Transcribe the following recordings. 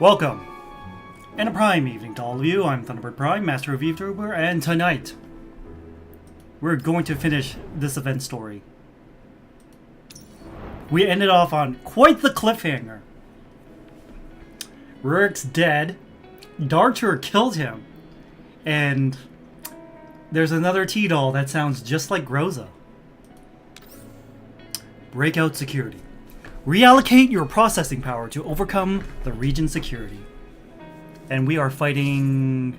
Welcome, and a Prime evening to all of you. I'm Thunderbird Prime, Master of YouTuber, and tonight we're going to finish this event story. We ended off on quite the cliffhanger. Rurik's dead, Darcher killed him, and there's another T-doll that sounds just like Groza. Breakout security. Reallocate your processing power to overcome the region's security. And we are fighting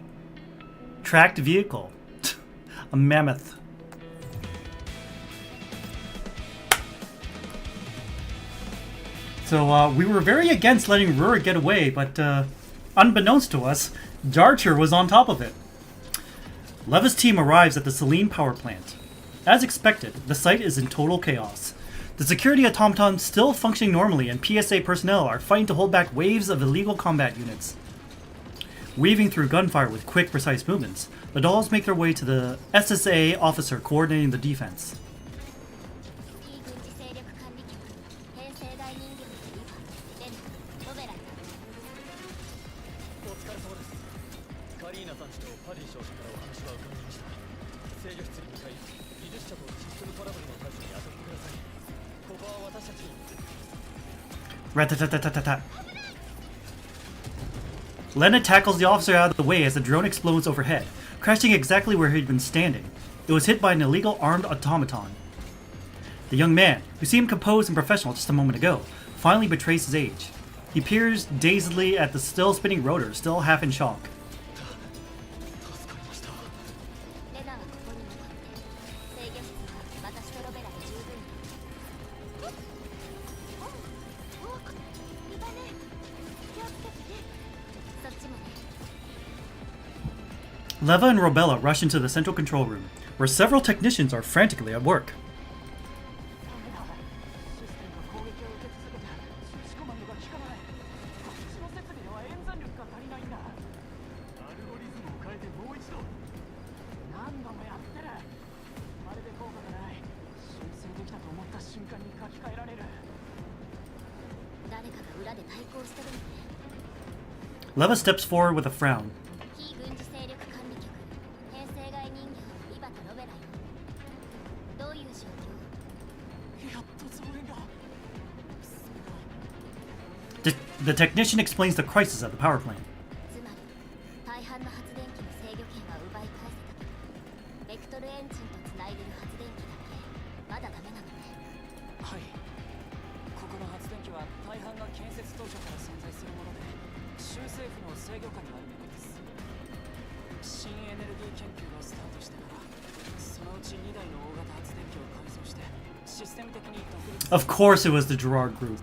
tracked vehicle. A mammoth. So we were very against letting Rurik get away, but unbeknownst to us, Darcher was on top of it. Leva's team arrives at the Selene power plant. As expected, the site is in total chaos. The security automaton still functioning normally, and PSA personnel are fighting to hold back waves of illegal combat units. Weaving through gunfire with quick, precise movements, the dolls make their way to the SSA officer coordinating the defense. Rat-ta-ta-ta-ta-ta. Lena tackles the officer out of the way as the drone explodes overhead, crashing exactly where he'd been standing. It was hit by an illegal armed automaton. The young man, who seemed composed and professional just a moment ago, finally betrays his age. He peers dazedly at the still spinning rotor, still half in shock. Leva and Robella rush into the central control room, where several technicians are frantically at work. Leva steps forward with a frown. The technician explains the crisis at the power plant. Of course it was the Gerard group.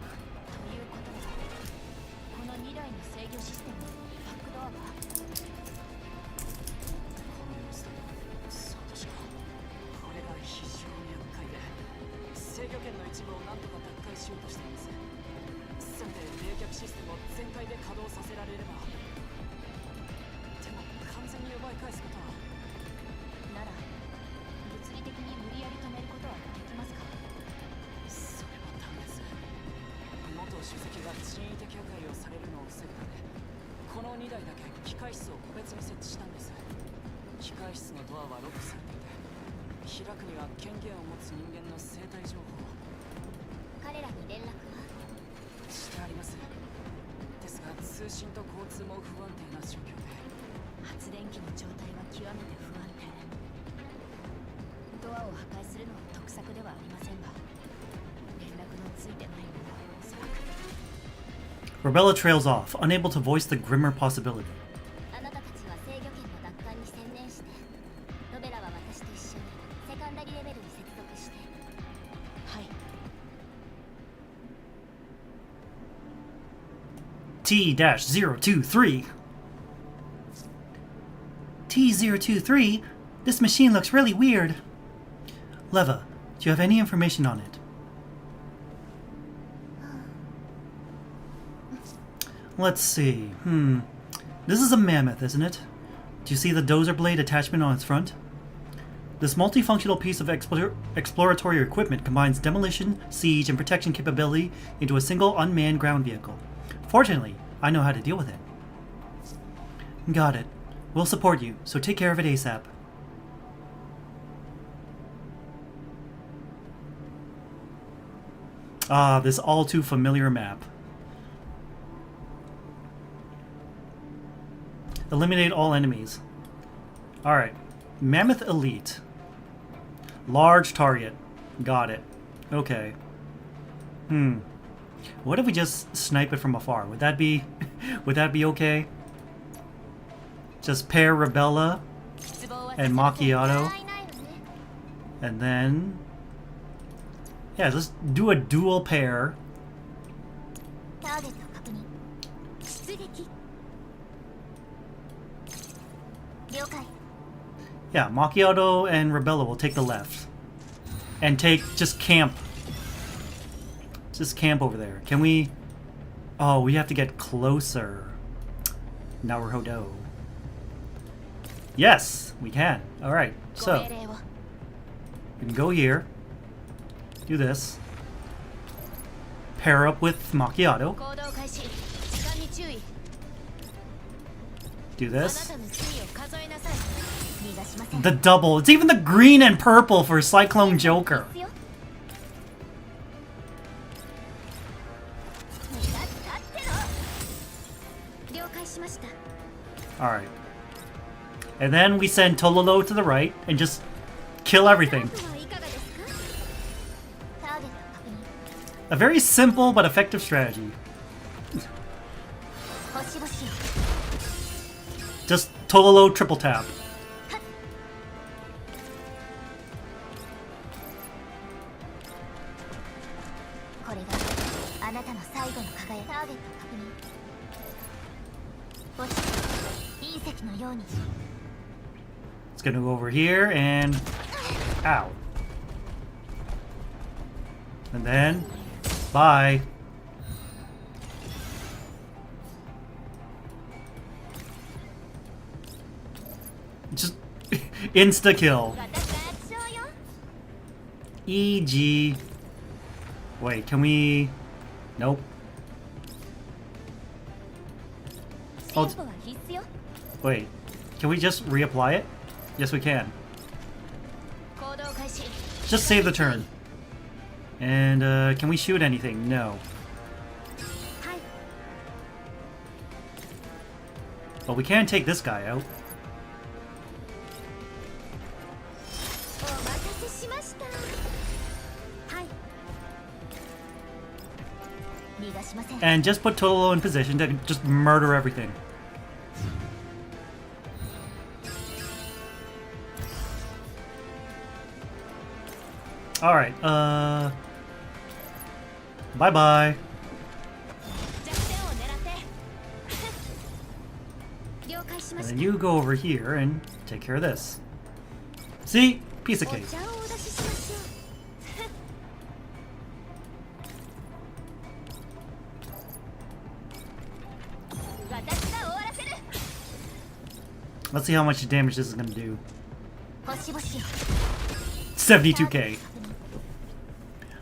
Robella trails off, unable to voice the grimmer possibility. T-023. T-023? This machine looks really weird. Leva, do you have any information on it? Let's see. This is a mammoth, isn't it? Do you see the dozer blade attachment on its front? This multifunctional piece of exploratory equipment combines demolition, siege, and protection capability into a single unmanned ground vehicle. Fortunately, I know how to deal with it. Got it. We'll support you, so take care of it ASAP. Ah, this all too familiar map. Eliminate all enemies. Alright. Mammoth Elite. Large target. Got it. Okay. What if we just snipe it from afar? Would that be would that be okay? Just pair Rebella and Macchiato. And then yeah, let's do a dual pair. Yeah, Macchiato and Rebella will take the left. And just camp. Just camp over there. Can we... Oh, we have to get closer. Now we're Hodo. Yes, we can. Alright, so. We can go here. Do this. Pair up with Macchiato. Do this. The double. It's even the green and purple for Cyclone Joker. Alright. And then we send Tololo to the right and just kill everything. A very simple but effective strategy. Just Tololo triple tap. It's gonna go over here and ow. And then bye. Just insta kill. EG. Wait, can we? Nope. Oh, wait, can we just reapply it? Yes, we can. Just save the turn. And can we shoot anything? No. But we can take this guy out. And just put Tololo in position to just murder everything. Alright, bye-bye. And then you go over here and take care of this. See? Piece of cake. Let's see how much damage this is going to do. 72k.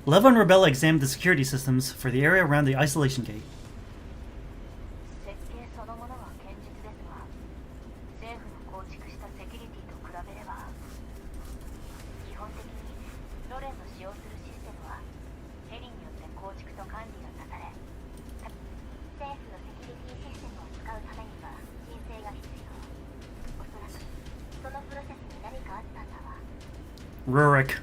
Leva and Rebella examined the security systems for the area around the isolation gate. Rurik.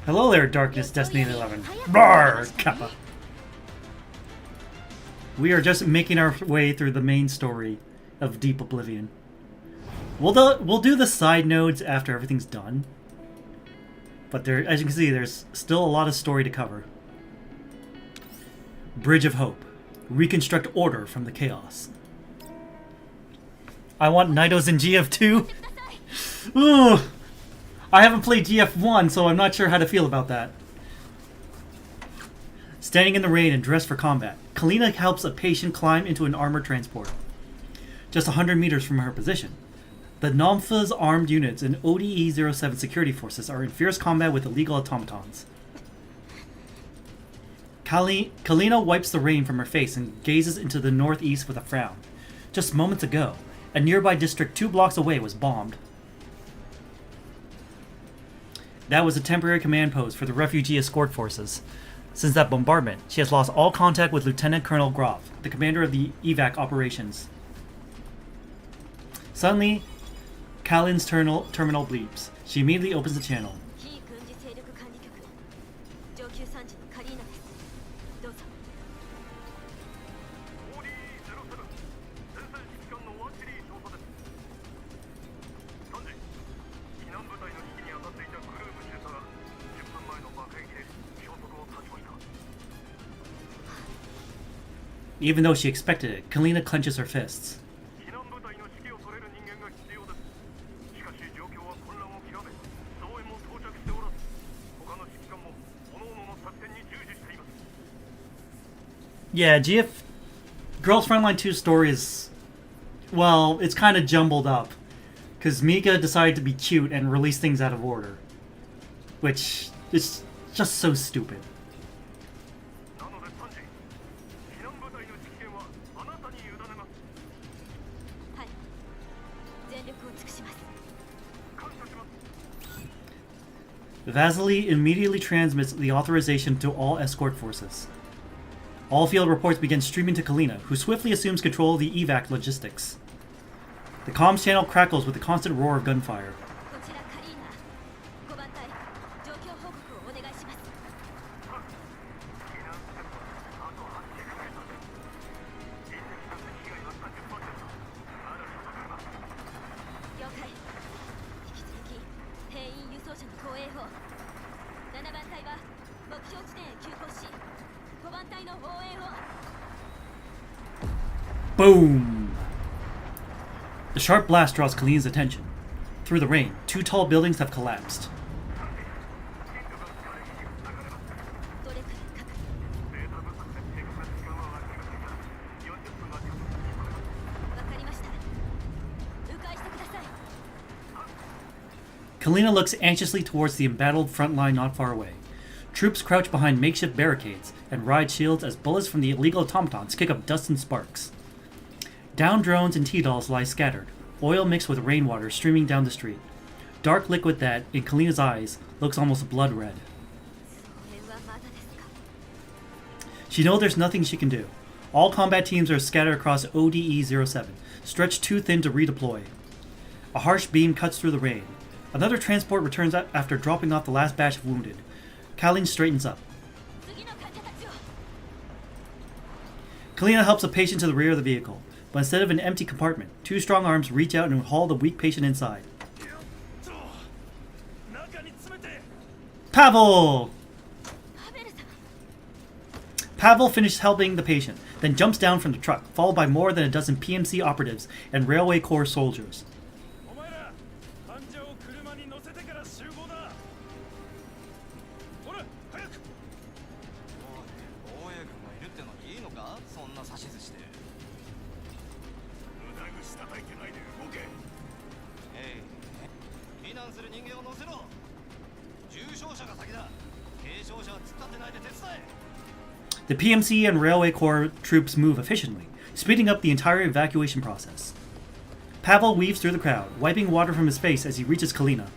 Hello there, Darkness Destiny 11. Rawr, Kappa. We are just making our way through the main story of Deep Oblivion. We'll do the side nodes after everything's done. But there, as you can see, there's still a lot of story to cover. Bridge of Hope. Reconstruct order from the chaos. I want Nidos in GF2. Ooh, I haven't played GF1, so I'm not sure how to feel about that. Standing in the rain and dressed for combat, Kalina helps a patient climb into an armored transport. Just 100 meters from her position, the Nomfa's armed units and ODE-07 security forces are in fierce combat with illegal automatons. Kalina wipes the rain from her face and gazes into the northeast with a frown. Just moments ago, a nearby district 2 blocks away was bombed. That was a temporary command post for the refugee escort forces. Since that bombardment, she has lost all contact with Lieutenant Colonel Groff, the commander of the evac operations. Suddenly, Kalin's terminal bleeps. She immediately opens the channel. Even though she expected it, Kalina clenches her fists. Yeah, Girls Frontline 2's story is, well, it's kind of jumbled up. Because Mika decided to be cute and release things out of order. Which is just so stupid. Vasily immediately transmits the authorization to all escort forces. All field reports begin streaming to Kalina, who swiftly assumes control of the evac logistics. The comms channel crackles with the constant roar of gunfire. Boom! The sharp blast draws Kalina's attention. Through the rain, 2 tall buildings have collapsed. Kalina looks anxiously towards the embattled front line not far away. Troops crouch behind makeshift barricades and ride shields as bullets from the illegal automatons kick up dust and sparks. Down drones and T-dolls lie scattered, oil mixed with rainwater streaming down the street. Dark liquid that, in Kalina's eyes, looks almost blood red. She knows there's nothing she can do. All combat teams are scattered across ODE-07, stretched too thin to redeploy. A harsh beam cuts through the rain. Another transport returns after dropping off the last batch of wounded. Kalin straightens up. Kalina helps a patient to the rear of the vehicle, but instead of an empty compartment, 2 strong arms reach out and haul the weak patient inside. Pavel! Pavel finishes helping the patient, then jumps down from the truck, followed by more than a dozen PMC operatives and Railway Corps soldiers. The PMC and Railway Corps troops move efficiently, speeding up the entire evacuation process. Pavel weaves through the crowd, wiping water from his face as he reaches Kalina.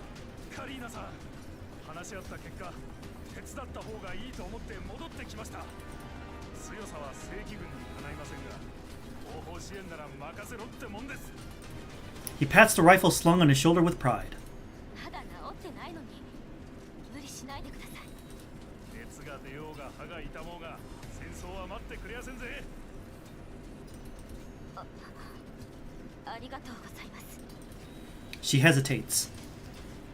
He pats the rifle slung on his shoulder with pride. She hesitates.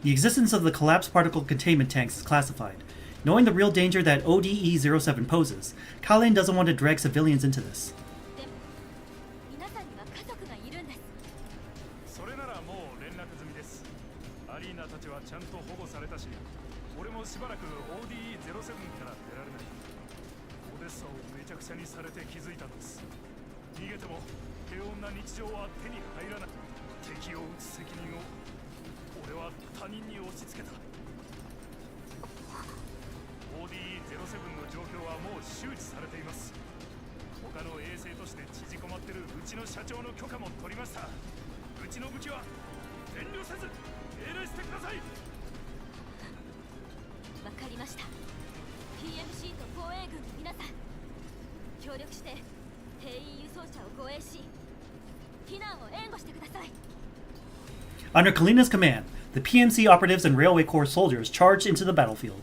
The existence of the collapsed particle containment tanks is classified. Knowing the real danger that ODE-07 poses, Kalin doesn't want to drag civilians into this. ODE-07 の状況はもう周知されています。他の衛星として縮こまってるうちの社長の許可も取りました。うちの武器は遠慮せず命令してください。わかりました。 PMC と防衛軍の皆さん、協力して兵員輸送車を護衛し、避難を援護してください。 Under Kalina's command, the PMC operatives and Railway Corps soldiers charged into the battlefield.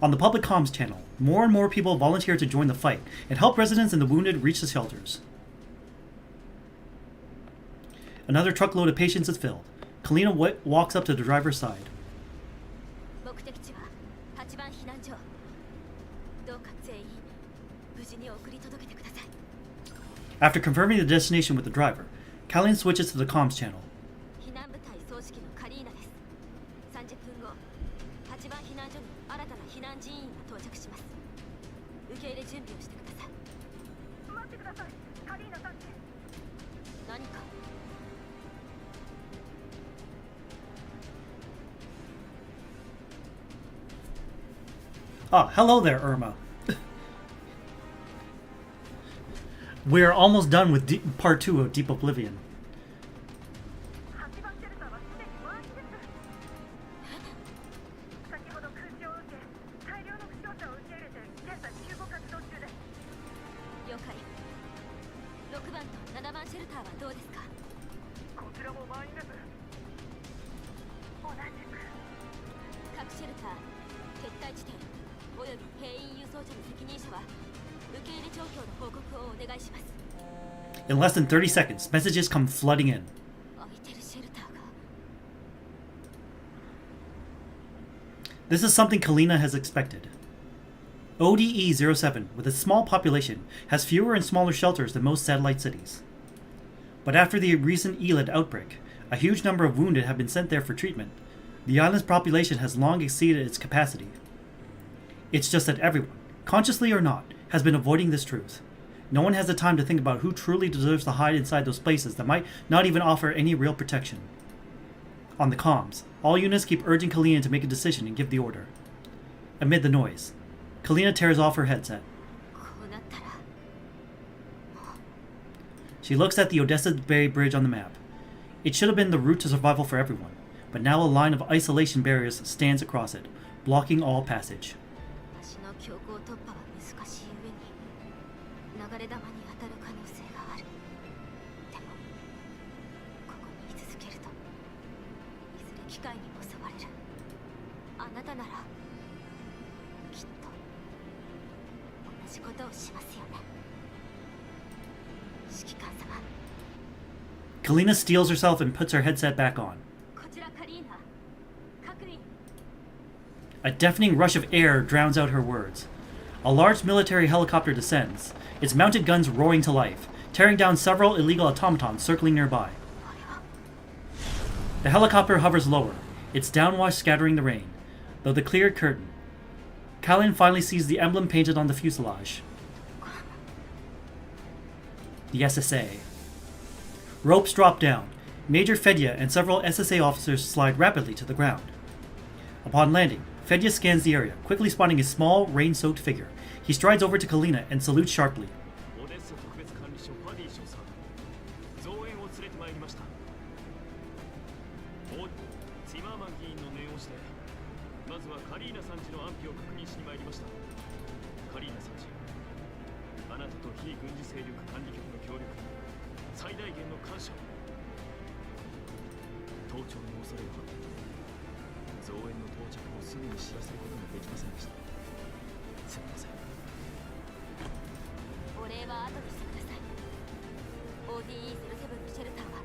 On the public comms channel, more and more people volunteer to join the fight and help residents and the wounded reach the shelters. Another truckload of patients is filled. Kalina walks up to the driver's side. After confirming the destination with the driver, Kalina switches to the comms channel. Ah, hello there, Irma. We're almost done with part 2 of Deep Oblivion. In less than 30 seconds, messages come flooding in. This is something Kalina has expected. ODE-07, with its small population, has fewer and smaller shelters than most satellite cities. But after the recent Elid outbreak, a huge number of wounded have been sent there for treatment. The island's population has long exceeded its capacity. It's just that everyone, consciously or not, has been avoiding this truth. No one has the time to think about who truly deserves to hide inside those places that might not even offer any real protection. On the comms, all units keep urging Kalina to make a decision and give the order. Amid the noise, Kalina tears off her headset. She looks at the Odessa Bay Bridge on the map. It should have been the route to survival for everyone, but now a line of isolation barriers stands across it, blocking all passage. Kalina steels herself and puts her headset back on. A deafening rush of air drowns out her words. A large military helicopter descends, its mounted guns roaring to life, tearing down several illegal automatons circling nearby. The helicopter hovers lower, its downwash scattering the rain, though the cleared curtain. Kalin finally sees the emblem painted on the fuselage. The SSA. Ropes drop down. Major Fedya and several SSA officers slide rapidly to the ground. Upon landing, Fedya scans the area, quickly spotting a small, rain-soaked figure. He strides over to Kalina and salutes sharply. ODE-07 のシェルターは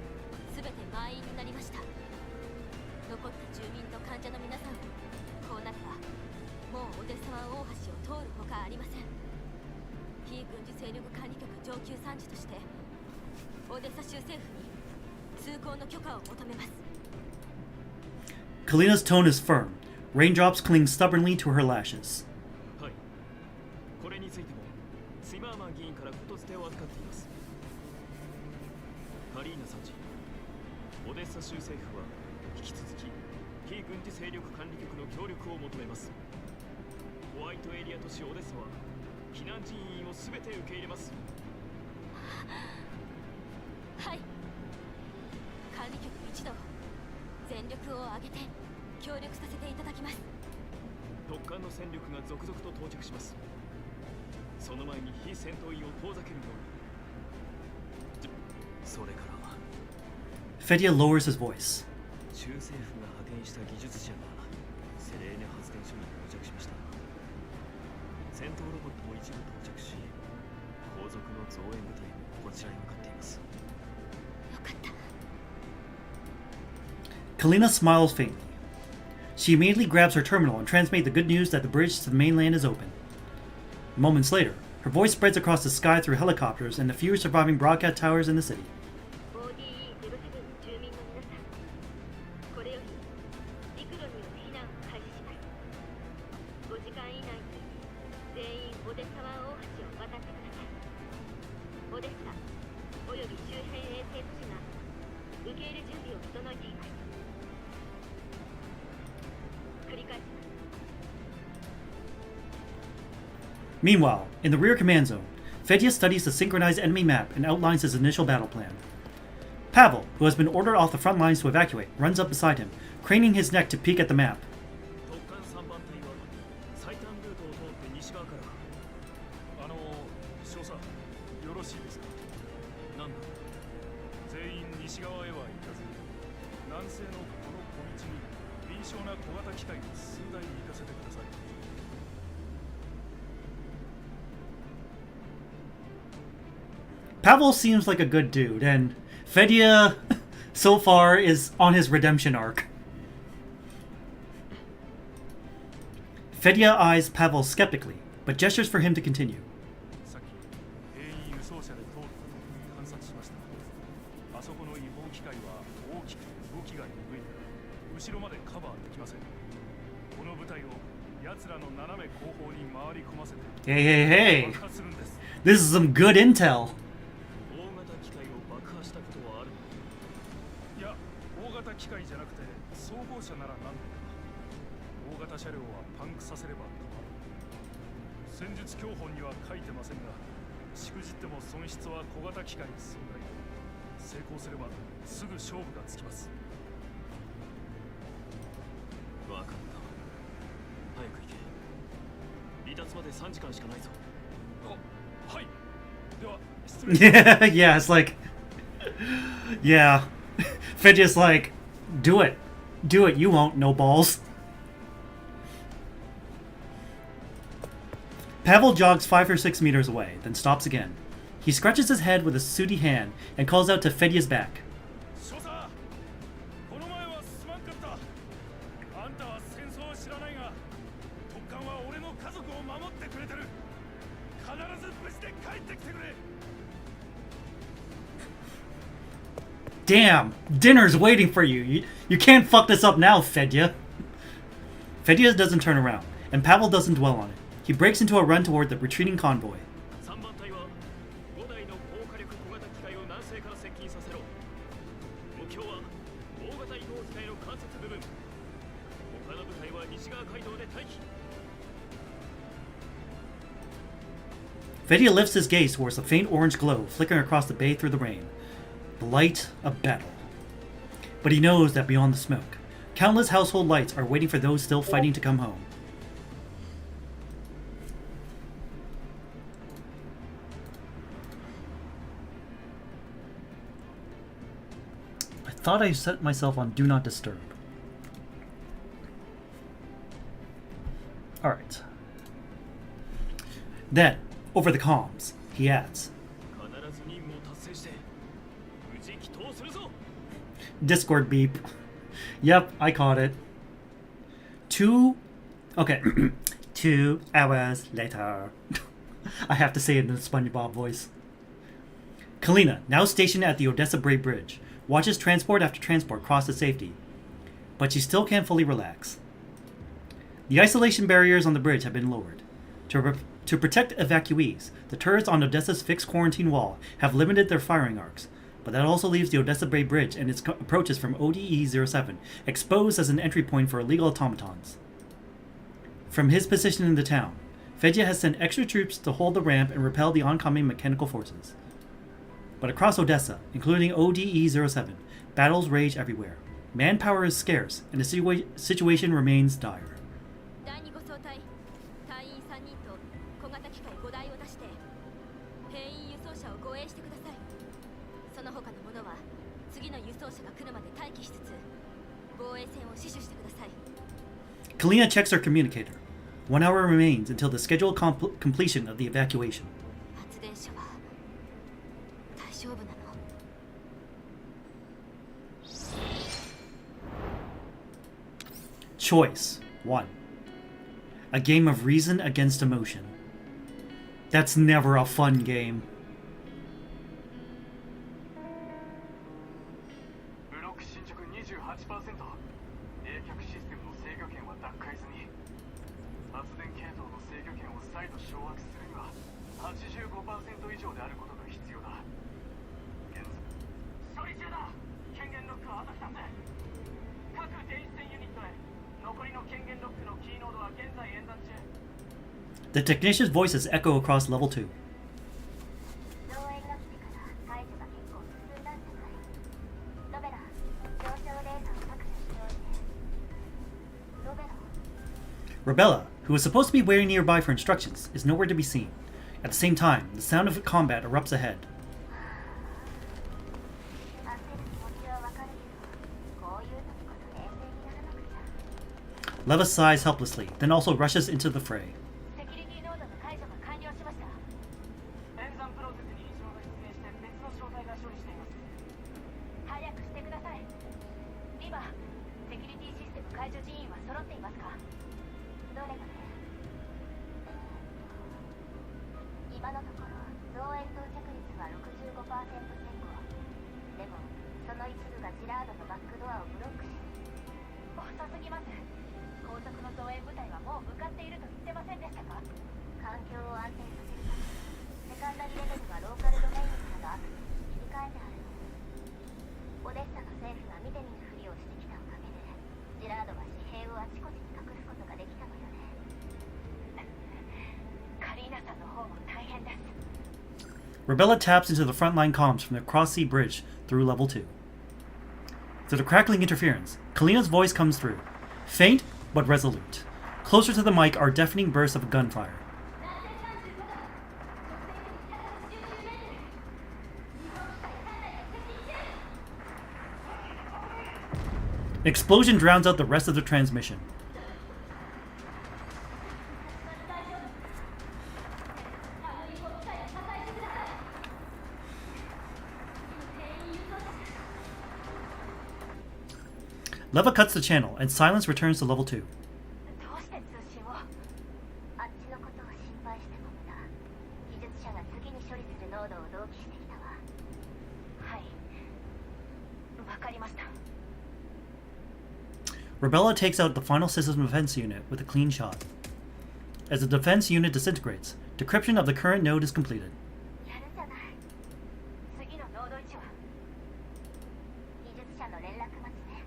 満員になりました。残った住民と患者の皆さん、こうなればもうオデッサ湾大橋を通るほかありません。非軍事勢力管理局上級参事としてオデッサ州政府に通行の許可を求めます。 Kalina's tone is firm. Raindrops cling stubbornly to her lashes. はい。これについてもスイマーマン議員からことづてを預かっています。カリーナ参事、オデッサ州政府は引き続き非軍事勢力管理局の協力を求めます。ホワイトエリア都市オデッサは避難人員を全て受け入れます。はい。管理局一同全力を挙げて協力させていただきます。特艦の戦力が続々と到着します。その前に非戦闘員を遠ざけるように。それから Fedia lowers his voice. 州政府が派遣した技術者がセレーネ発電所に到着しました。戦闘ロボットも一部到着し、後続の増援部隊もこちらに向かっています。よかった。 Kalina smiles faintly. She immediately grabs her terminal and transmits the good news that the bridge to the mainland is open. Moments later, her voice spreads across the sky through helicopters and the few surviving broadcast towers in the city. Meanwhile, in the rear command zone, Fedia studies the synchronized enemy map and outlines his initial battle plan. Pavel, who has been ordered off the front lines to evacuate, runs up beside him, craning his neck to peek at the map. 少佐、よろしいですか。なんだ。全員西側へは行かず、南西のこの小道に敏捷な小型機械を数台行かせてください。Pavel seems like a good dude, and Fedia, so far, is on his redemption arc. Fedia eyes Pavel skeptically, but gestures for him to continue. さっき兵員輸送車で通ることを観察しました。あそこの違法機械は大きく動きが鈍い。後ろまでカバーできません。この部隊を奴らの斜め後方に回り込ませて Hey, hey, hey! 爆破するんです。 This is some good intel. いや、大型機械じゃなくて装甲車なら何でも。大型車両はパンクさせれば構わない。戦術教本には書いてませんが、しくじっても損失は小型機械に損害。成功すればすぐ勝負がつきます。わかった。早く行け。離脱まで3時間しかないぞ。あ、はい。では失礼。Yeah, it's like, yeah. Fidget's like, do it. Do it, you won't, no balls. Pavel jogs 5 or 6 meters away, then stops again. He scratches his head with a sooty hand and calls out to Fedia's back. 少佐、この前はすまんかった。あんたは戦争を知らないが、特艦は俺の家族を守ってくれてる。必ず無事で帰ってきてくれ。 Damn, dinner's waiting for you. You can't fuck this up now, Fedia. Fedia doesn't turn around, and Pavel doesn't dwell on it. He breaks into a run toward the retreating convoy. 3番隊は5台の高火力小型機械を南西から接近させろ。目標は大型移動機械の関節部分。他の部隊は西側街道で待機。 Fedia lifts his gaze towards the faint orange glow flickering across the bay through the rain. The light of battle. But he knows that beyond the smoke, countless household lights are waiting for those still fighting to come home. I thought I set myself on Do Not Disturb. Alright. Then, over the comms, he adds, Discord beep. Yep, I caught it. 2 hours later. I have to say it in the SpongeBob voice. Kalina, now stationed at the Odessa Bray Bridge, watches transport after transport cross to safety, but she still can't fully relax. The isolation barriers on the bridge have been lowered. To protect evacuees, the turrets on Odessa's fixed quarantine wall have limited their firing arcs, but that also leaves the Odessa Bay Bridge and its approaches from ODE-07 exposed as an entry point for illegal automatons. From his position in the town, Fedja has sent extra troops to hold the ramp and repel the oncoming mechanical forces. But across Odessa, including ODE-07, battles rage everywhere. Manpower is scarce, and the situation remains dire. 第2護送隊隊員3人と小型機械5台を出して兵員輸送車を護衛してください。その他の者は次の輸送車が来るまで待機しつつ防衛線を死守してください。 Kalina checks her communicator. 1 hour remains until the scheduled completion of the evacuation. 発電所は大丈夫なの？ Choice 1. A game of reason against emotion. That's never a fun game. ブロック進捗 28%。 冷却システムの制御権は奪回済み。発電系統の制御権を再度掌握するには 85% 以上であることが必要だ。現在処理中だ。権限ロックは外したんだ。各電子線ユニットへ残りの権限ロックのキーノードは現在演算中。 The technician's voices echo across level 2. 漏洩が来てから解除が結構進んだんじゃない？ロベラ、上昇データを削除しておいて。ロベラ。 Rebella, who is supposed to be waiting nearby for instructions, is nowhere to be seen. At the same time, the sound of combat erupts ahead. 焦る気持ちはわかるけど、こういう時こそ冷静にならなくちゃ。 Leva sighs helplessly, then also rushes into the fray. セキュリティノードの解除が完了しました。演算プロセスに異常が出現して別の詳細が処理しています。早くしてください。リバ、セキュリティシステム解除人員は揃っていますか？どれがね？今のところ増援到着率は 65% 前後。でもその一部がジラードのバックドアをブロックし、遅すぎます。高速の増援部隊はもう向かっていると言ってませんでしたか？環境を安定させるため、セカンダリレベルはローカルドメインからのアクセスに切り替えてあるの。オデッサの政府が見てみるふりをしてきたおかげで、ジラードは紙幣をあちこちに隠すことができたのよね。カリーナさんの方も大変です。 Rebella taps into the frontline comms from the cross-sea bridge through level 2. Through the crackling interference, Kalina's voice comes through, faint but resolute. Closer to the mic are deafening bursts of gunfire. An explosion drowns out the rest of the transmission. Leva cuts the channel, and silence returns to level 2. どうして通信を？あっちのことを心配しても無駄。技術者が次に処理するノードを同期してきたわ。はい。わかりました。 Rebella takes out the final system defense unit with a clean shot. As the defense unit disintegrates, decryption of the current node is completed. やるじゃない。次のノード1は技術者の連絡待ちね。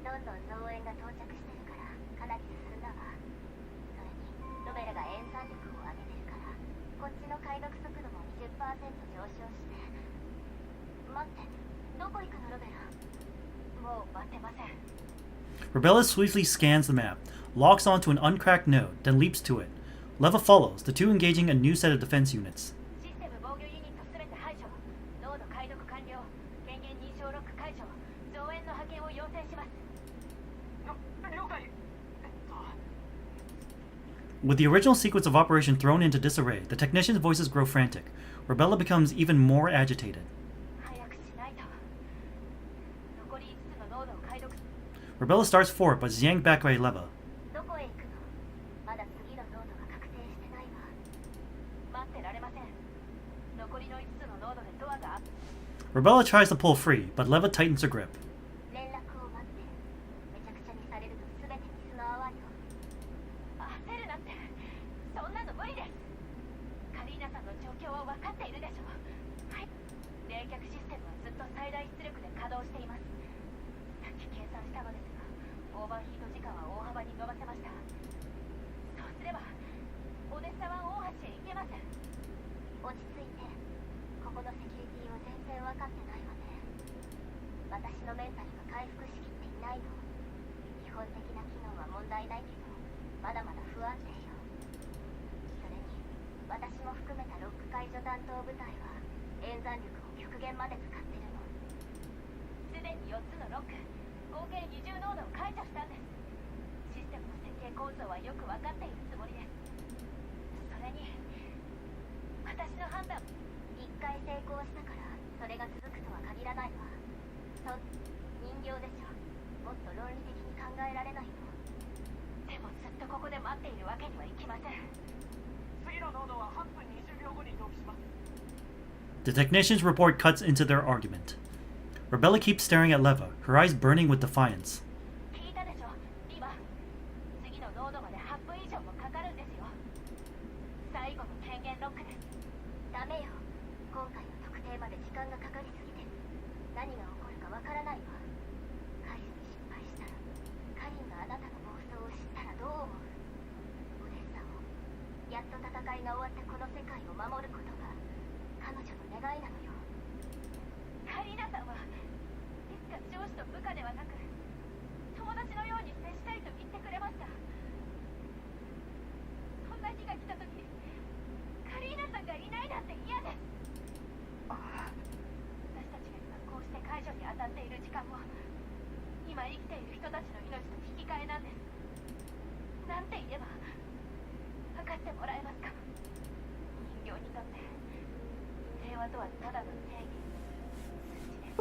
どんどん増援が到着してるからかなり進んだわ。それにロベルが演算力を上げてるからこっちの解読速度も 20% 上昇して。待って、どこ行くのロベル？もう待てません。 Rebella swiftly scans the map, locks onto an uncracked node, then leaps to it. Leva follows, the two engaging a new set of defense units. システム防御ユニットすべて排除。ノード解読完了。権限認証ロック解除。増援の派遣を要請します。了解。With the original sequence of operation thrown into disarray, the technicians' voices grow frantic. Rebella becomes even more agitated. 早くしないと。残濃度を解読。 Rebella starts forward, but is yanked back by Leva. どこへ行くの？まだ次の濃度が確定してないわ。待ってられません。残りの5つの濃度でドアが。 Rebella tries to pull free, but Leva tightens her grip. 連絡を待って。めちゃくちゃにされると全て水の泡よ。焦るなって。そんなの無理です。カリーナさんの状況は分かっているでしょう。はい。冷却システムはずっと最大出力で稼働しています。さっき計算したのですが、オーバーヒート時間は大幅に伸ばせました。そうすればオデッサ湾大橋へ行けます。落ち着いて。ここのセキュリティを全然分かってないわね。私のメンタルが回復しきっていないの。基本的な機能は問題ないけど、まだまだ不安定よ。それに私も含めたロック解除担当部隊は演算力を極限まで使ってるの。すでに4つのロック合計20ノードを解除したんです。システムの設計構造はよく分かっているつもりです。それに私の判断、一回成功したからそれが続くとは限らないわ。人形でしょ。もっと論理的に考えられないの。でもずっとここで待っているわけにはいきません。次のノードは8分20秒後に同期します。 The technician's report cuts into their argument. Rebella keeps staring at Leva, her eyes burning with defiance. 聞いたでしょ、今。次のノードまで8分以上もかかるんですよ。最後の権限ロックです。ダメよ。今回の特定まで時間がかかりすぎてる。何が起こるかわからないわ。回避に失敗したら、カリンがあなたの暴走を知ったらどう思う？オデッサを、やっと戦いが終わってこの世界を守ることが彼女の願いなのよ。カリーナさんはいつか上司と部下ではなく友達のように接したいと言ってくれました。そんな日が来た時、カリーナさんがいないなんて嫌です。私たちが今こうして解除に当たっている時間も今生きている人たちの命と引き換えなんです。なんて言えば分かってもらえますか？人形にとって平和とはただの正義、数字です。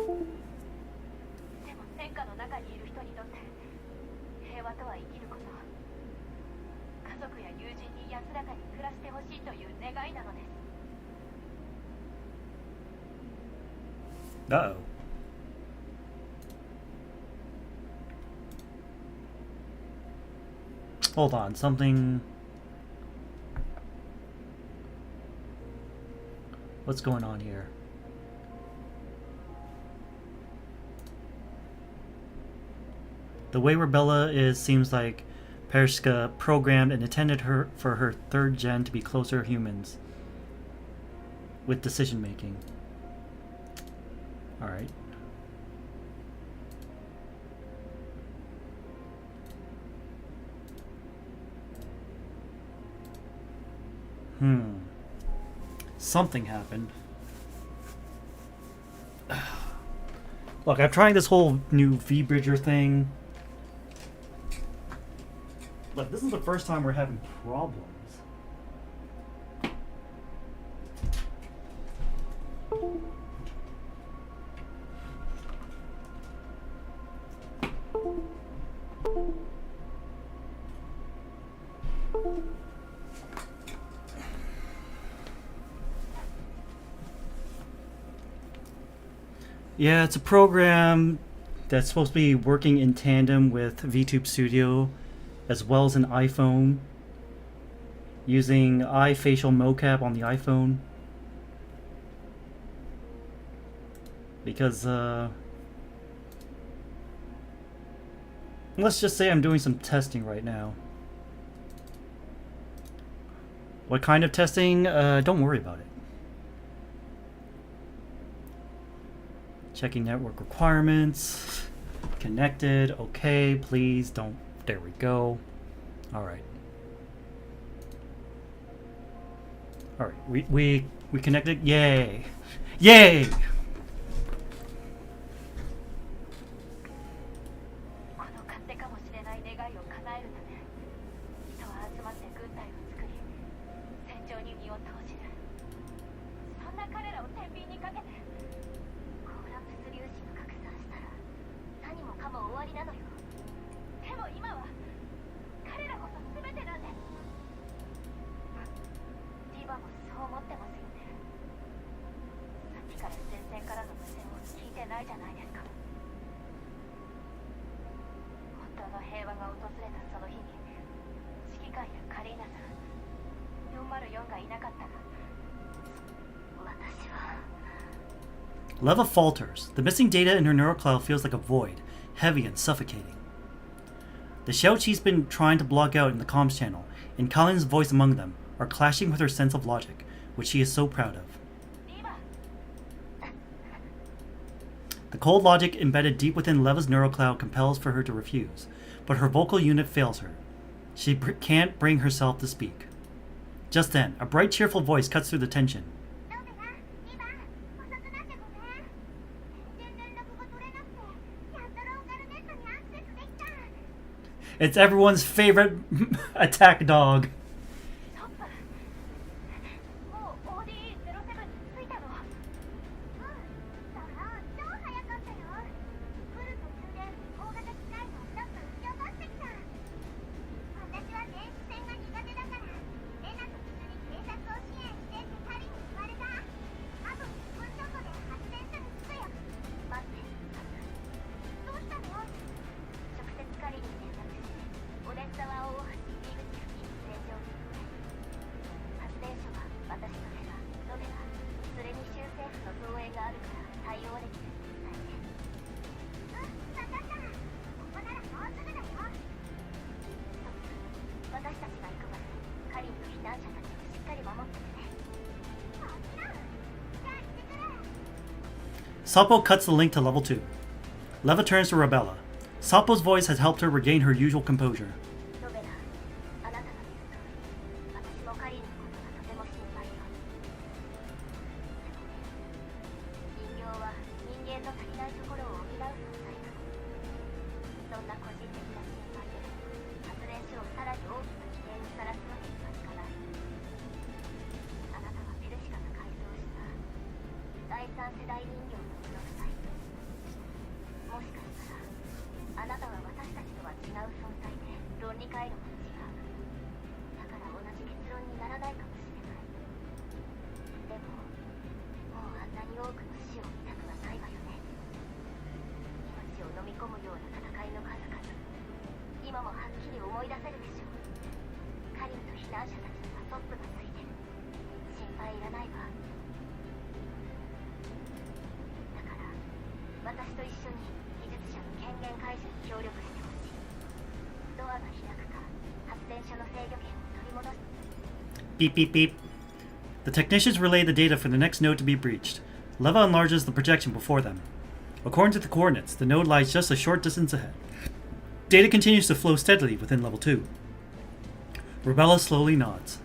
でも戦火の中にいる人にとって平和とは生きること、家族や友人に安らかに暮らしてほしいという願いなのです。Uh-oh. Hold on, something... What's going on here? The way Rebella is seems like Pershka programmed and intended her for her third gen to be closer humans with decision making. Alright. Something happened. Look, I'm trying this whole new V-Bridger thing. Look, this is the first time we're having problems. Yeah, it's a program that's supposed to be working in tandem with VTube Studio as well as an iPhone, using iFacial mocap on the iPhone. Because, let's just say I'm doing some testing right now. What kind of testing? Don't worry about it. Checking network requirements. Connected. Okay, please don't. There we go. Alright. Alright, we connected. Yay! Yay! この勝手かもしれない願いを叶えるため、人は集まって軍隊を作り、戦場に身を投じる。そんな彼らを天秤にかけて、コーラプス粒子が拡散したら、何もかわりなのよ。でも今は彼らこそ全てなんです。ディバもそう思ってますよね。さっきから前線からの無線を聞いてないじゃないですか。本当の平和が訪れたその日に指揮官やカリーナさん404がいなかったら私は。Leva falters. The missing data in her neural cloud feels like a void, heavy and suffocating. The shouts she's been trying to block out in the comms channel, and Colleen's voice among them, are clashing with her sense of logic, which she is so proud of. The cold logic embedded deep within Leva's neural cloud compels for her to refuse, but her vocal unit fails her. She can't bring herself to speak. Just then, a bright, cheerful voice cuts through the tension. It's everyone's favorite attack dog. Sapo cuts the link to level 2. Leva turns to Rebella. Sapo's voice has helped her regain her usual composure. Beep, beep, beep. The technicians relay the data for the next node to be breached. Leva enlarges the projection before them. According to the coordinates, the node lies just a short distance ahead. Data continues to flow steadily within level 2. Rebella slowly nods.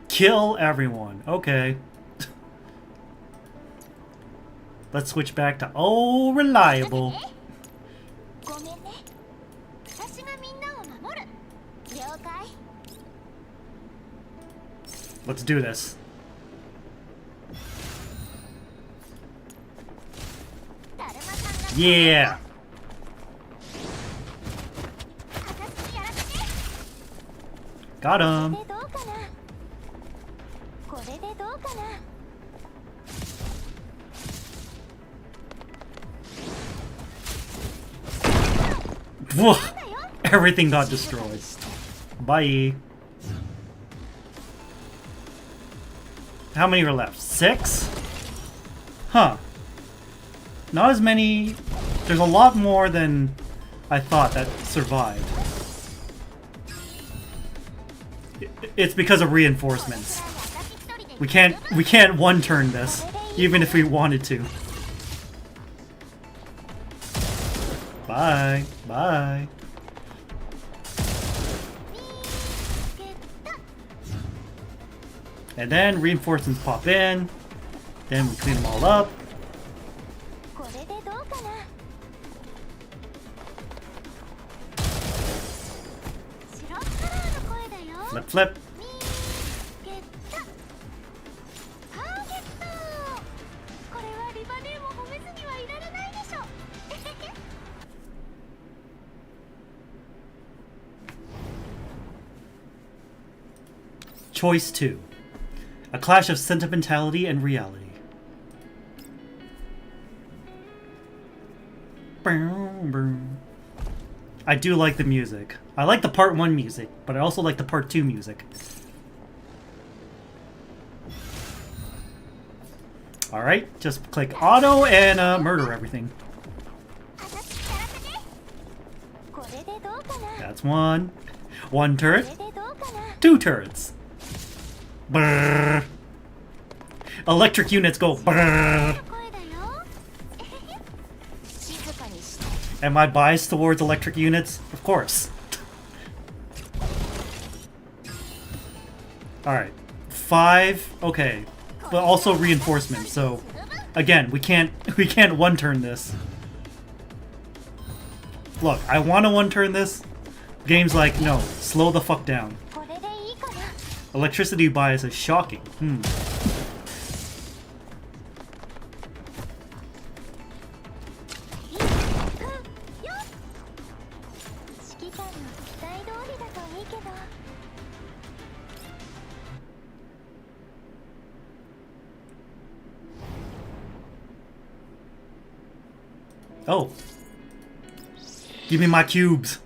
Kill everyone. Okay. Let's switch back to reliable. Let's do this. Yeah. Got him. Whoa. Everything got destroyed. Bye. How many are left? 6? Huh. Not as many. There's a lot more than I thought that survived. It's because of reinforcements. We can't one-turn this, even if we wanted to. Bye. Bye. And then reinforcements pop in. Then we clean them all up. これでどうかな。白カラーの声だよ。 Flip, flip. 見つけた。ターゲット。これはリバネームを褒めずにはいられないでしょ。Choice 2. A clash of sentimentality and reality. I do like the music. I like the part 1 music, but I also like the part 2 music. Alright, just click auto and murder everything. 私やらせて。これでどうかな。 That's one. One こ turret. れでどうかな。 Two turrets. Brrr. Electric units go brrr. 声だよ。静かにして。 Am I biased towards electric units? Of course. Alright. 5. Okay. But also reinforcement, so again, we can't one turn this. Look, I wanna one turn this. Game's like, no, slow the fuck down. これでいいかな。 Electricity bias is shocking. 指揮官の期待通りだといいけど。 Oh. Give me my cubes.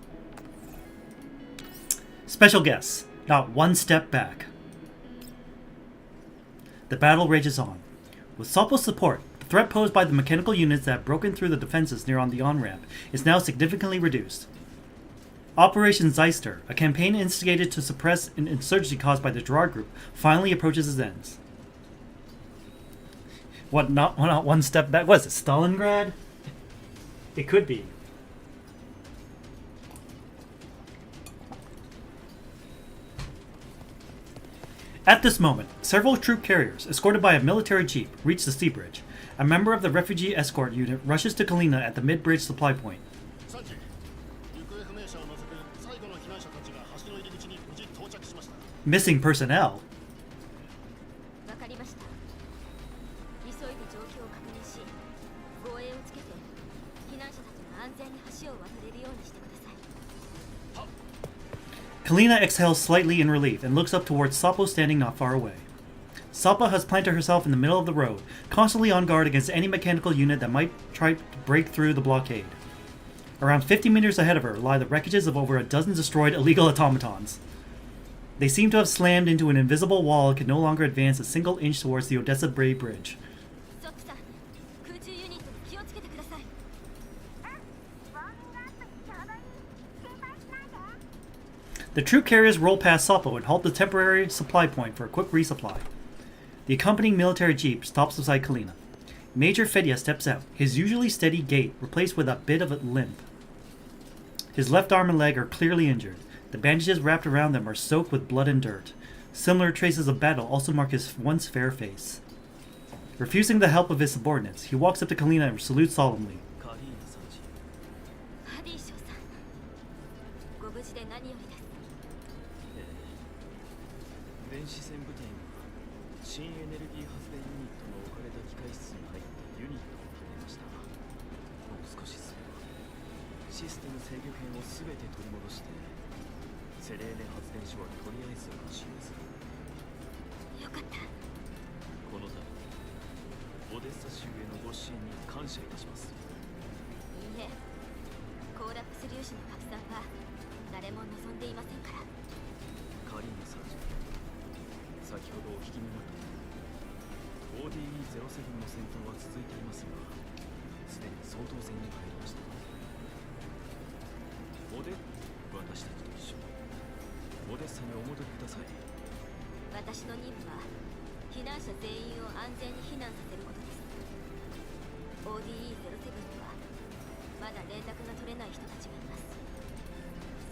Special guests. Not one step back. The battle rages on. With Sopo's support, the threat posed by the mechanical units that have broken through the defenses near on the on-ramp is now significantly reduced. Operation Zeister, a campaign instigated to suppress an insurgency caused by the Gerard Group, finally approaches its ends. What, not one step back? What is it, Stalingrad? It could be. At this moment, several troop carriers, escorted by a military jeep, reach the sea bridge. A member of the refugee escort unit rushes to Kalina at the mid-bridge supply point. Missing personnel? わかりました。急いで状況を確認し、護衛をつけて避難者たちが安全に橋を渡れるようにしてください。 Kalina exhales slightly in relief and looks up towards Sapo standing not far away. Sapo has planted herself in the middle of the road, constantly on guard against any mechanical unit that might try to break through the blockade. Around 50 meters ahead of her lie the wreckages of over a dozen destroyed illegal automatons. They seem to have slammed into an invisible wall and can no longer advance a single inch towards the Odessa Bay Bridge. ソックさん、空中ユニットに気をつけてください。 The troop carriers roll past Sapo and halt the temporary supply point for a quick resupply. The accompanying military jeep stops beside Kalina. Major Fedia steps out, his usually steady gait replaced with a bit of a limp. His left arm and leg are clearly injured. The bandages wrapped around them are soaked with blood and dirt. Similar traces of battle also mark his once fair face. Refusing the help of his subordinates, he walks up to Kalina and salutes solemnly. ハディ少さん、ご無事で何よりです。電子戦部隊が新エネルギー発電ユニットの置かれた機械室に入ったユニットを決めました。もう少しすればシステム制御権を全て取り戻してセレーネ発電所はとりあえず安心です。よかった。この度オデッサ州へのご支援に感謝いたします。いいえ、コーラップス粒子の拡散は誰も望んでいませんから。カリーナさん、先ほどお聞きになった ODE-07 の戦闘は続いていますが、すでに相当戦に入りました。私たちと一緒にオデッサにお戻りください。私の任務は避難者全員を安全に避難させることです。 ODE-07 にはまだ連絡が取れない人たちがいます。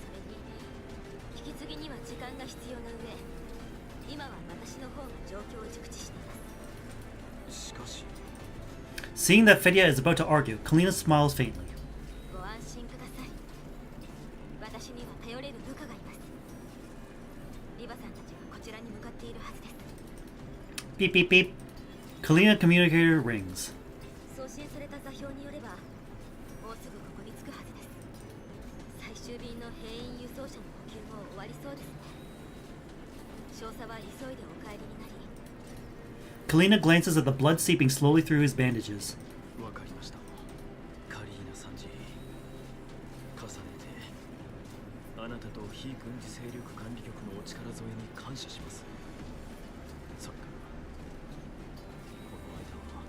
それに引き継ぎには時間が必要な上、今は私の方が状況を熟知しています。しかし Seeing that Fedya is about to argue, Kalina smiles faintly. ご安心ください。私には頼れる部下がいます。リバさんたちがこちらに向かっているはずです。 Beep beep beep. Kalina communicator rings. 送信された座標によれば、もうすぐここに着くはずです。最終便の兵員輸送車の補給も終わりそうですね。少佐は急いでお帰りになり。 Kalina glances at the blood seeping slowly through his bandages. わかりました。カリーナ参事、重ねてあなたと非軍事勢力管理局のお力添えに感謝します。それからこの間は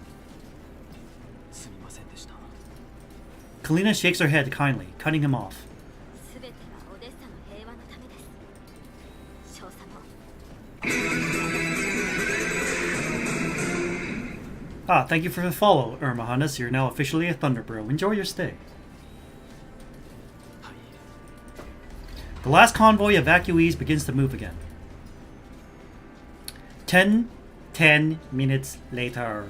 すみませんでした。 Kalina shakes her head kindly, cutting him off. すべてはオデッサの平和のためです。少佐も。 Ah, thank you for the follow, Irmahanus. You're now officially a Thunderbro. Enjoy your stay. はい。 The last convoy evacuees begins to move again. 10 minutes later.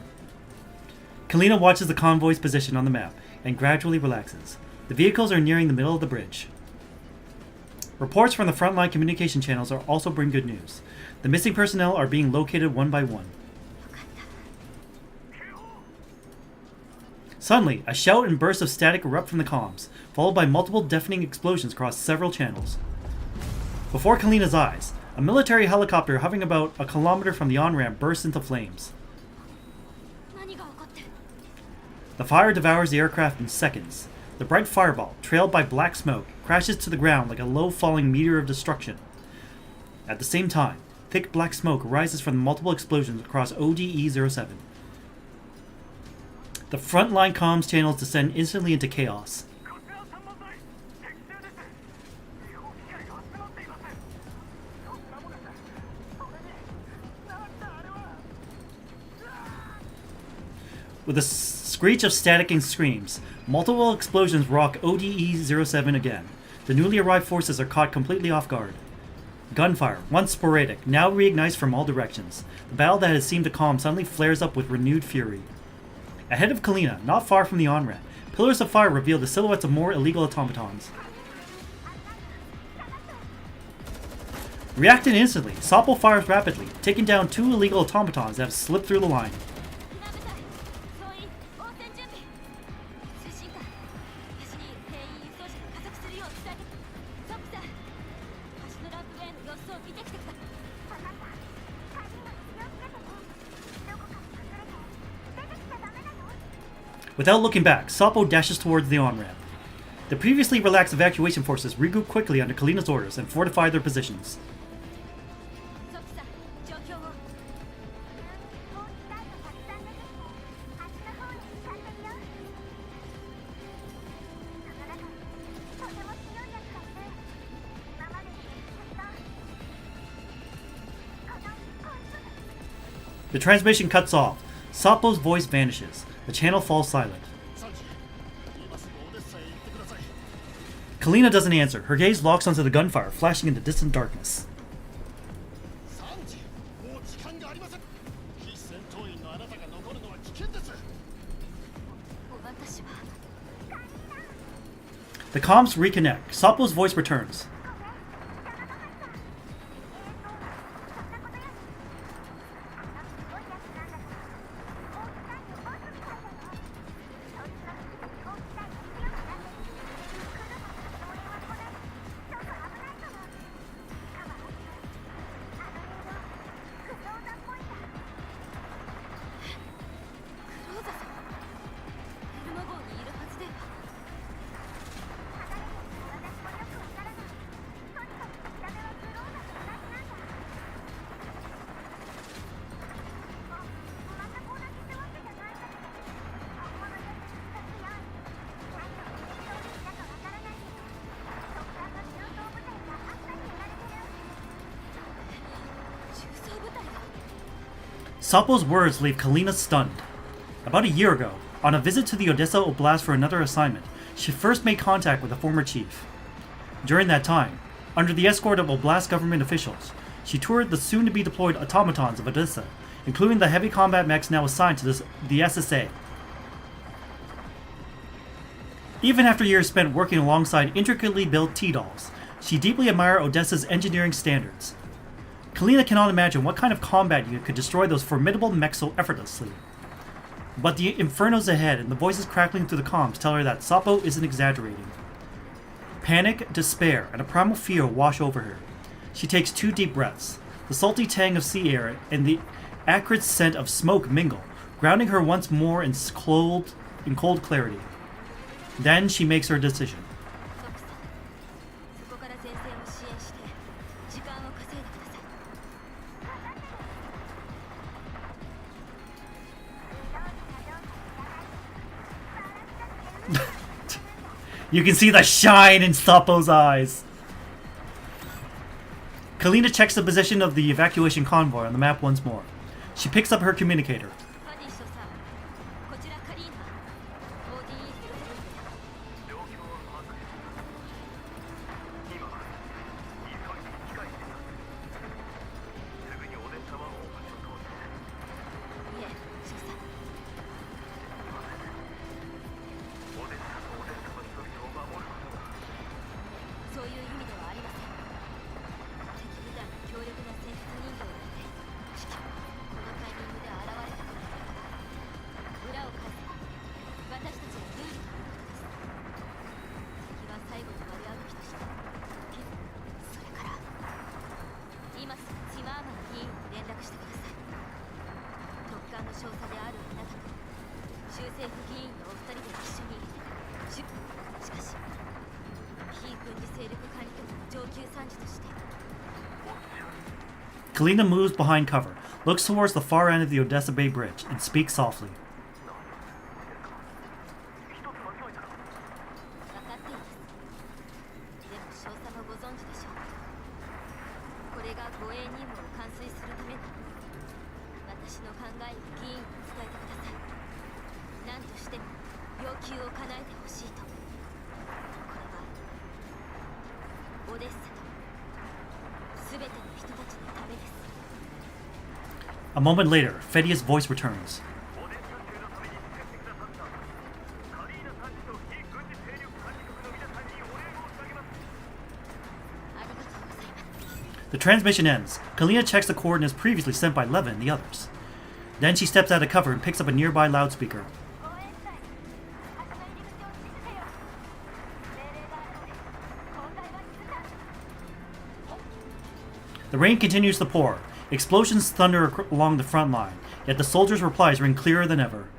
Kalina watches the convoy's position on the map and gradually relaxes. The vehicles are nearing the middle of the bridge. Reports from the frontline communication channels are also bring good news. The missing personnel are being located one by one. Suddenly, a shout and bursts of static erupt from the comms, followed by multiple deafening explosions across several channels. Before Kalina's eyes, a military helicopter hovering about a kilometer from the on-ramp bursts into flames. 何が起こって。 The fire devours the aircraft in seconds. The bright fireball, trailed by black smoke, crashes to the ground like a low-falling meteor of destruction. At the same time, thick black smoke rises from the multiple explosions across ODE-07. The frontline comms channels descend instantly into chaos. With a screech of static and screams, multiple explosions rock ODE-07 again. The newly arrived forces are caught completely off guard. Gunfire, once sporadic, now reignites from all directions. The battle that had seemed to calm suddenly flares up with renewed fury. Ahead of Kalina, not far from the on-ramp, pillars of fire reveal the silhouettes of more illegal automatons. Reacting instantly, Soppo fires rapidly, taking down 2 illegal automatons that have slipped through the line. 総員、応戦準備。推進官、橋にいる兵員輸送車が加速するよう伝えて。ソップさん、橋のランプウェイの様子を見てきてください。 Without looking back, Soppo dashes towards the on-ramp. The previously relaxed evacuation forces regroup quickly under Kalina's orders and fortify their positions. ソップさん、状況を。 The transmission cuts off. Soppo's voice vanishes. The channel falls silent. Kalina doesn't answer. Her gaze locks onto the gunfire, flashing into distant darkness. The comms reconnect. Soppo's voice returns. Soppo's words leave Kalina stunned. About a year ago, on a visit to the Odessa Oblast for another assignment, she first made contact with a former chief. During that time, under the escort of Oblast government officials, she toured the soon-to-be-deployed automatons of Odessa including the heavy combat mechs now assigned to the SSA. Even after years spent working alongside intricately built T-dolls, she deeply admired Odessa's engineering standards. Kalina cannot imagine what kind of combat unit could destroy those formidable mechs so effortlessly. But the infernos ahead and the voices crackling through the comms tell her that Sapo isn't exaggerating. Panic, despair, and a primal fear wash over her. She takes 2 deep breaths. The salty tang of sea air and the acrid scent of smoke mingle, grounding her once more in cold clarity. Then she makes her decision. You can see the shine in Sapo's eyes. Kalina checks the position of the evacuation convoy on the map once more. She picks up her communicator. Kalina moves behind cover, looks towards the far end of the Odessa Bay Bridge, and speaks softly. A moment later, Fedia's voice returns. The transmission ends. Kalina checks the coordinates previously sent by Leva and the others. Then she steps out of cover and picks up a nearby loudspeaker. The rain continues to pour. Explosions thunder along the front line, yet the soldiers' replies ring clearer than ever.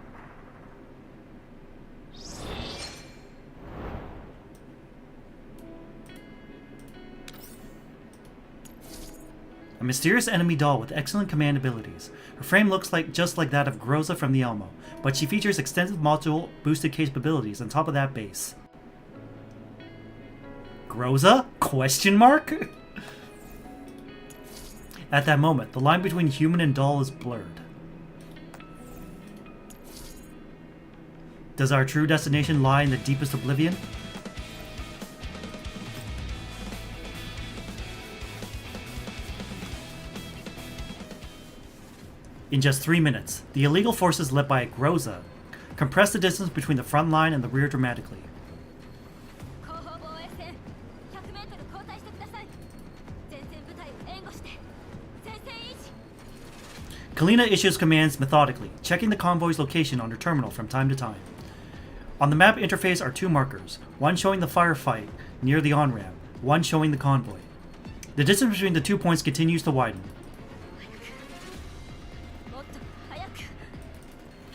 A mysterious enemy doll with excellent command abilities. Her frame looks just like that of Groza from the Elmo, but she features extensive module boosted capabilities on top of that base. Groza? Question mark? At that moment, the line between human and doll is blurred. Does our true destination lie in the deepest oblivion? In just 3 minutes, the illegal forces led by Groza compress the distance between the front line and the rear dramatically. Kalina issues commands methodically, checking the convoy's location on her terminal from time to time. On the map interface are 2 markers, one showing the firefight near the on-ramp, one showing the convoy. The distance between the 2 points continues to widen.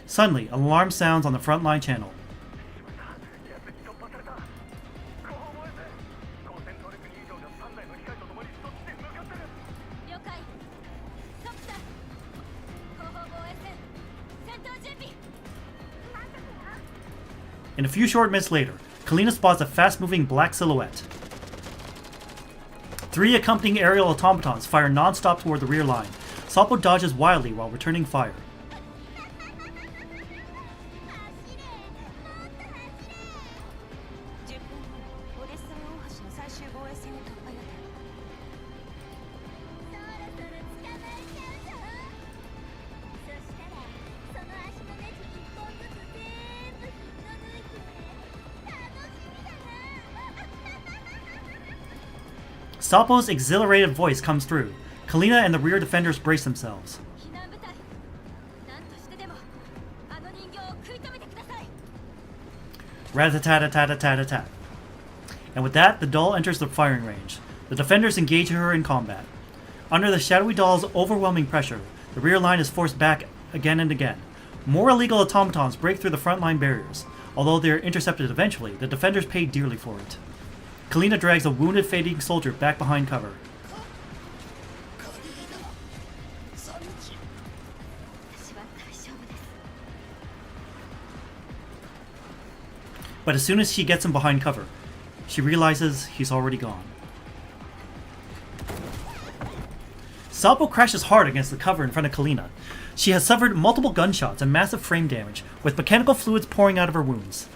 Suddenly, an alarm sounds on the front line channel. And a few short minutes later, Kalina spots a fast-moving black silhouette. 3 accompanying aerial automatons fire non-stop toward the rear line. Sapo dodges wildly while returning fire. Salpo's exhilarated voice comes through. Kalina and the rear defenders brace themselves. 避難部隊何としてでもあの人形を食い止めてください Rat-a-tat-a-tat-a-tat-a-tat. And with that, the doll enters the firing range. The defenders engage her in combat. Under the shadowy doll's overwhelming pressure, the rear line is forced back again and again. More illegal automatons break through the front line barriers. Although they are intercepted eventually, the defenders pay dearly for it. Kalina drags a wounded fading soldier back behind cover. 私は大丈夫です But as soon as she gets him behind cover, she realizes he's already gone. Salpo crashes hard against the cover in front of Kalina. She has suffered multiple gunshots and massive frame damage, with mechanical fluids pouring out of her wounds.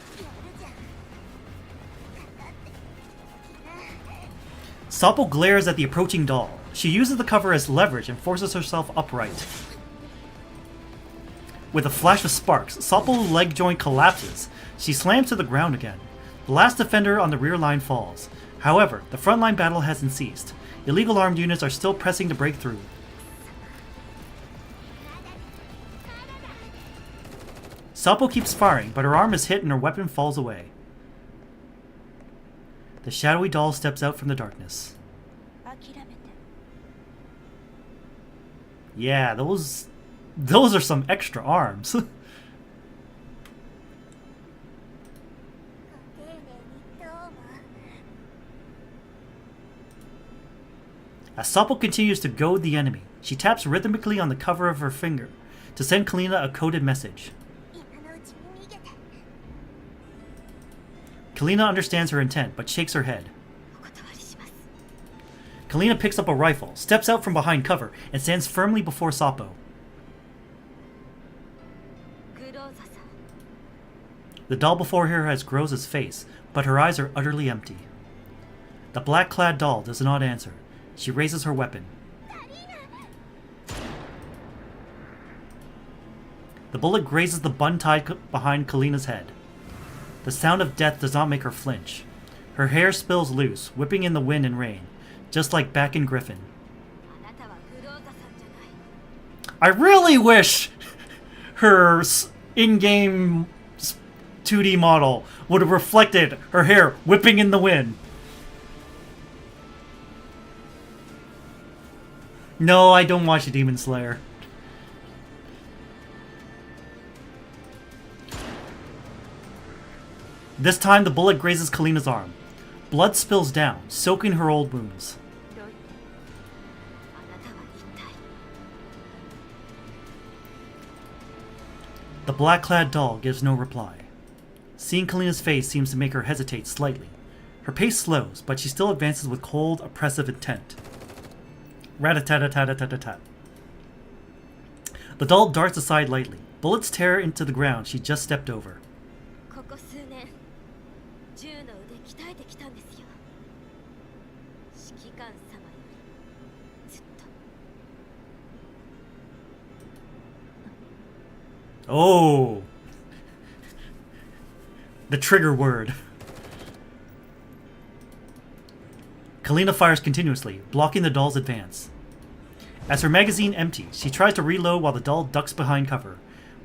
Salpo glares at the approaching doll. She uses the cover as leverage and forces herself upright. With a flash of sparks, Salpo's leg joint collapses. She slams to the ground again. The last defender on the rear line falls. However, the frontline battle hasn't ceased. Illegal armed units are still pressing to break through. Salpo keeps firing, but her arm is hit and her weapon falls away. The shadowy doll steps out from the darkness. 諦めて Yeah, those are some extra arms. ご丁寧にどうも As Salpo continues to goad the enemy, she taps rhythmically on the cover of her finger to send Kalina a coded message. 今のうちに逃げて Kalina understands her intent, but shakes her head. お断りします Kalina picks up a rifle, steps out from behind cover, and stands firmly before Salpo. グローザさん The doll before her has Groza's face, but her eyes are utterly empty. The black-clad doll does not answer. She raises her weapon. The bullet grazes the bun tied behind Kalina's head. The sound of death does not make her flinch. Her hair spills loose, whipping in the wind and rain, just like back in Griffin. あなたはグローザさんじゃない I really wish her in-game 2D model would have reflected her hair whipping in the wind. No, I don't watch Demon Slayer. This time, the bullet grazes Kalina's arm. Blood spills down, soaking her old wounds. ロイあなたは一体 The black-clad doll gives no reply. Seeing Kalina's face seems to make her hesitate slightly. Her pace slows, but she still advances with cold, oppressive intent. Rat-a-tat-a-tat-a-tat-a-tat. The doll darts aside lightly. Bullets tear into the ground she just stepped over. ここ数年銃の腕鍛えてきたんですよ指揮官様よりずっと Oh! The trigger word. Kalina fires continuously, blocking the doll's advance. As her magazine empties, she tries to reload while the doll ducks behind cover,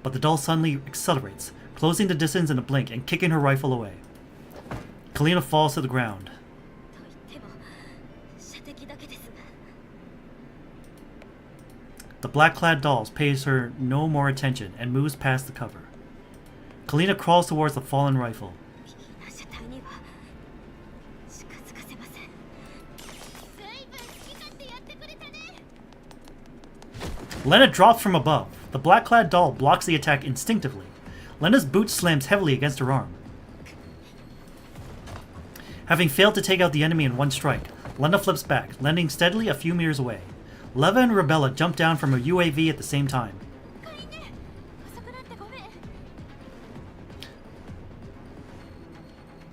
but the doll suddenly accelerates, closing the distance in a blink and kicking her rifle away. Kalina falls to the ground. と言っても射的だけですが The black-clad doll pays her no more attention and moves past the cover. Kalina crawls towards the fallen rifle. 避難者隊には近づかせません随分好き勝手やってくれたね Lena drops from above. The black-clad doll blocks the attack instinctively. Lena's boot slams heavily against her arm. Having failed to take out the enemy in one strike, Lena flips back, landing steadily a few meters away. Leva and Rebella jump down from a UAV at the same time. ごめんね遅くなってごめん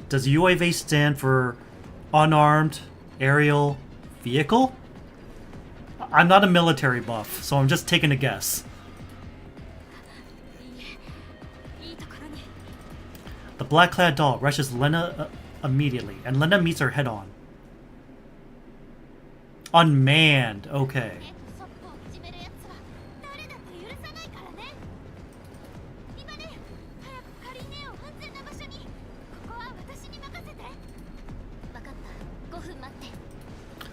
Does UAV stand for unarmed aerial vehicle? I'm not a military buff, so I'm just taking a guess. いいえいいところに The black-clad doll rushes Lena immediately, and Lena meets her head-on. Unmanned. Okay. ソップを始めるやつは誰だって許さないからね。今ね、早くカリーネを安全な場所に。ここは私に任せて。分かった。5分待って。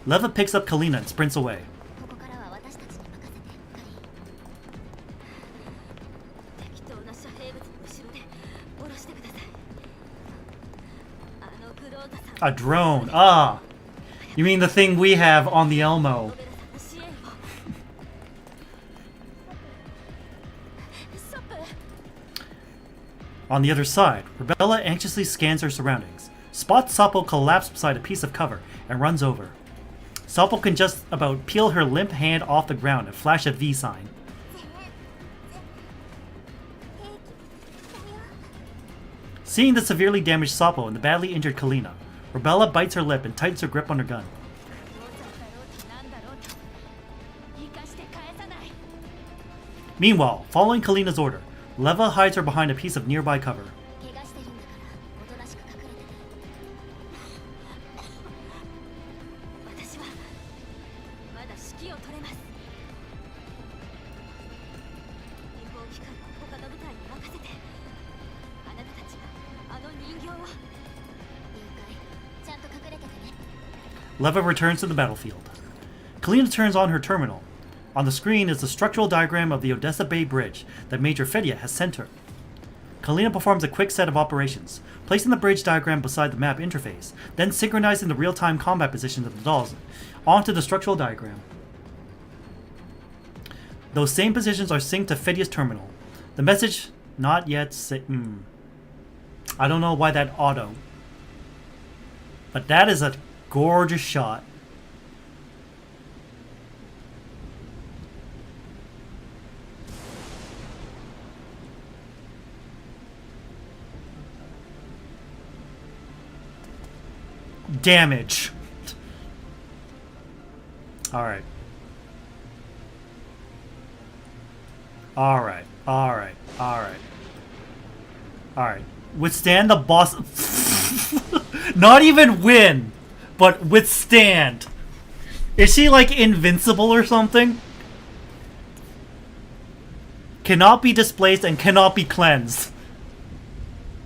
Leva picks up Kalina and sprints away. ここからは私たちに任せて、カリー。適当な遮蔽物の後ろで下ろしてください。あのグローザさん。 A drone. Ah. You mean the thing we have on the Elmo? ソップ。 On the other side, Rebella anxiously scans her surroundings, spots Sappo collapse beside a piece of cover, and runs over. Sappo can just about peel her limp hand off the ground and flash a V sign. Seeing the severely damaged Sappo and the badly injured Kalina, Rebella bites her lip and tightens her grip on her gun. Meanwhile, following Kalina's order, Leva hides her behind a piece of nearby cover. Leva returns to the battlefield. Kalina turns on her terminal. On the screen is the structural diagram of the Odessa Bay Bridge that Major Fedia has sent her. Kalina performs a quick set of operations, placing the bridge diagram beside the map interface, then synchronizing the real-time combat positions of the dolls onto the structural diagram. Those same positions are synced to Fedia's terminal. The message, not yet I don't know why that auto. But that is a gorgeous shot. Damage. Alright. Alright. Alright. Alright. Alright. Withstand the boss. Not even win, but withstand. Is she like invincible or something? Cannot be displaced and cannot be cleansed.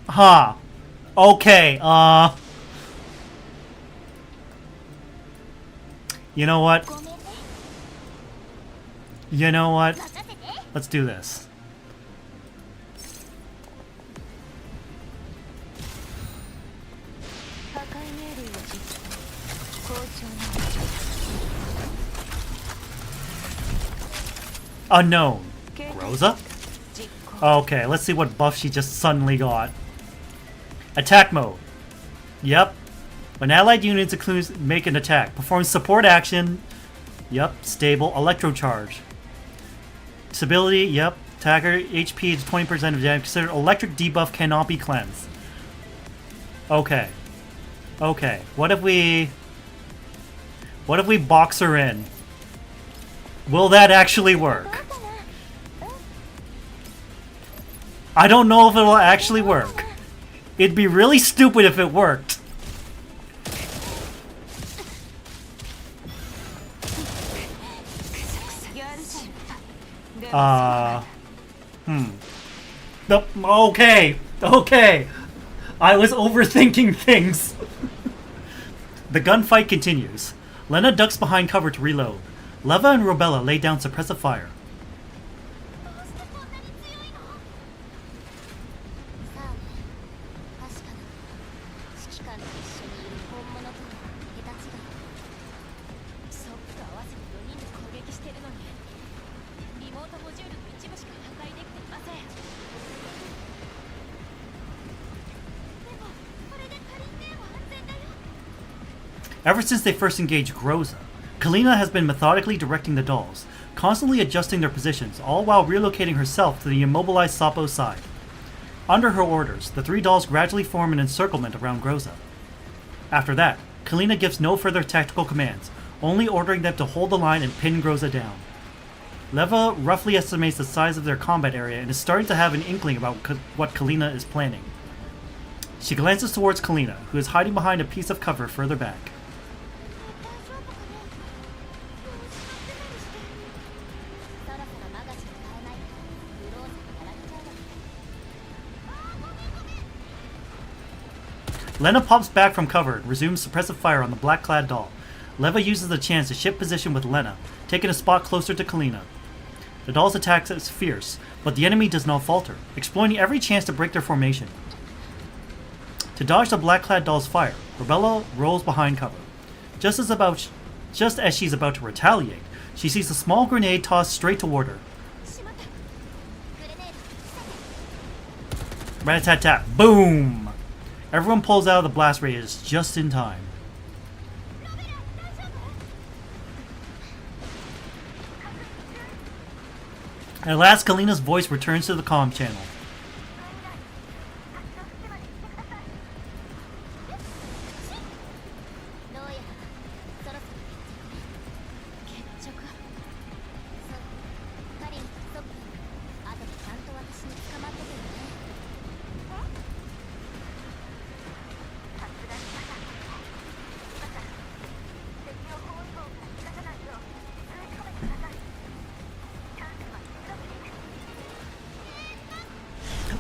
Huh. Okay, you know what? You know what? Let's do this. Unknown. Rosa? Okay, let's see what buff she just suddenly got. Attack mode. Yep. When allied units make an attack, perform support action. Yep. Stable. Electro charge. Stability. Yep. Attacker HP is 20% of damage. Considered electric debuff cannot be cleansed. Okay. Okay. What if we box her in? Will that actually work? I don't know if it'll actually work. It'd be really stupid if it worked. Nope. Okay. Okay. I was overthinking things. The gunfight continues. Lena ducks behind cover to reload. Leva and Rebella lay down suppressive fire. Ever since they first engaged Groza, Kalina has been methodically directing the dolls, constantly adjusting their positions, all while relocating herself to the immobilized Sappo's side. Under her orders, the three dolls gradually form an encirclement around Groza. After that, Kalina gives no further tactical commands, only ordering them to hold the line and pin Groza down. Leva roughly estimates the size of their combat area and is starting to have an inkling about what Kalina is planning. She glances towards Kalina, who is hiding behind a piece of cover further back. Lena pops back from cover and resumes suppressive fire on the black-clad doll. Leva uses the chance to shift position with Lena, taking a spot closer to Kalina. The doll's attack is fierce, but the enemy does not falter, exploiting every chance to break their formation. To dodge the black-clad doll's fire, Rebella rolls behind cover. Just as she's about to retaliate, she sees a small grenade tossed straight toward her. Rat-a-tat-tat, boom! Everyone pulls out of the blast radius just in time. At last, Kalina's voice returns to the comm channel.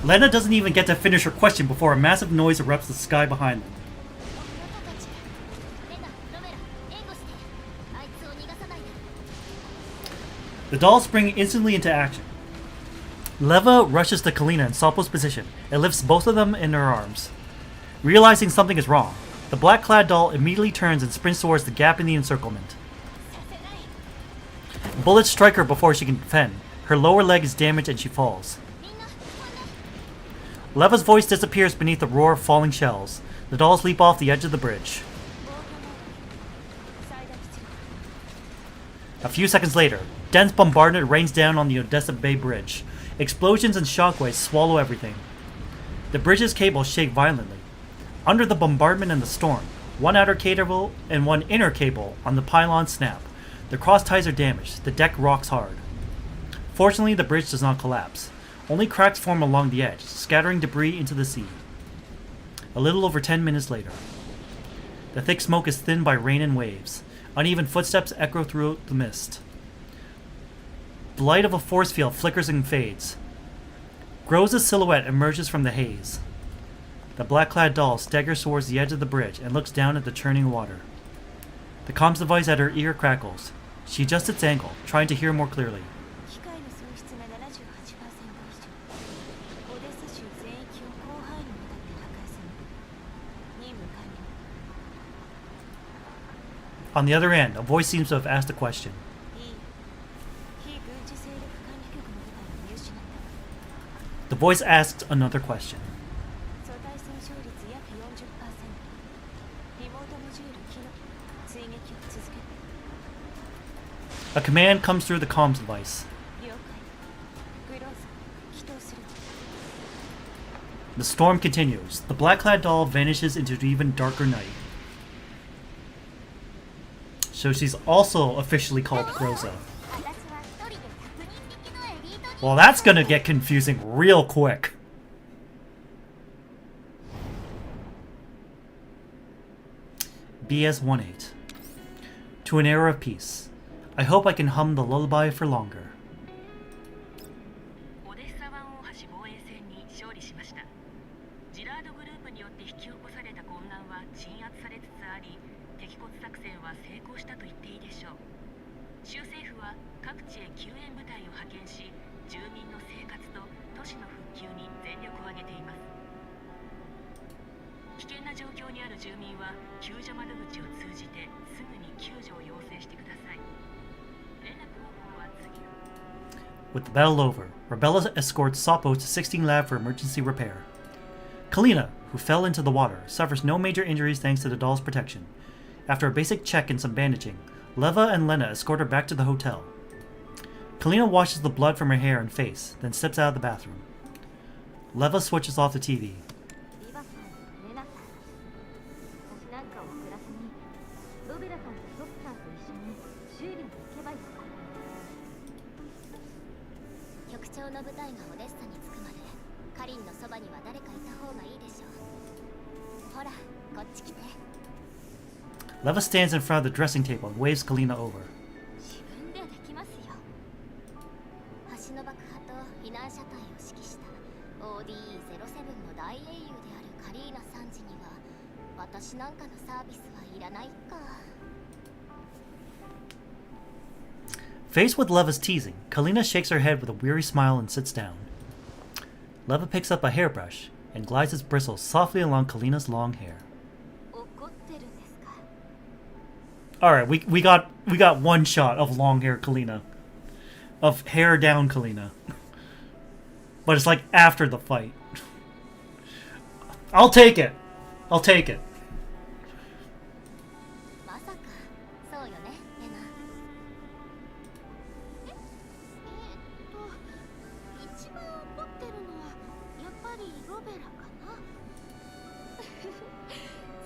Lena doesn't even get to finish her question before a massive noise erupts the sky behind them. The dolls spring instantly into action. Leva rushes to Kalina in Soppo's position and lifts both of them in her arms. Realizing something is wrong, the black-clad doll immediately turns and sprints towards the gap in the encirclement. Bullets strike her before she can defend. Her lower leg is damaged and she falls. Leva's voice disappears beneath the roar of falling shells. The dolls leap off the edge of the bridge. A few seconds later, dense bombardment rains down on the Odessa Bay Bridge. Explosions and shockwaves swallow everything. The bridge's cables shake violently. Under the bombardment and the storm, one outer cable and one inner cable on the pylon snap. The cross ties are damaged. The deck rocks hard. Fortunately, the bridge does not collapse. Only cracks form along the edge, scattering debris into the sea. A little over 10 minutes later. The thick smoke is thinned by rain and waves. Uneven footsteps echo through the mist. The light of a force field flickers and fades. Groza's silhouette emerges from the haze. The black-clad doll staggers towards the edge of the bridge and looks down at the churning water. The comms device at her ear crackles. She adjusts its angle, trying to hear more clearly. On the other end, a voice seems to have asked a question. The voice asks another question. A command comes through the comms device. The storm continues. The black-clad doll vanishes into an even darker night. So she's also officially called Groza. Well, that's gonna get confusing real quick. BS-18. To an era of peace. I hope I can hum the lullaby for longer. With the battle over, Rebella escorts Soppo to 16 Lab for emergency repair. Kalina, who fell into the water, suffers no major injuries thanks to the doll's protection. After a basic check and some bandaging, Leva and Lena escort her back to the hotel. Kalina washes the blood from her hair and face, then steps out of the bathroom. Leva switches off the TV. Leva stands in front of the dressing table and waves Kalina over. 私なんかのサービスはいらないか。 Faced with Leva's teasing, Kalina shakes her head with a weary smile and sits down. Leva picks up a hairbrush and glides its bristles softly along Kalina's long hair. 怒ってるんですか？ Alright, we got one shot of long hair Kalina. Of hair down Kalina. But it's like after the fight. I'll take it. I'll take it. まさかそうよね、レナ。一番怒ってるのはやっぱりロベラかな。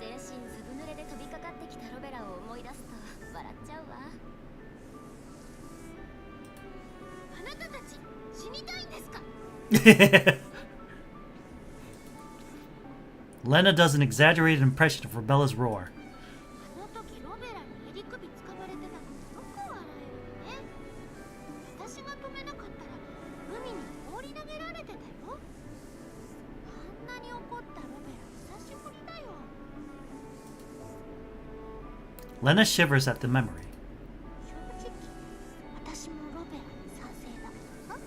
全身ずぶ濡れで飛びかかってきたロベラを思い出すと笑っちゃうわ。あなたたち死にたいんですか？ Lena does an exaggerated impression of Rebella's roar. あの時ロベラに襟首つかまれてたのよく笑えるよね。私が止めなかったら海に放り投げられてたよ。あんなに怒ったロベラ久しぶりだよ。 Lena shivers at the memory. 正直私もロベラに賛成だけどさ。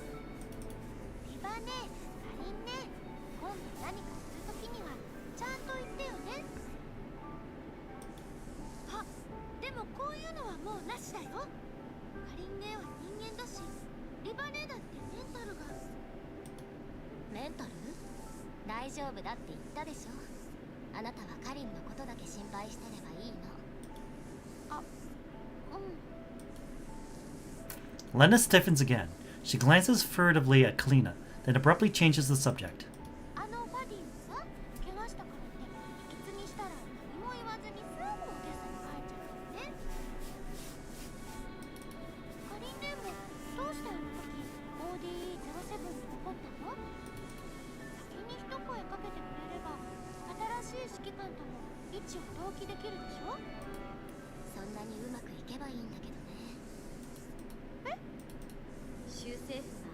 リバね、カリンね、今度何かするときにはちゃんと言ってよね。あ、でもこういうのはもうなしだよ。カリンねは人間だし、リバねだってメンタルが。メンタル？大丈夫だって言ったでしょ。あなたはカリンのことだけ心配してればいいの。あ、うん。 Lena stiffens again. She glances furtively at Kalina, then abruptly changes the subject. あのバディをさ、怪我したからって引き継ぎしたら何も言わずにすぐオデッサに帰っちゃったよね。カリンねもどうしてあの時 ODE-07 に怒ったの？先に一声かけてくれれば新しい指揮官とも位置を同期できるでしょ。そんなにうまくいけばいいんだけどね。え？州政府が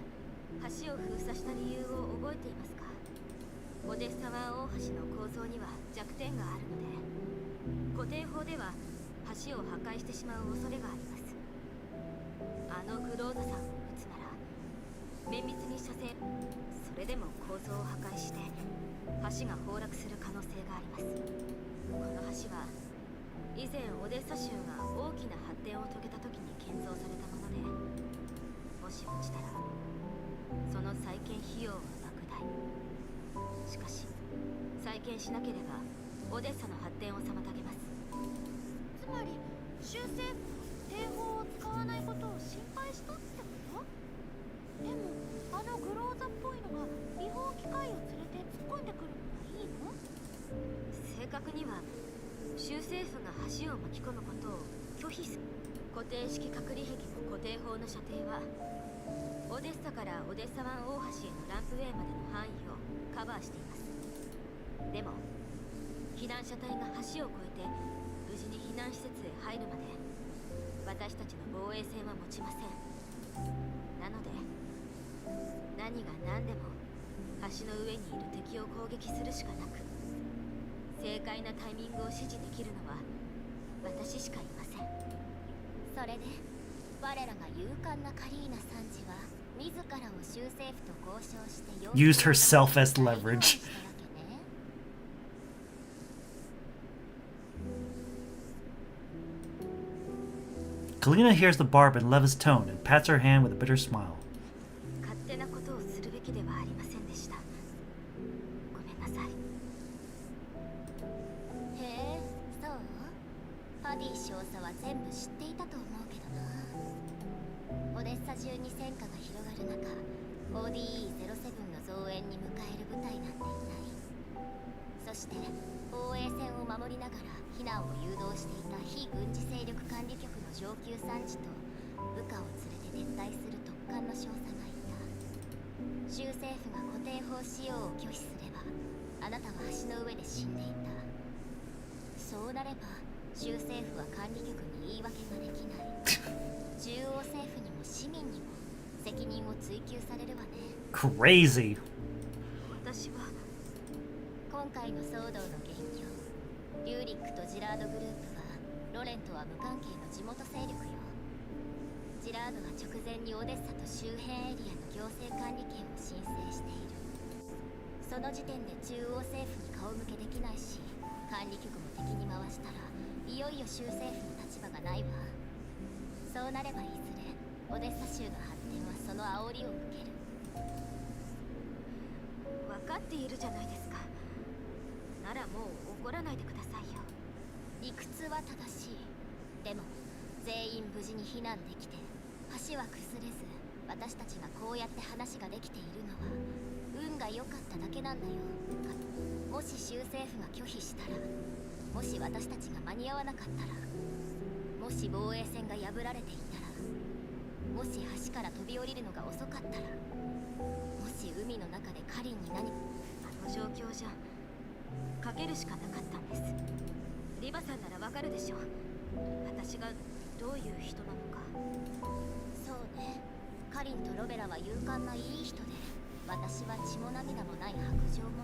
橋を封鎖した理由を覚えていますか？オデッサ湾大橋の構造には弱点があるので、固定法では橋を破壊してしまう恐れがあります。あのグローザさんを撃つなら綿密に射精、それでも構造を破壊して橋が崩落する可能性があります。この橋は以前オデッサ州が大きな発展を遂げた時に建造されたもので、もし落ちたらその再建費用は莫大。しかし再建しなければオデッサの発展を妨げます。つまり州政府は帝法を使わないことを心配したってこと？でもあのグローザっぽいのが違法機械を連れて突っ込んでくるのがいいの？正確には州政府が橋を巻き込むことを拒否する。固定式隔離壁の固定法の射程はオデッサからオデッサ湾大橋へのランプウェイまでの範囲をカバーしています。でも避難車隊が橋を越えて無事に避難施設へ入るまで私たちの防衛線は持ちません。なので何が何でも橋の上にいる敵を攻撃するしかなく、正解なタイミングを指示できるのは私しかいません。それで我らが勇敢なカリーナ参事は自らを州政府と交渉して Used herself as leverage. Kalina hears the barb in Leva's tone and pats her hand with a bitter smile. 勝手なことをするべきではありませんでした。ごめんなさい。へえ、そう？パディ少佐は全部知っていたと思うけどな。オデッサ中に戦火が広がる中、ODE-07 の増援に迎える部隊なんていない。そして防衛線を守りながら避難を誘導していた非軍事勢力管理局の上級参事と部下を連れて撤退する特艦の少佐がいた。州政府が固定法使用を拒否すればあなたは橋の上で死んでいた。そうなれば州政府は管理局に言い訳ができない。中央政府にも市民にも責任を追及されるわね。 Crazy. 私は今回の騒動の元凶リューリックとジラードグループはロレンとは無関係の地元勢力よ。ジラードは直前にオデッサと周辺エリアの行政管理権を申請している。その時点で中央政府に顔向けできないし、管理局も敵に回したらいよいよ州政府の立場がないわ。そうなればいずれオデッサ州の発展はその煽りを受ける。分かっているじゃないですか。ならもう怒らないでくださいよ。理屈は正しい。でも全員無事に避難できて橋は崩れず、私たちがこうやって話ができているのは運が良かっただけなんだよ。もし州政府が拒否したら、もし私たちが間に合わなかったら、もし防衛線が破られていたら、もし橋から飛び降りるのが遅かったら、もし海の中でカリンに何あの状況じゃかけるしかなかったんです。リバさんならわかるでしょう、私がどういう人なのか。そうね、カリンとロベラは勇敢ないい人で、私は血も涙もない白状者。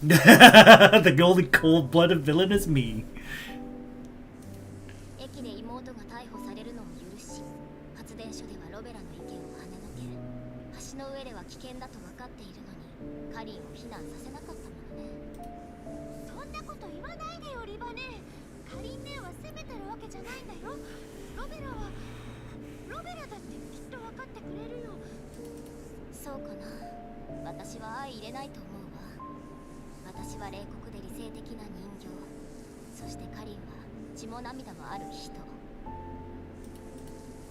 The only cold-blooded villain is me. 駅で妹が逮捕されるのを許し、発電所ではロベラの意見を跳ねのけ、橋の上では危険だと分かっているのにカリンを避難させなかったものね。そんなこと言わないでよリバネ。カリン姉は責めてるわけじゃないんだよ。ロベラだってきっと分かってくれるよ。そうかな。私は相入れないと思うわ。私は冷酷で理性的な人形、そしてカリンは血も涙もある人。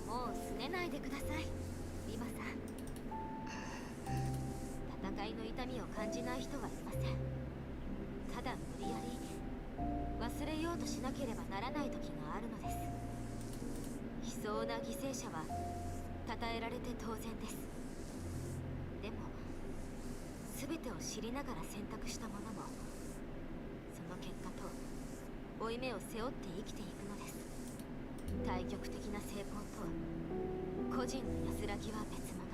もう拗ねないでくださいリバさん。戦いの痛みを感じない人はいません。ただ無理やり忘れようとしなければならない時があるのです。悲壮な犠牲者は称えられて当然です。でも全てを知りながら選択した者も、その結果と負い目を背負って生きていくのです。対極的な成功と個人の安らぎは別物。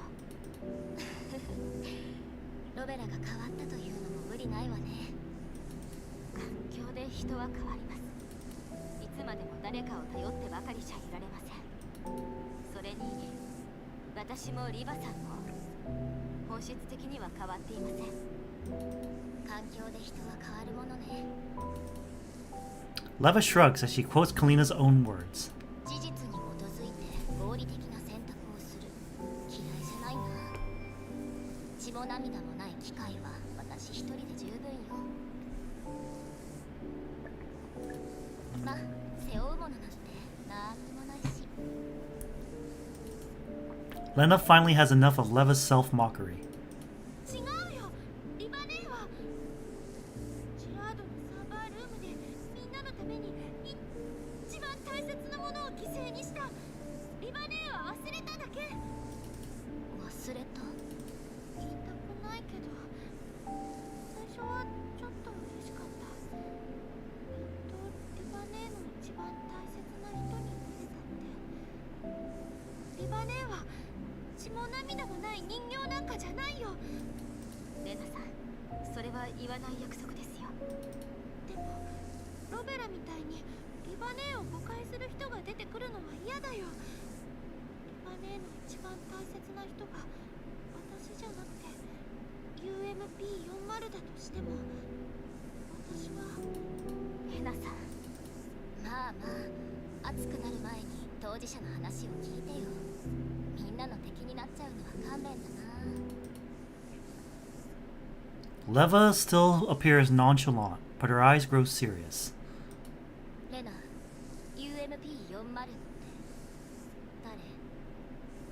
ロベラが変わったというのも無理ないわね。環境で人は変わります。いつまでも誰かを頼ってばかりじゃいられません。それに私もリバさんも本質的には変わっていません。環境で人は変わるものね。 Leva shrugs as she quotes Kalina's own words. 事実に基づいて合理的な選択をする。嫌いじゃないな。血も涙もない機会は私一人で十分よ。ま、背負うものなんてなんにもないし。 Lena finally has enough of Leva's self-mockery. 違うよリバネーは。ジラードのサーバールームでみんなのために一番大切なものを犠牲にした。リバネーは忘れただけ。忘れた？言いたくないけど、最初はちょっと嬉しかった。やっとリバネーの一番大切な人になれたって。リバネーは血も涙もない人形なんかじゃないよ。レナさん、それは言わない約束ですよ。でもロベラみたいにリバネーを誤解する人が出てくるのは嫌だよ。リバネーの一番大切な人が私じゃなくて UMP40 だとしても、私は。レナさん、まあまあ熱くなる前に当事者の話を聞いてよ。みんなの敵になっちゃうのは勘弁だな。 Leva still appears nonchalant, but her eyes grow serious. レナ、UMP40 って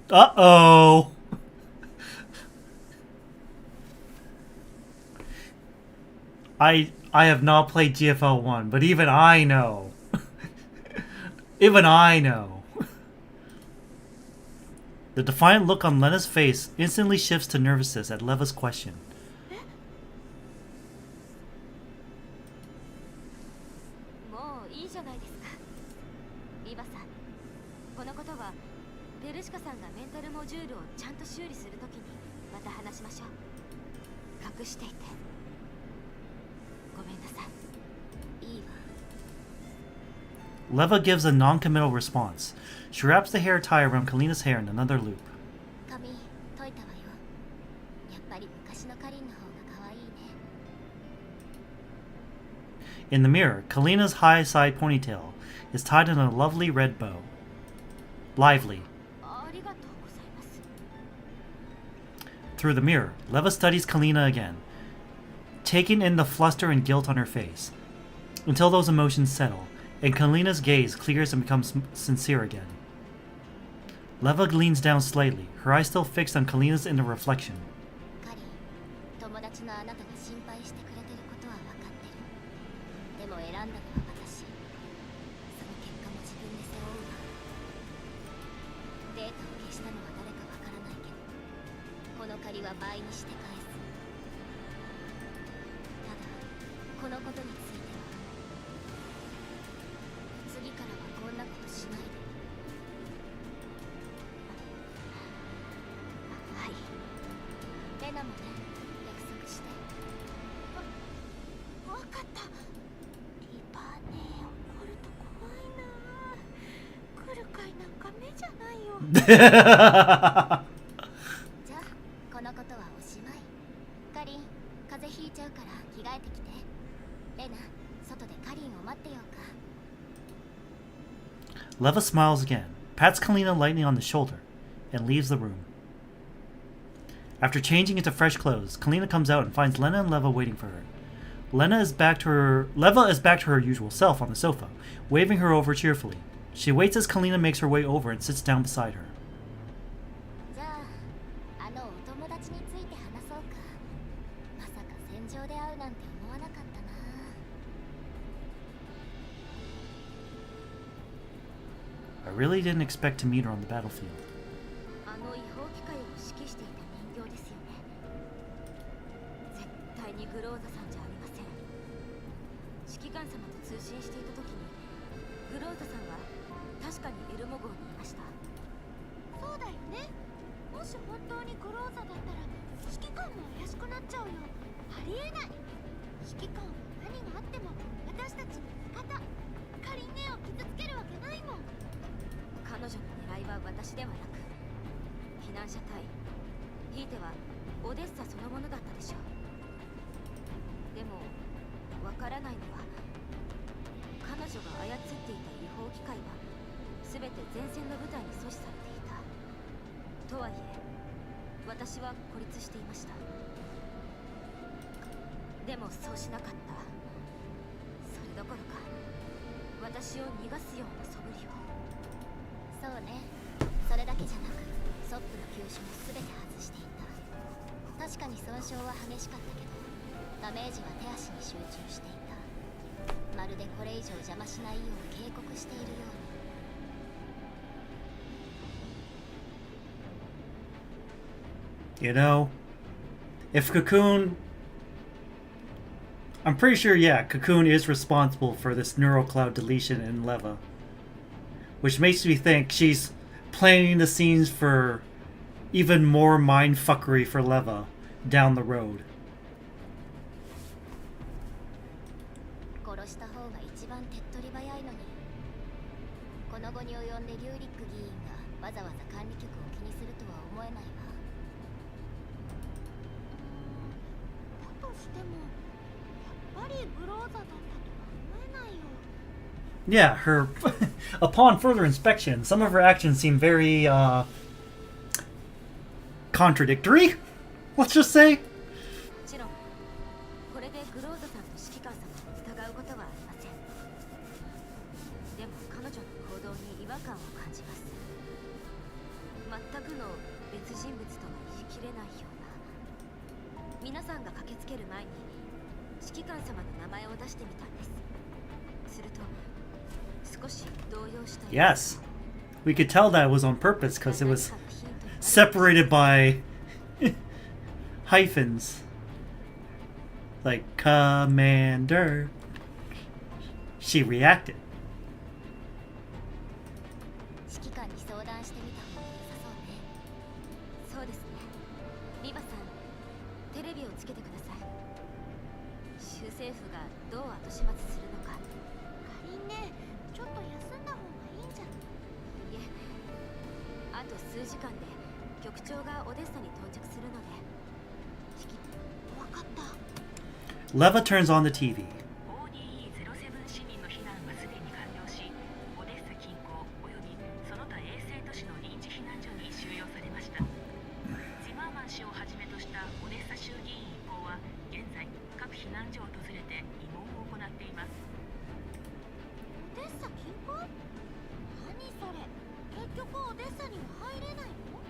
誰？ Uh-oh! I have not played GFL 1, but even I know. Even I know. The defiant look on Lena's face instantly shifts to nervousness at Leva's question. もういいじゃないですかリバさん。このことはペルシカさんがメンタルモジュールをちゃんと修理するときにまた話しましょう。隠していてごめんなさい。いいわ。Leva gives a non-committal response. She wraps the hair tie around Kalina's hair in another loop. 髪解いたわよ。やっぱり昔のカリンの方が可愛いね。 In the mirror, Kalina's high-side ponytail is tied in a lovely red bow. Lively. ありがとうございます。 Through the mirror, Leva studies Kalina again, taking in the fluster and guilt on her face, until those emotions settle, and Kalina's gaze clears and becomes sincere again. Leva leans down slightly, her eyes still fixed on Kalina's inner reflection. カリン、友達のあなたが心配してくれてることは分かってる。でも選んだのは私。その結果も自分で背負うわ。データを消したのは誰かわからないけど、この借りは倍にして返す。ただ、このことについては、次からはこんなことしないで。はい。レナもね、約束して。わかった。リバーね、怒ると怖いな。来るかいなんか目じゃないよ。じゃあ、このことはおしまい。カリン、風邪ひいちゃうから着替えてきて。レナ、外でカリンを待ってようか。 Leva smiles again, pats Kalina lightly on the shoulder, and leaves the room. After changing into fresh clothes, Kalina comes out and finds Lena and Leva waiting for her. Leva is back to her usual self on the sofa, waving her over cheerfully. She waits as Kalina makes her way over and sits down beside her. じゃあ、あのお友達について話そうか。まさか戦場で会うなんて思わなかったな。 I really didn't expect to meet her on the battlefield. あの違法機械を指揮していた人形ですよね。絶対にグローザさんじゃありません。指揮官様と通信していた時に、グローザさんは確かにエルモ号にいました。そうだよね。もし本当にグローザだったら、指揮官も怪しくなっちゃうよ。ありえない。指揮官は何があっても私たちの味方。カリンネを傷つけるわけないもん。彼女の狙いは私ではなく、避難者隊、ひいてはオデッサそのものだったでしょう。でもわからないのは、彼女が操っていた違法機械は全て前線の部隊に阻止されていた。とはいえ私は孤立していました。でもそうしなかった。それどころか私を逃がすような素振りを。そうね。それだけじゃなく、ソップの急所も全て外していた。確かに損傷は激しかったけど、ダメージは手足に集中していた。まるでこれ以上邪魔しないよう警告しているように。 You know, if Cocoon... I'm pretty sure, yeah, Cocoon is responsible for this neural cloud deletion in Leva. Which makes me think she's planting the scenes for even more mindfuckery for Leva down the road. 殺した方が一番手っ取り早いのに。この後に及んでリュウリック議員がわざわざ管理局を気にするとは思えないわ。だとしても、やっぱりグローザだったとは思えないよ。 Yeah, her... upon further inspection, some of her actions seem very, contradictory? Let's just say. もちろん、これでグローザさんと指揮官様を疑うことはありません。でも彼女の行動に違和感を感じます。全くの別人物とは言い切れないような。皆さんが駆けつける前に指揮官様の名前を出してみたんです。すると少し動揺した。 Yes. We could tell that was on purpose because it was separated by hyphens. Like, Commander. She reacted. 指揮官に相談してみた方が良さそうね。そうですね。リバさん、テレビをつけてください。州政府がどう後始末するのか。仮にね、ちょっと休んだ方がいいんじゃ。いえ、あと数時間で局長がオデッサに到着するので。わかった。 Leva turns on the TV. ODE-07 市民の避難はすでに完了し、オデッサ近郊およびその他衛星都市の臨時避難所に収容されました。ジマーマン氏をはじめとしたオデッサ州議員一行は現在各避難所を訪れて慰問を行っています。オデッサ近郊？何それ。結局オデッサには入れないの？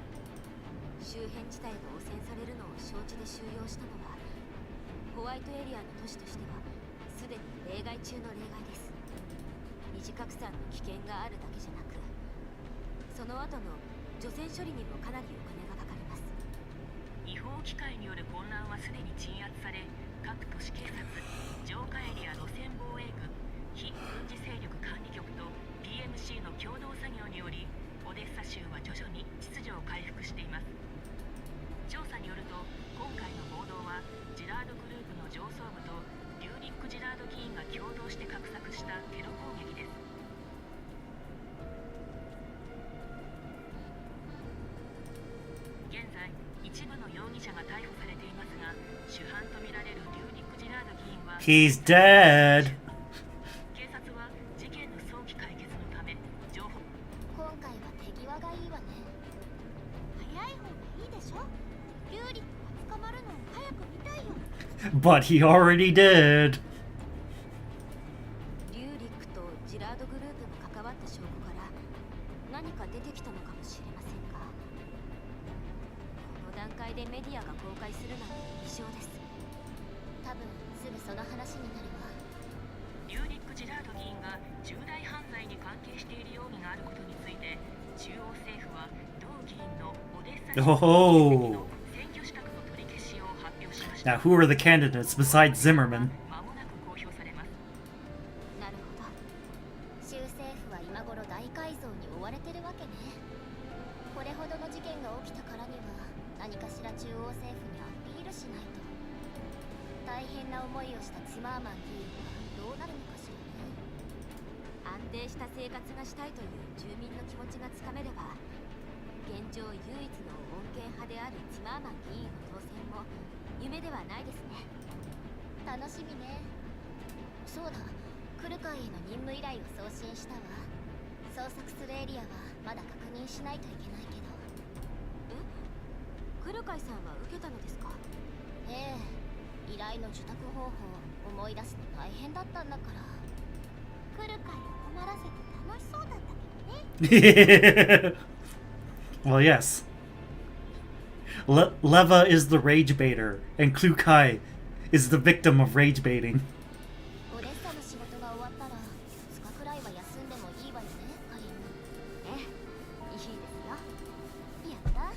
周辺地帯が汚染されるのを承知で収容したのはホワイトエリアの都市としてはすでに例外中の例外です。二次拡散の危険があるだけじゃなく、その後の除染処理にもかなりお金がかかります。違法機械による混乱はすでに鎮圧され、各都市警察、浄化エリア路線防衛軍、非軍事勢力管理局と PMC の共同作業によりオデッサ州は徐々に秩序を回復しています。調査によると、今回の暴動はジラードグループの上層部とリューリック・ジラード議員が共同して画策したテロ攻撃です。現在、一部の容疑者が逮捕されていますが、主犯とみられるリューリック・ジラード議員は He's dead. 警察は事件の早期解決のため情報。今回は手際がいいわね。早い方がいいでしょ。リュウリックが捕まるのを早く見たいよ。But he already did. リューリックとジラードグループが関わった証拠から何か出てきたのかもしれませんが、この段階でメディアが公開するなんて異常です。多分すぐその話になるわ。リューリック・ジラード議員が重大犯罪に関係している容疑があることについて、中央政府は同議員のオデッサ州の選挙資格の取り消しを発表しました。 Now, who are the candidates besides Zimmerman? 間もなく公表されます。なるほど。州政府は今頃大改造に追われてるわけね。これほどの事件が起きたからには何かしら中央政府にアピールしないと。大変な思いをしたツマーマン議員はどうなるのかしらね。安定した生活がしたいという住民の気持ちがつかめれば、現状唯一の穏健派であるツマーマン議員の当選も夢ではないですね。楽しみね。そうだ、クルカイへの任務依頼を送信したわ。捜索するエリアはまだ確認しないといけないけど。クルカイさんは受けたのですか？ええ、依頼の受託方法思い出すの大変だったんだから。クルカイを困らせて楽しそうだったけどね。Well, yes. Leva is the rage baiter, and Klukai is the victim of rage baiting. オデッサの仕事が終わったら2日くらいは休んでもいいわよね、カリム。ええ、いいですよ。やった。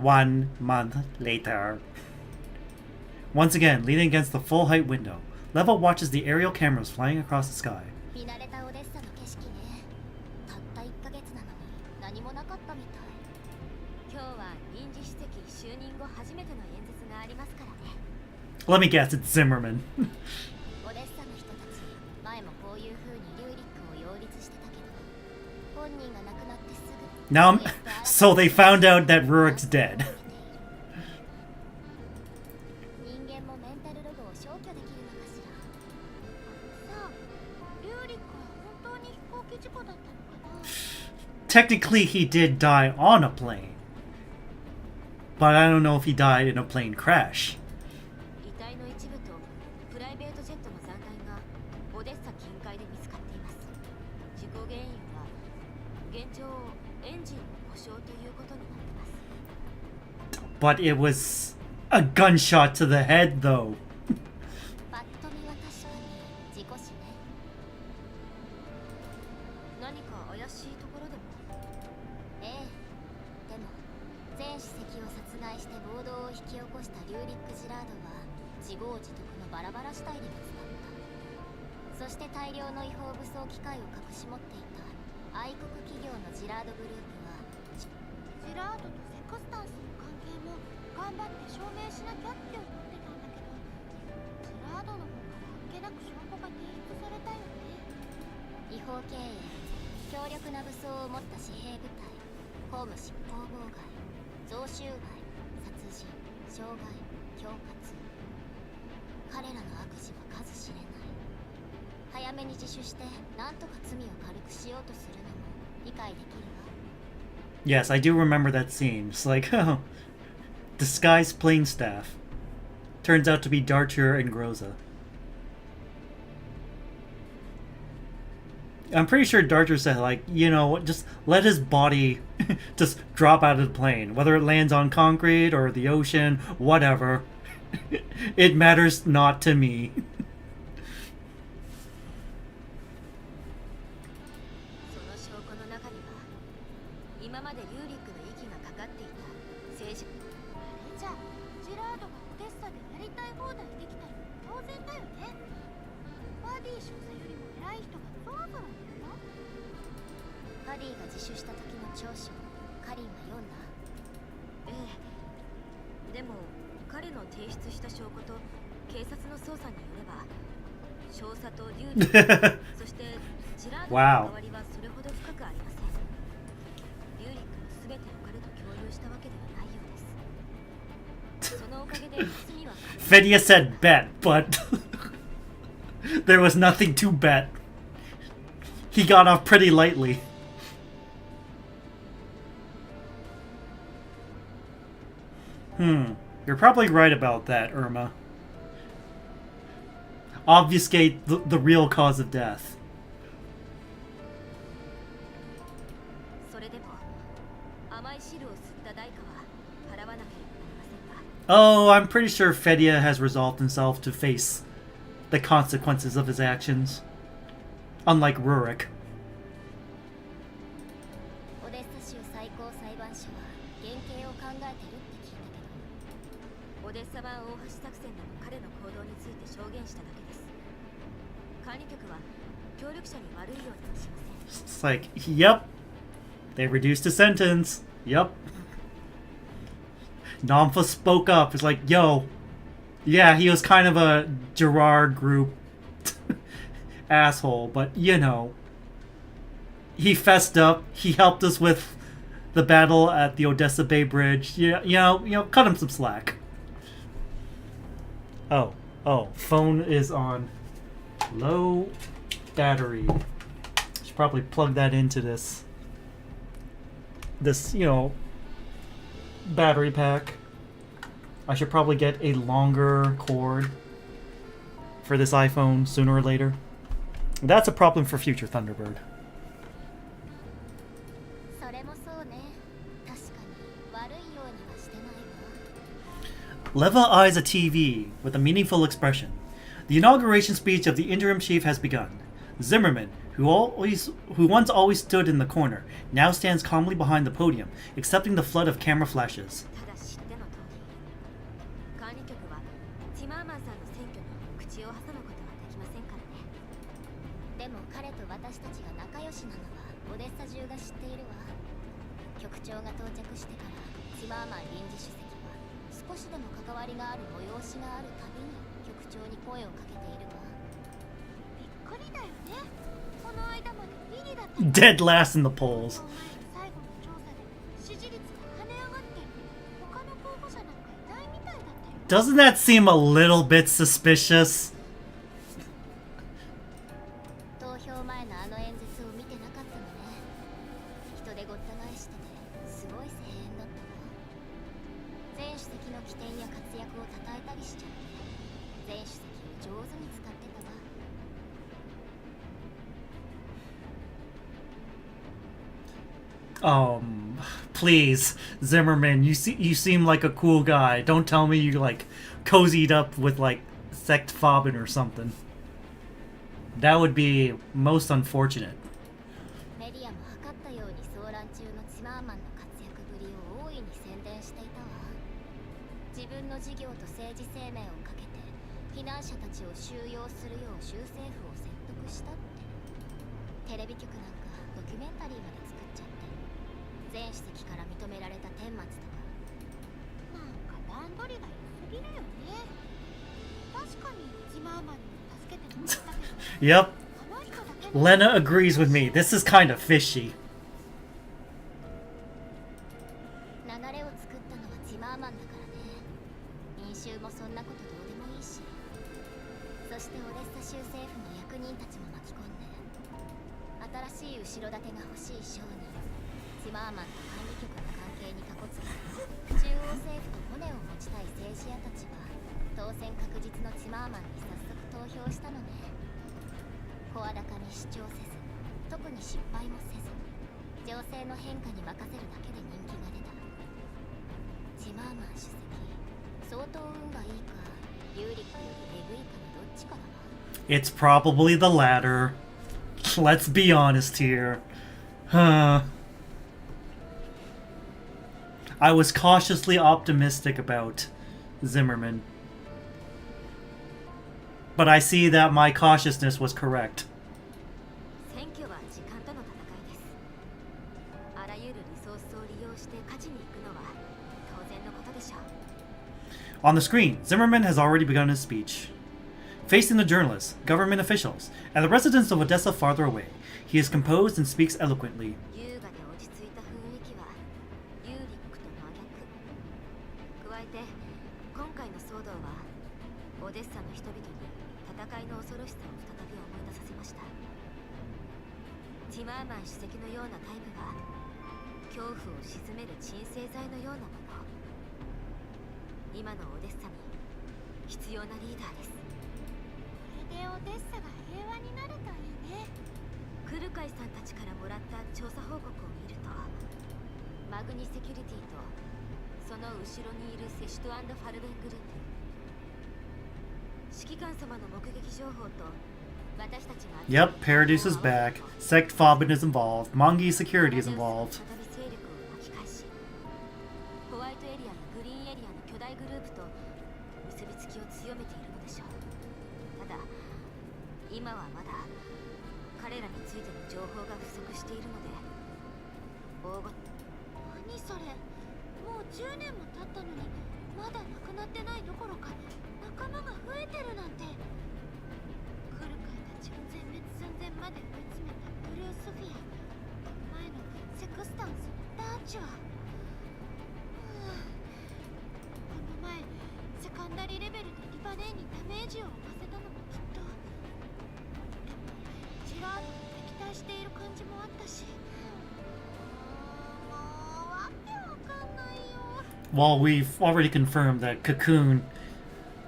1 month later. Once again, leaning against the full height window, Leva watches the aerial cameras flying across the sky. 見慣れたオデッサの景色ね。たった1ヶ月なのに何もなかったみたい。今日は臨時主席就任後初めての演説がありますからね。Let me guess, it's Zimmerman. オデッサの人たち、前もこういう風にリュウリックを擁立してたけど、本人が亡くなってすぐ。Now, so they found out that Rurik's dead. 人間もメンタルログを消去できるのかしら。さあ、リュウリックは本当に飛行機事故だったのかな。 Technically, he did die on a plane. But I don't know if he died in a plane crash. 遺体の一部とプライベートジェットの残骸がオデッサ近海で見つかっています。事故原因は現状エンジンの故障ということになってます。 But it was a gunshot to the head, though. パッと見は確かに事故死ね。何か怪しいところでも？ええ。でも前主席を殺害して暴動を引き起こしたリュウリック・ジラードは自業自得のバラバラ死体で見つかった。そして大量の違法武装機械を隠し持っていた愛国企業のジラードグループはジラードとセクスタンスの関係も頑張って証明しなきゃって思ってたんだけど、ジラードの方からあっけなく証拠が提出法経営強力な武装を持った私兵部隊、公務執行妨害、贈収賄、殺人、傷害、恐喝。彼らの悪事は数知れない。早めに自首してなんとか罪を軽くしようとするのも理解できるわ。 Yes, I do remember that scene. It's like, oh, disguised plane staff. Turns out to be Darcher and Groza. I'm pretty sure Darcher said, like, you know, just let his body just drop out of the plane. Whether it lands on concrete or the ocean, whatever. It matters not to me. その証拠の中には今までリューリックの息がかかっていた政治。あれじゃジェラードがオデッサでやりたい放題できたら当然だよね。バディ少佐よりも偉い人がそろそろいるの。バディが自首した時の調書、カリンは読んだ？ええ。でも彼の提出した証拠と警察の捜査によれば少佐とリューリックそしてジェラードの関わりはそれほど深くありません。リューリックの全てを彼と共有したわけではないようです。そのおかげで罪は Fedia said bet, but there was nothing to bet. He got off pretty lightly. You're probably right about that, Irma. Obfuscate the real cause of death. それでも甘い汁を吸った代価は払わなければなりませんが。 Oh, I'm pretty sure Fedia has resolved himself to face the consequences of his actions. Unlike Rurik. オデッサ州最高裁判所は減刑を考えてるって聞いたけど、オデッサ版大橋作戦での彼の行動について証言しただけです。管理局は協力者に悪いようにはしません。 It's like, yep. They reduced his sentence. Yep. Namfa spoke up. It's like, yo. Yeah, he was kind of a Gerard group asshole, but you know. He fessed up. He helped us with the battle at the Odessa Bay Bridge. Yeah, you know, cut him some slack. Oh, phone is on low battery. Should probably plug that into this, you know, battery pack. I should probably get a longer cord for this iPhone sooner or later. That's a problem for future Thunderbird. それもそうね。確かに悪いようにはしてないわ。 Leva eyes a TV with a meaningful expression. The inauguration speech of the interim chief has begun. Zimmerman, who once always stood in the corner, now stands calmly behind the podium, accepting the flood of camera flashes. ただ知っての通り、管理局はティマーマンさんの選挙に口を挟むことはできませんからね。でも彼と私たちが仲良しなのはオデッサ中が知っているわ。局長が到着してからティマーマン臨時主席は少しでも関わりがある催しがあるたびに局長に声をかけているわ。びっくりだよね。この間までビリだった。 Dead last in the polls. 最後の調査で支持率が跳ね上がって他の候補者なんかいないみたいだったよ。 Doesn't that seem a little bit suspicious? 投票前のあの演説を見てなかったのね。人でごった返しててすごい声援だったわ。前主席の起点や活躍を称えたりしちゃって前主席を上手に使ってたわ。 Please, Zimmerman, you seem like a cool guy. Don't tell me you like cozied up with like sect Fobin or something. That would be most unfortunate. メディアも測ったように騒乱中のティマーマンの活躍ぶりを大いに宣伝していたわ。自分の事業と政治生命をかけて避難者たちを収容するよう州政府を説得したって。テレビ局なんかドキュメンタリーまで作っちゃって前主席から認められた顛末とか。なんか段取りが良すぎるよね。確かにティマーマンにも助けてもらったけど Yep. あの人だけ Lena agrees with me. This is kind of fishy. 流れを作ったのはティマーマンだからね。民衆もそんなことどうでもいいし。そしてオデッサ州政府の役人たちも巻き込んで、新しい後ろ盾が欲しい商人、ティマーマンと管理局の関係にかこつけて、中央政府と骨を持ちたい政治家たちは当選確実のティマーマンに早速投票したのね。声高に主張せず、特に失敗もせず、情勢の変化に任せるだけで人気が出た。ティマーマン主席、相当運がいいか、有力よりエグいかのどっちかだな。It's probably the latter. Let's be honest here. Huh. I was cautiously optimistic about Zimmerman. But I see that my cautiousness was correct. 選挙は時間との戦いです。あらゆるリソースを利用して勝ちに行くのは当然のことでしょう。 On the screen, Zimmerman has already begun his speech. Facing the journalists, government officials, and the residents of Odessa farther away, he is composed and speaks eloquently. 優雅で落ち着いた雰囲気は有力と真逆。加えて今回の騒動はオデッサの人々に戦いの恐ろしさを再び思い出させました。ティマーマン主席のようなタイプは恐怖を鎮める鎮静剤のようなもの。今のオデッサに必要なリーダーです。これでオデッサが平和になるといいね。クルカイさんたちからもらった調査報告を見ると、マグニセキュリティとその後ろにいるセシュト&ファルベングループ、指揮官様の目撃情報と私たちが Yep, Paradise is back. Sect Fobbin is involved. Mongi Security is involved. 再び勢力を巻き返し、ホワイトエリアやグリーンエリアの巨大グループと結びつきを強めているのでしょう。ただ今はまだ彼らについての情報が不足しているので、大ご何それ、もう10年も経ったのにまだなくなってないどころか仲間が増えてるなんて。クルカイたちを全滅寸前まで追い詰めたブルースフィア、前のセクスタンス、ダーチュア、この前セカンダリレベルでリバネーにダメージを負わせたのもきっと。でもジラードと敵対している感じもあったし、もうわけわかんないよ。 Well, we've already confirmed that Cocoon,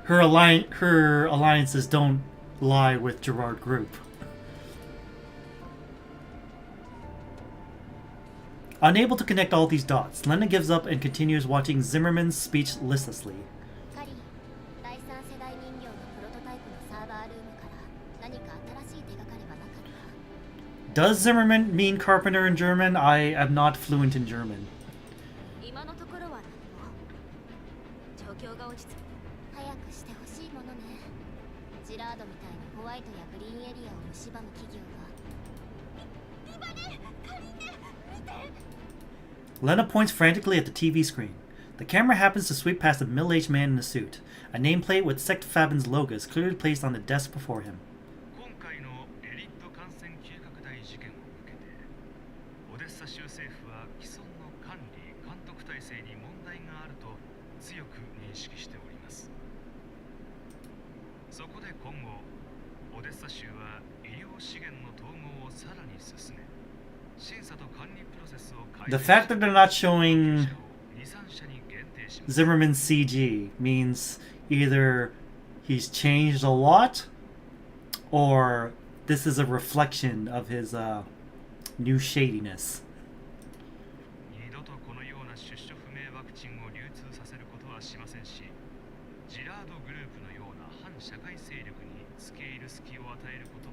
her alliances don't lie with Gerard Group. Unable to connect all these dots, Lena gives up and continues watching Zimmerman's speech listlessly. カリー、第三世代人形のプロトタイプのサーバールームから何か新しい手がかりはなかった？ Does Zimmerman mean carpenter in German? I am not fluent in German. 今のところは何も。状況が落ち着く。早くしてほしいものね。ジラードみたいにホワイトやグリーンエリアを蝕む企業が。リバネ、カリネ、見て。 Lena points frantically at the TV screen. The camera happens to sweep past a middle-aged man in a suit. A nameplate with Sect Fabin's logo is clearly placed on the desk before him. 今回のエリット感染急拡大事件を受けて、オデッサ州政府は既存の管理・監督体制に問題があると強く認識しております。そこで今後、オデッサ州は医療資源の統合をさらに進め、審査と管理プロセスを改 The fact that they're not showing 2、3社に限定します。 Zimmerman's CG means either he's changed a lot or this is a reflection of his new shadiness. 二度とこのような出所不明ワクチンを流通させることはしませんし、ジラードグループのような反社会勢力に付け入る隙を与えること。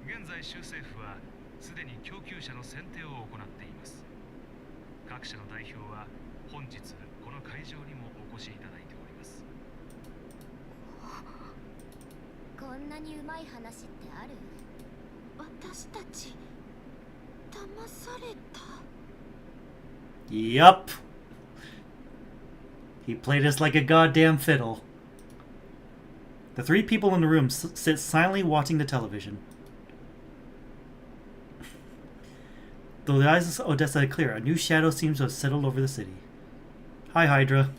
現在州政府はすでに供給者の選定を行っています。各社の代表は本日この会場にもお越しいただいております。こんなにうまい話ってある？私たち騙された。 Yup. He played us like a goddamn fiddle. The three people in the room sit silently watching the television. Though the eyes of Odessa are clear, a new shadow seems to have settled over the city. Hi, Hydra.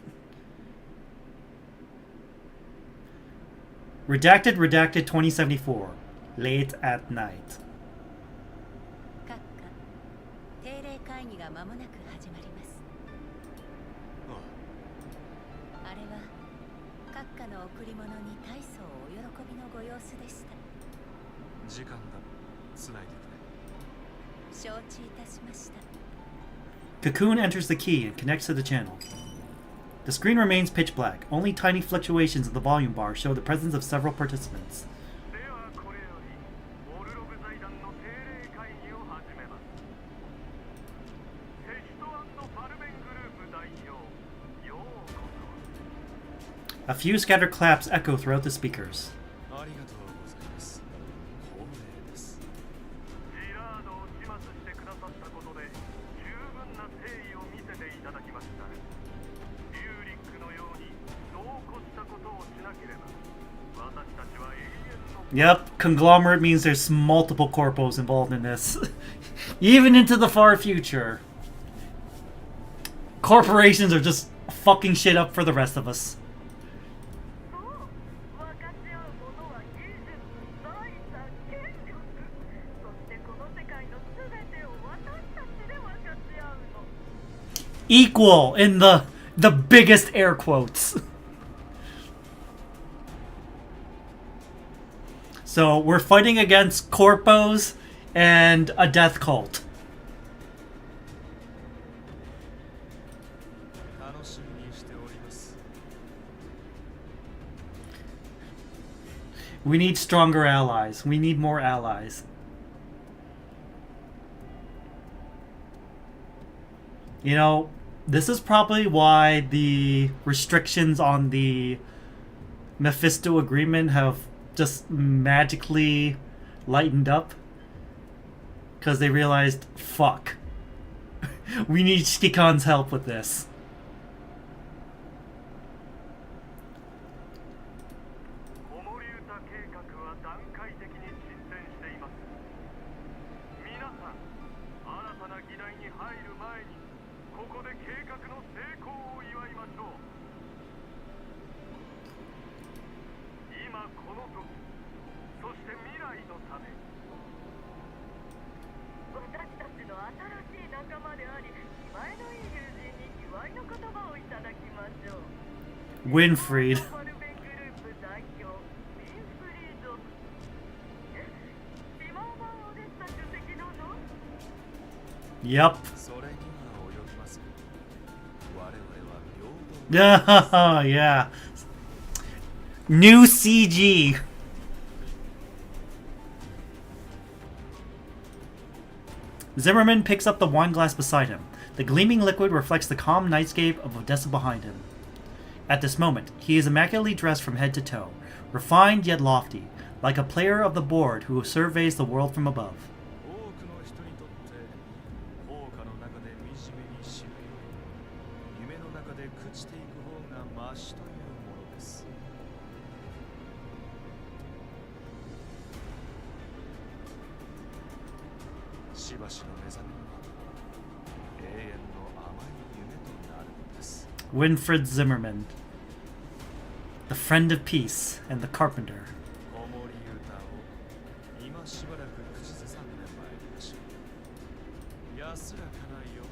Redacted 2074. Late at night. 閣下定例会議が間もなく始まります。あれは閣下の贈り物に大層お喜びのご様子でした。時間だ。つないでくれ。承知いたしました。 Cocoon enters the key and connects to the channel. The screen remains pitch black. Only tiny fluctuations in the volume bar show the presence of several participants. ではこれよりオルログ財団の定例会議を始めます。セヒト&ファルメングループ代表、ようこそ。 A few scattered claps echo throughout the speakers. ありがとうございます。光栄です。ジラードを始末してくださったことで十分な誠意を見せていただきました。リューリックのように度を越したことをしなければ私たちは永遠の Yep, conglomerate means there's multiple corpos involved in this. Even into the far future. Corporations are just fucking shit up for the rest of us. 分かち合うものは技術、財産、権力、そしてこの世界の全てを私たちで分かち合うの。 Equal in the biggest air quotes. So we're fighting against corpos and a death cult. 楽しみにしております。 We need stronger allies. We need more allies. You know, this is probably why the restrictions on the Mephisto agreement have just magically lightened up. Because they realized, fuck. We need Shikikan's help with this. 子守歌計画は段階的に進展しています。皆さん、新たな議題に入る前にここで計画の成功を祝いましょう。今この時、そして未来のため。私たちの新しい仲間であり、気前のいい友人に祝いの言葉をいただきましょう。 Winfried. ファルメングループ代表、ウィンフリード。島版オデッサ主席どうぞ。 Yep. それには及びません。我々は平等。 Yeah. New CG. Zimmerman picks up the wine glass beside him. The gleaming liquid reflects the calm nightscape of Odessa behind him. At this moment, he is immaculately dressed from head to toe, refined yet lofty, like a player of the board who surveys the world from above. 多くの人にとって放火の中で惨めに死ぬより夢の中で朽ちていく方がマシというものです。しばしの目覚めは永遠の甘い夢となるのです。 Winfried Zimmerman, the friend of peace and the carpenter. 子守歌を今しばらく口ずさんでまいりましょう。安らかな夜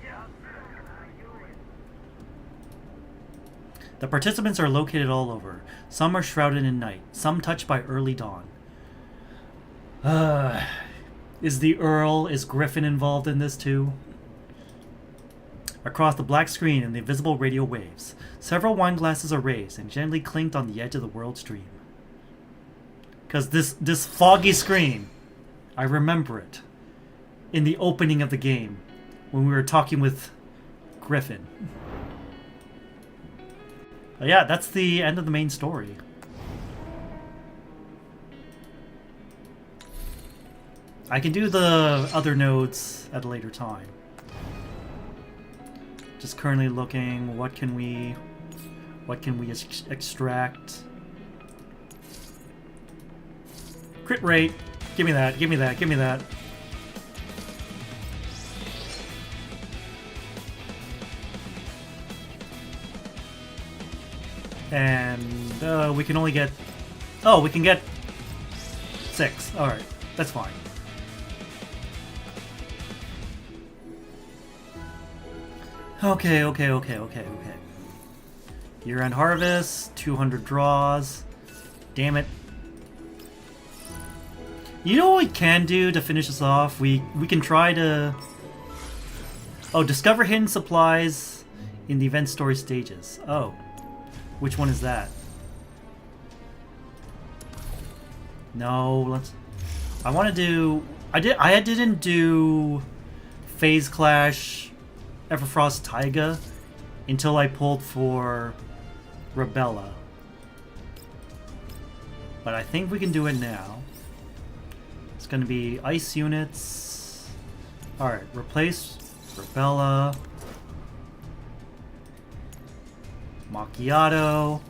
へ。安らかな夜へ。 The participants are located all over. Some are shrouded in night, some touched by early dawn. Is the Earl, is Griffin involved in this too? Across the black screen and the invisible radio waves, several wine glasses are raised and gently clinked on the edge of the world stream. Because this foggy screen, I remember it in the opening of the game when we were talking with Griffin. But yeah, that's the end of the main story. I can do the other nodes at a later time. Just currently looking, what can we extract? Crit rate. Give me that, give me that, give me that. And we can only get... Oh, we can get 6. Alright, that's fine. Okay. Year-end harvest, 200 draws. Damn it. You know what we can do to finish this off? We can try to... Oh, discover hidden supplies in the event story stages. Oh. Which one is that? No, let's... I want to do... I didn't do Phase Clash Everfrost Taiga until I pulled for Rebella. But I think we can do it now. It's going to be ice units. Alright, replace Rebella. Macchiato.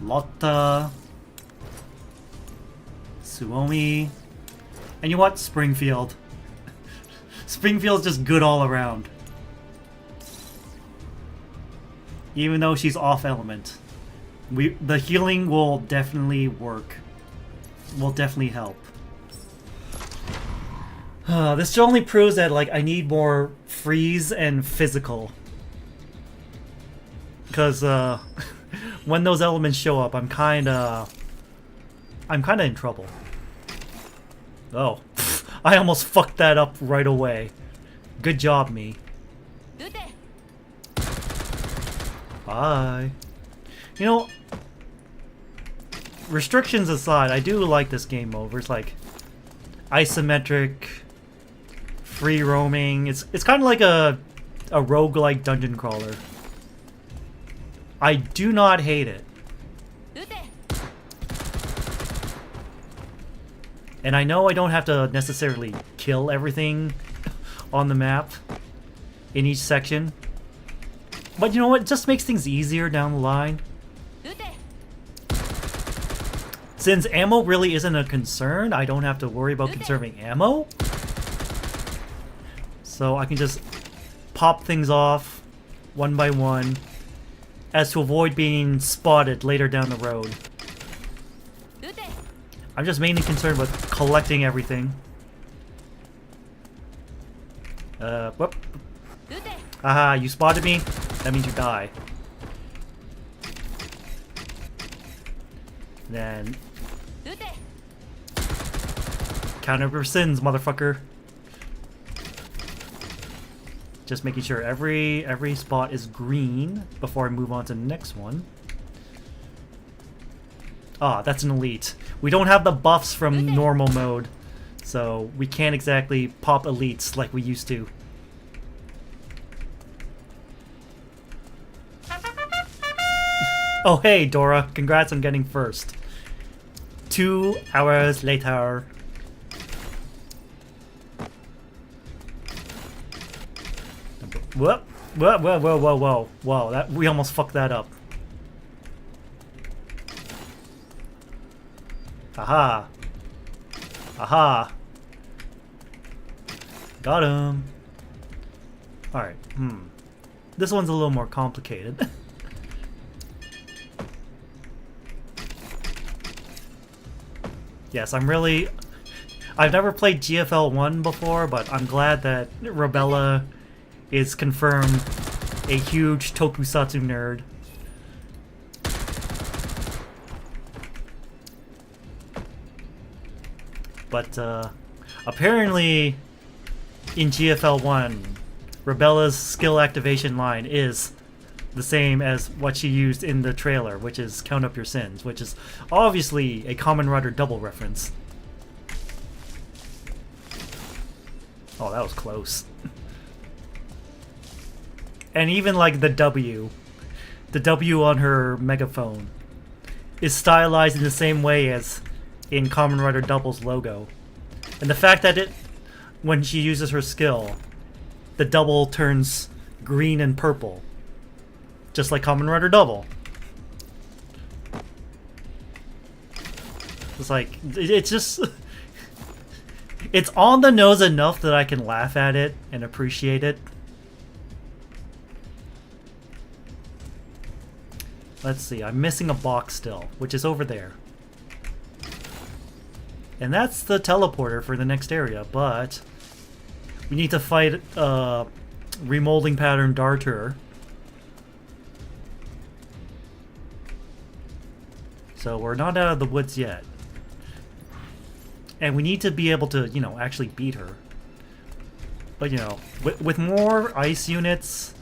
Lotta. Suomi. And you know what? Springfield. Springfield's just good all around. Even though she's off element. The healing will definitely work. Will definitely help. This only proves that like I need more freeze and physical. Because when those elements show up, I'm kinda in trouble. Oh, I almost fucked that up right away. Good job, me. Bye. You know, restrictions aside, I do like this game mode. It's like isometric, free roaming. It's kind of like a roguelike dungeon crawler. I do not hate it. And I know I don't have to necessarily kill everything on the map in each section. But you know what? It just makes things easier down the line. Since ammo really isn't a concern, I don't have to worry about conserving ammo. So I can just pop things off one by one as to avoid being spotted later down the road. I'm just mainly concerned with collecting everything. Whoop. Aha, you spotted me? That means you die. Then... count up your sins, motherfucker. Just making sure every spot is green before I move on to the next one. Ah, that's an elite. We don't have the buffs from normal mode, so we can't exactly pop elites like we used to. Oh hey, Dora, congrats on getting first. 2 hours later. Whoa, whoa, whoa, whoa, whoa, whoa, whoa, that, we almost fucked that up. Aha. Aha. Got him. Alright, This one's a little more complicated. Yes, I've never played GFL 1 before, but I'm glad that Rebella is confirmed a huge tokusatsu nerd. But apparently in GFL 1, Rebella's skill activation line is the same as what she used in the trailer, which is count up your sins, which is obviously a Kamen Rider double reference. Oh, that was close. And even like the W on her megaphone is stylized in the same way as in Kamen Rider Double's logo. And the fact that when she uses her skill, the double turns green and purple. Just like Kamen Rider Double. It's like, it's just... it's on the nose enough that I can laugh at it and appreciate it. Let's see, I'm missing a box still, which is over there. And that's the teleporter for the next area, but we need to fight remolding pattern Darter. So we're not out of the woods yet. And we need to be able to, you know, actually beat her. But, you know, with more ice units,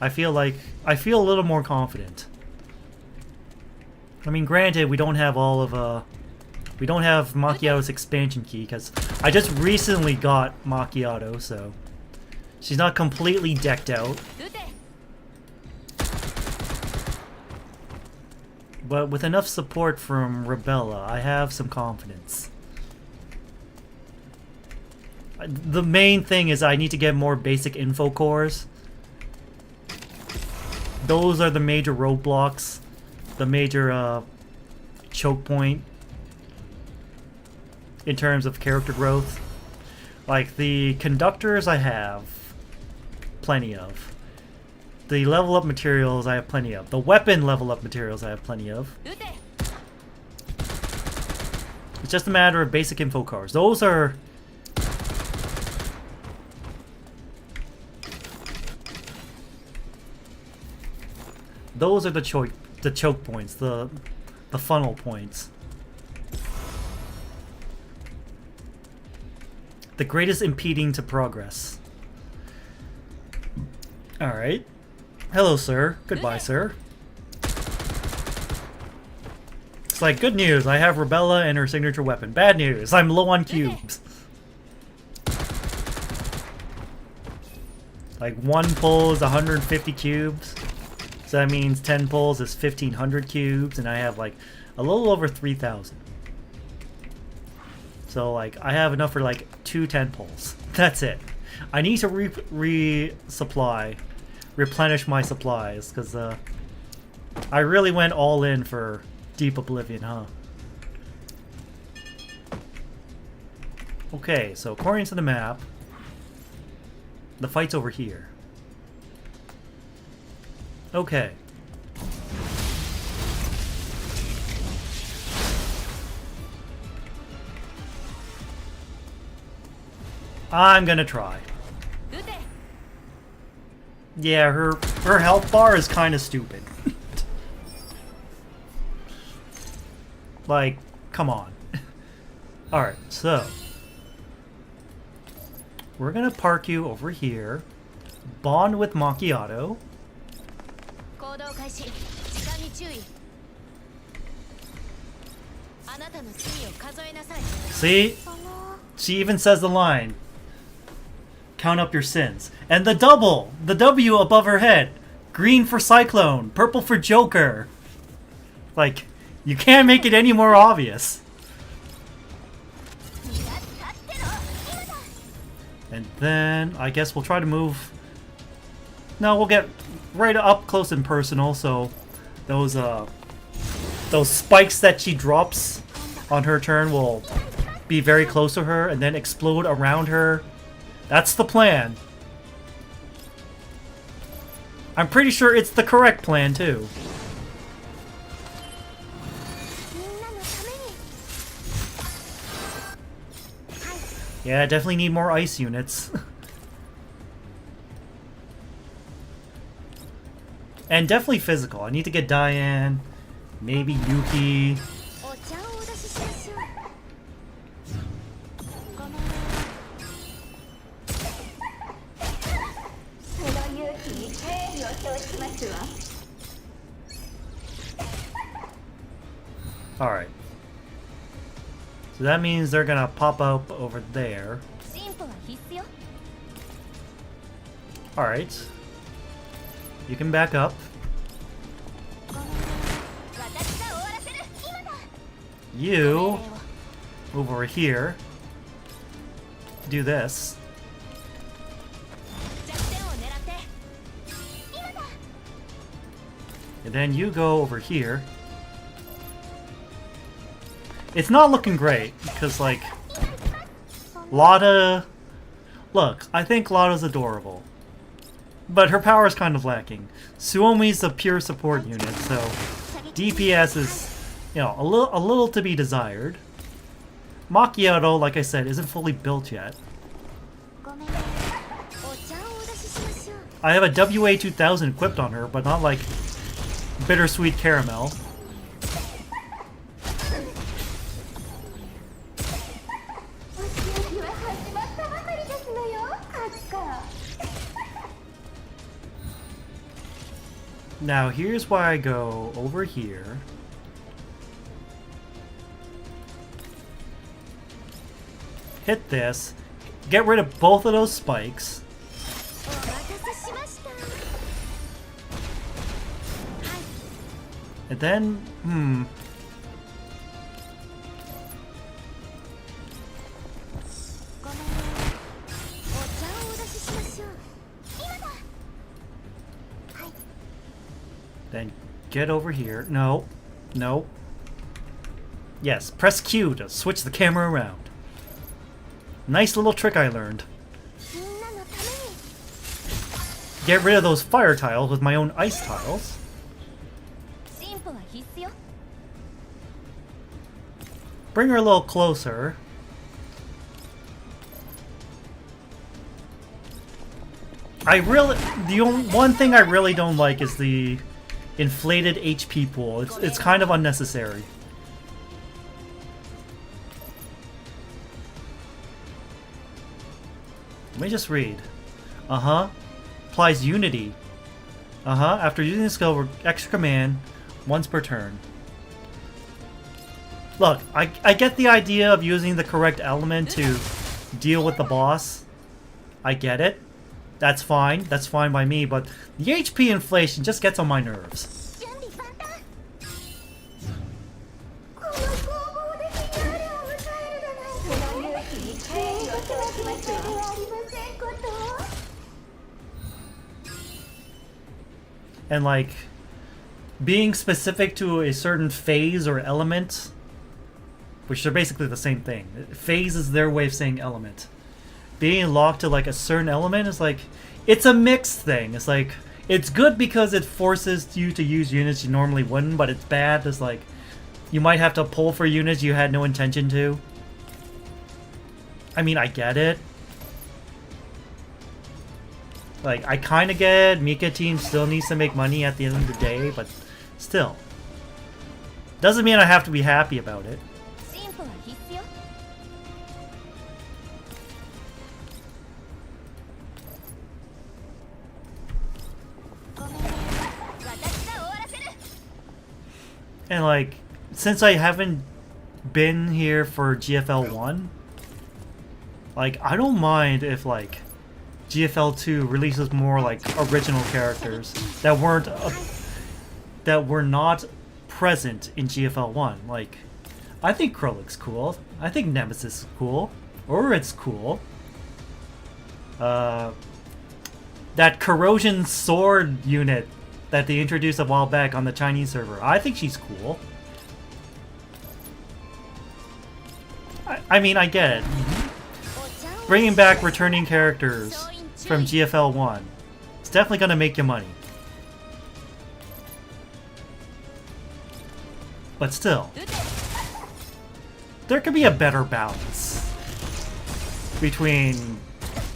I feel a little more confident. I mean, granted, we don't have all of, we don't have Macchiato's expansion key, because I just recently got Macchiato, so she's not completely decked out. But with enough support from Rebella, I have some confidence. The main thing is I need to get more basic info cores. Those are the major roadblocks, the major choke point in terms of character growth. Like the conductors I have plenty of. The level up materials I have plenty of. The weapon level up materials I have plenty of. It's just a matter of basic info cores. Those are... Those are the choke points, the funnel points. The greatest impeding to progress. Alright. Hello, sir. Goodbye, sir. It's like, good news, I have Rebella and her signature weapon. Bad news, I'm low on cubes. Like, 1 pull is 150 cubes. So that means 10 pulls is 1,500 cubes, and I have, like, a little over 3,000. So, like, I have enough for, like, 2 10 pulls. That's it. I need to replenish my supplies, because I really went all in for Deep Oblivion, huh? Okay, so according to the map, the fight's over here. Okay. I'm gonna try. Yeah, her health bar is kind of stupid. Like, come on. Alright, so we're gonna park you over here. Bond with Macchiato. See? She even says the line. Count up your sins. And the double! The W above her head. Green for Cyclone. Purple for Joker. Like, you can't make it any more obvious. And then, I guess we'll try to move... No, we'll get right up close and personal, so those spikes that she drops on her turn will be very close to her and then explode around her. That's the plan. I'm pretty sure it's the correct plan, too. Yeah, I definitely need more ice units. And definitely physical. I need to get Diane, maybe Yuki. Alright. So that means they're gonna pop up over there. Alright. You can back up. You move over here. Do this. And then you go over here. It's not looking great, because, like, Lotta... Look, I think Lotta's adorable. but her power is kind of lacking. Suomi's a pure support unit, so DPS is, you know, a little to be desired. Macchiato, like I said, isn't fully built yet. I have a WA2000 equipped on her, but not like Bittersweet Caramel. Now here's why I go over here. Hit this. Get rid of both of those spikes. And then, Then get over here. No. No. Yes, press Q to switch the camera around. Nice little trick I learned. Get rid of those fire tiles with my own ice tiles. Bring her a little closer. One thing I really don't like is the inflated HP pool. It's kind of unnecessary. Let me just read. Applies unity. After using the skill, extra command once per turn. Look, I get the idea of using the correct element to deal with the boss. I get it. That's fine. That's fine by me, but the HP inflation just gets on my nerves. And like, being specific to a certain phase or element, which are basically the same thing. Phase is their way of saying element. Being locked to like a certain element is like, it's a mixed thing. It's like, it's good because it forces you to use units you normally wouldn't, but it's bad. It's like, you might have to pull for units you had no intention to. I mean, I get it. Like, I kind of get it. Mika team still needs to make money at the end of the day, but still. Doesn't mean I have to be happy about it. And like, since I haven't been here for GFL 1, like, I don't mind if like GFL 2 releases more like original characters that were not present in GFL 1. Like, I think Krolik's cool. I think Nemesis is cool. Urid's cool. That corrosion sword unit that they introduced a while back on the Chinese server, I think she's cool. I mean, I get it. Bringing back returning characters from GFL 1, it's definitely gonna make you money. But still, there could be a better balance between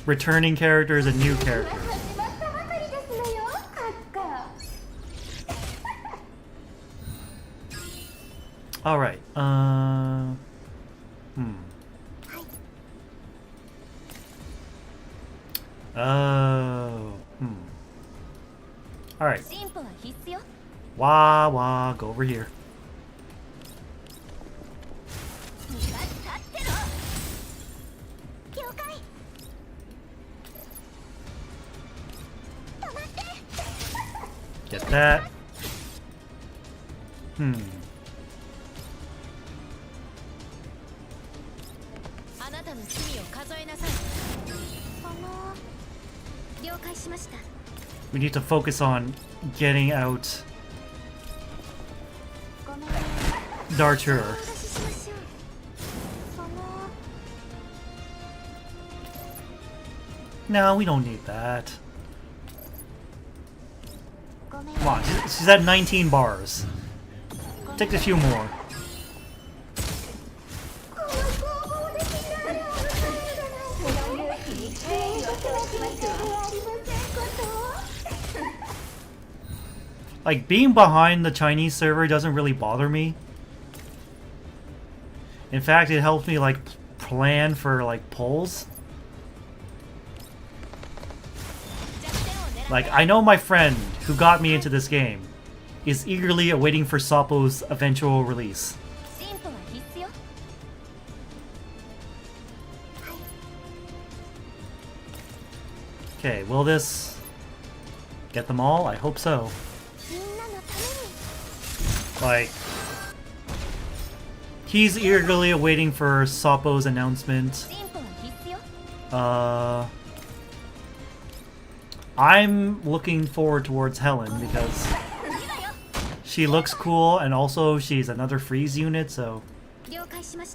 returning characters and new characters. Alright, Alright. Wah, go over here. Get that. We need to focus on getting out Darcher. No, we don't need that. Come on, she's at 19 bars. Take a few more. Like, being behind the Chinese server doesn't really bother me. In fact, it helps me, like, plan for, like, pulls. Like, I know my friend who got me into this game is eagerly awaiting for Sappo's eventual release. Okay, will this get them all? I hope so. Like, he's eagerly awaiting for Sappo's announcement. I'm looking forward towards Helen because she looks cool, and also she's another freeze unit, so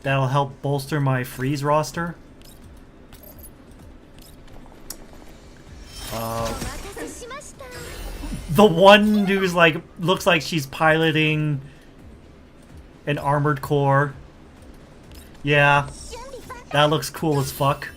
that'll help bolster my freeze roster. The one who's like looks like she's piloting an armored core. Yeah, that looks cool as fuck.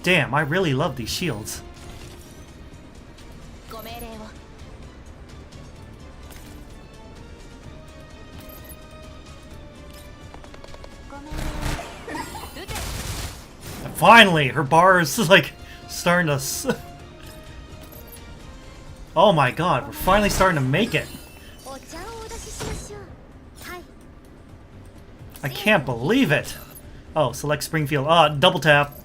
Damn, I really love these shields. Finally, her bar is like starting to. Oh my god, we're finally starting to make it. I can't believe it. Oh, select Springfield. Double tap.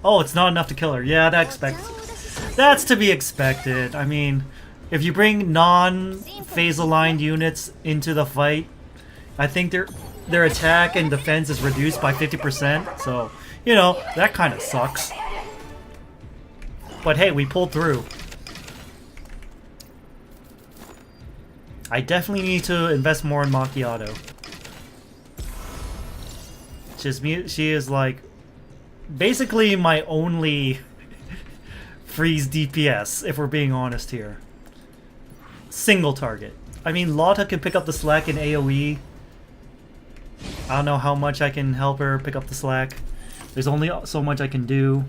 Oh, it's not enough to kill her. Yeah, that's to be expected. I mean, if you bring non-phase aligned units into the fight, I think their attack and defense is reduced by 50%. So, you know, that kind of sucks. But hey, we pulled through. I definitely need to invest more in Macchiato. She is like basically my only freeze DPS, if we're being honest here. Single target. I mean, Lotta can pick up the slack in AoE. I don't know how much I can help her pick up the slack. There's only so much I can do.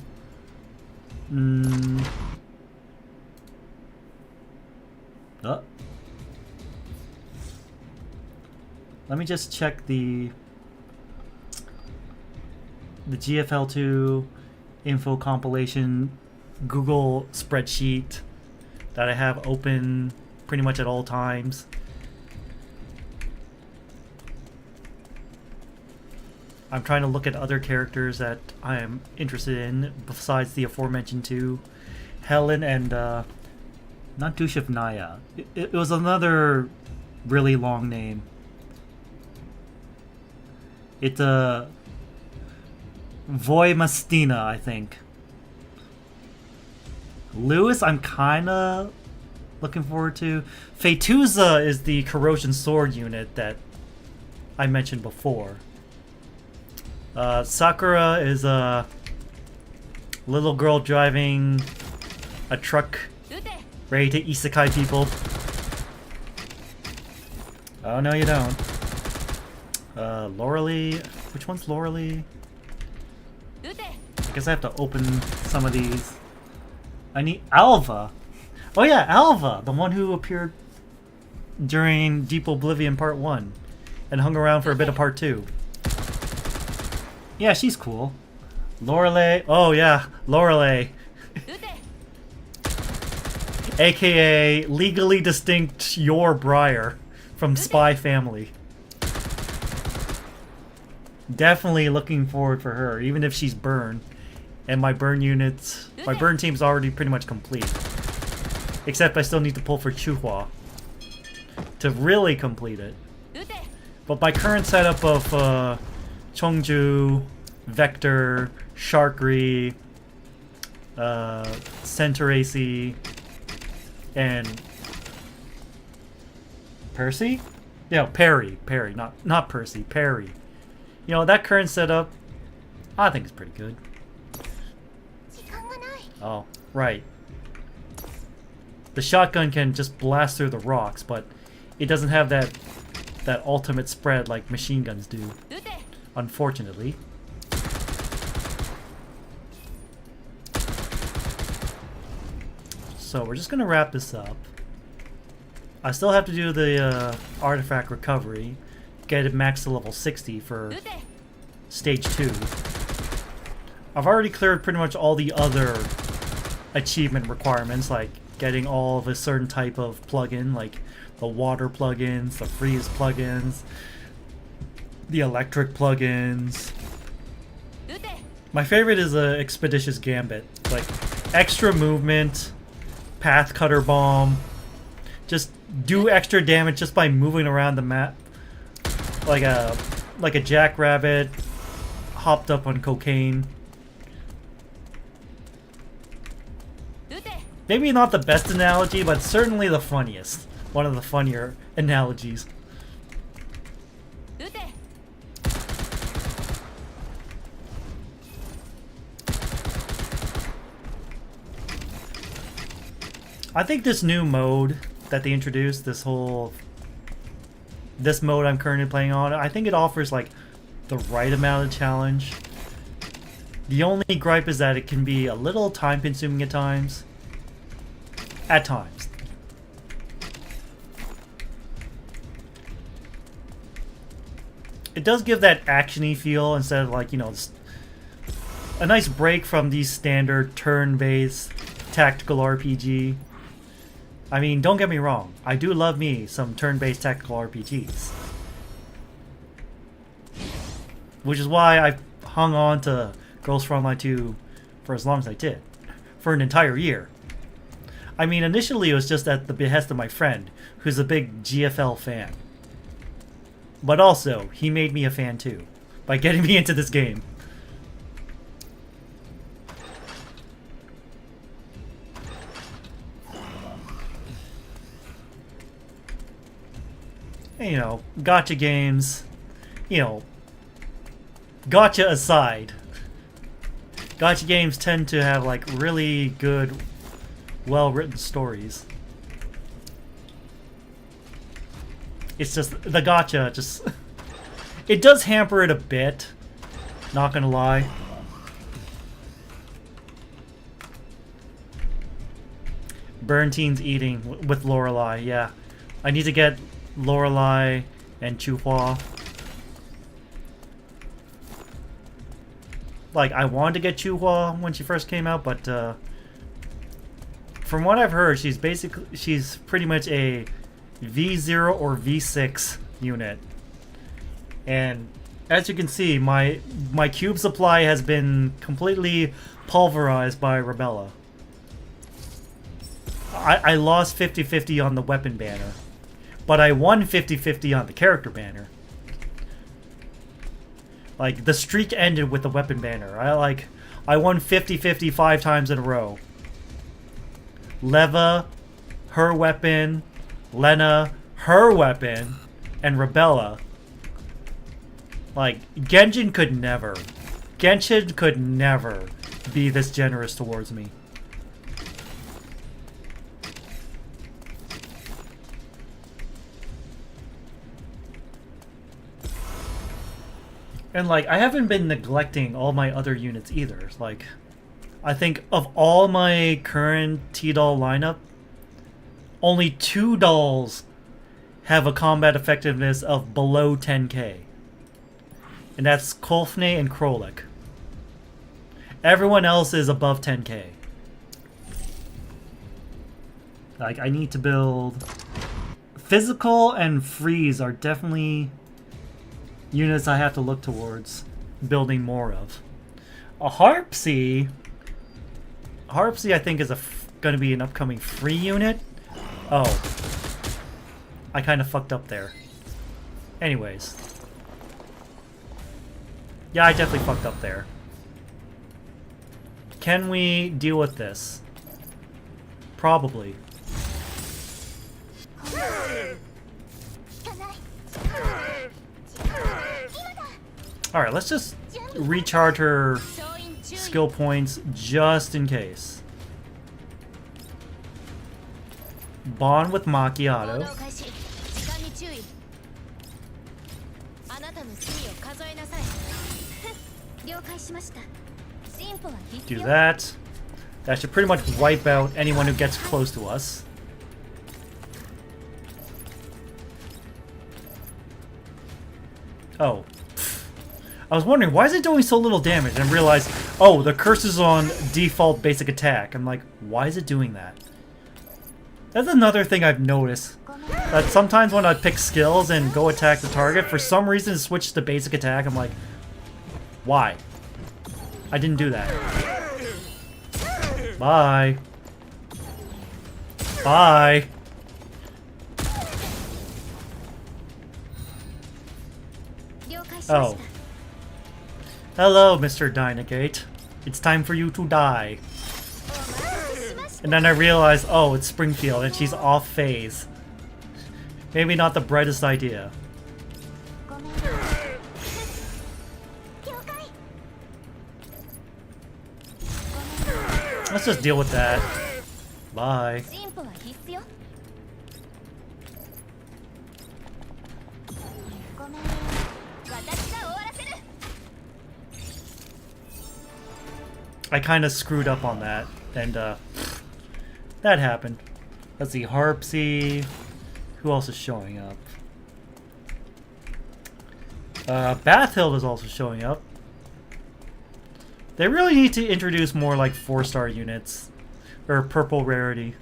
Let me just check the GFL2 info compilation Google spreadsheet that I have open pretty much at all times. I'm trying to look at other characters that I am interested in besides the aforementioned two, Helen and not Dushev Naya. It was another really long name. It's Voimastina, I think. Lewis, I'm kinda looking forward to. Fetuza is the corrosion sword unit that I mentioned before. Sakura is a little girl driving a truck ready to isekai people. Oh no, you don't. Laurelie, which one's Laurelie? I guess I have to open some of these. I need Alva. Oh yeah, Alva, the one who appeared during Deep Oblivion Part 1 and hung around for a bit of Part 2. Yeah, she's cool. Laurelie, oh yeah, Laurelie. AKA legally distinct Yor Briar from Spy Family. Definitely looking forward for her, even if she's burn. And my burn units, my burn team's already pretty much complete. Except I still need to pull for Chuhua to really complete it. But my current setup of Chongju, Vector, Sharkri, Centuracy, and Percy? Yeah, Perry. Perry, not Percy. Perry. You know, that current setup, I think it's pretty good. Oh, right. The shotgun can just blast through the rocks, but it doesn't have that ultimate spread like machine guns do. Unfortunately. So we're just gonna wrap this up. I still have to do the artifact recovery, get it max to level 60 for stage 2. I've already cleared pretty much all the other achievement requirements, like getting all of a certain type of plugin, like the water plugins, the freeze plugins, the electric plugins. My favorite is the Expeditious Gambit, like extra movement, path cutter bomb, just do extra damage just by moving around the map, like a jackrabbit hopped up on cocaine. Maybe not the best analogy, but certainly the funniest. One of the funnier analogies. I think this new mode that they introduced, this mode I'm currently playing on, I think it offers like the right amount of challenge. The only gripe is that it can be a little time consuming at times. At times. It does give that action-y feel instead of like, you know, a nice break from these standard turn-based tactical RPG. I mean, don't get me wrong, I do love me some turn-based tactical RPGs. Which is why I hung on to Girls Frontline 2 for as long as I did. For an entire year. I mean, initially it was just at the behest of my friend, who's a big GFL fan. But also, he made me a fan too, by getting me into this game. And, you know, gacha games, you know, gacha aside, gacha games tend to have like really good, well-written stories. It's just, the gacha just, it does hamper it a bit, not gonna lie. Berntine's eating with Lorelei, yeah. I need to get Lorelei and Chuhua. Like, I wanted to get Chuhua when she first came out, but from what I've heard, she's pretty much a V0 or V6 unit. And as you can see, my cube supply has been completely pulverized by Rebella. I lost 50-50 on the weapon banner, but I won 50-50 on the character banner. Like, the streak ended with the weapon banner. I won 50-50 5 times in a row. Leva, her weapon, Lena, her weapon, and Rebella. Like, Genshin could never be this generous towards me. And, like, I haven't been neglecting all my other units either. Like, I think of all my current T-Doll lineup, only 2 dolls have a combat effectiveness of below 10k. And that's Kolfne and Krolik. Everyone else is above 10k. Like, I need to build... Physical and Freeze are definitely units I have to look towards building more of. A Harpsy I think is going to be an upcoming free unit. Oh. I kind of fucked up there. Anyways. Yeah, I definitely fucked up there. Can we deal with this? Probably. Alright, let's just recharge her skill points just in case. Bond with 行 Macchiato. 動開始時間に注意あなたの罪を数えなさい了解しました進歩は必 Do 要 that. That should pretty much wipe out anyone who gets close to us. Oh. I was wondering, why is it doing so little damage? And realized, oh, the curse is on default basic attack. I'm like, why is it doing that? That's another thing I've noticed. That sometimes when I pick skills and go attack the target, for some reason it switches to basic attack. I'm like, why? I didn't do that. Bye. Bye. Oh. Hello, Mr. Dynagate. It's time for you to die. And then I realized, oh, it's Springfield and she's off phase. Maybe not the brightest idea. Let's just deal with that. Bye. 進歩は必要ごめん私が終わらせる I kind of screwed up on that, and that happened. Let's see, Harpsy. Who else is showing up? Bathhill is also showing up. They really need to introduce more like 4-star units, or purple rarity.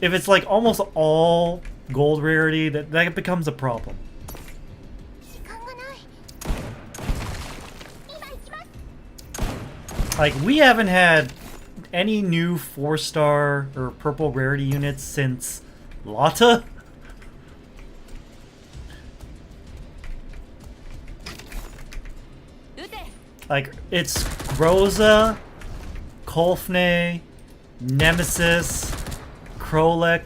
If it's like almost all gold rarity, that becomes a problem. 時間がない今行きます Like, we haven't had any new 4-star or purple rarity units since Lotta? Like, it's Groza, Kolfne, Nemesis, Krolek,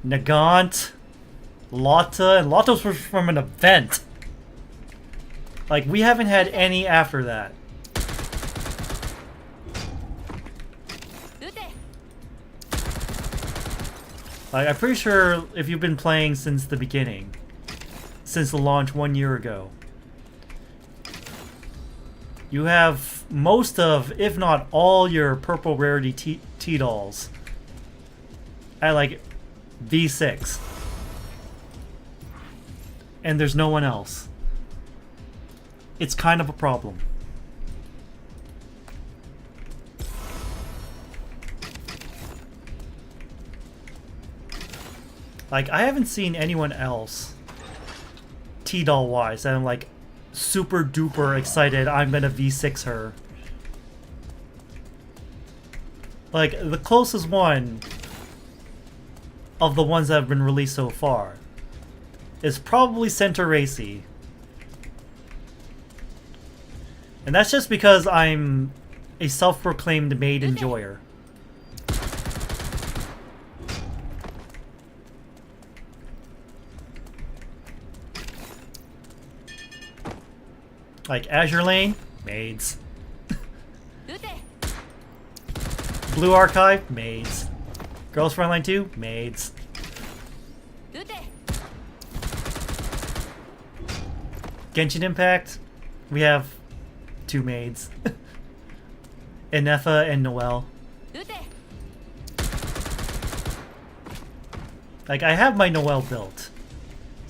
Nagant, Lotta, and Lotta's was from an event. Like, we haven't had any after that. Like, I'm pretty sure if you've been playing since the beginning, since the launch 1 year ago, you have most of, if not all, your purple rarity T-dolls at like V6. And there's no one else. It's kind of a problem. Like, I haven't seen anyone else T-doll wise that I'm like super duper excited I'm gonna V6 her. Like, the closest one of the ones that have been released so far is probably Centaurace. And that's just because I'm a self-proclaimed maid enjoyer. Like Azure Lane, maids. Blue Archive, maids. Girls Frontline 2, maids. Genshin Impact, we have 2 maids. Inefa and Noelle. Like, I have my Noelle built.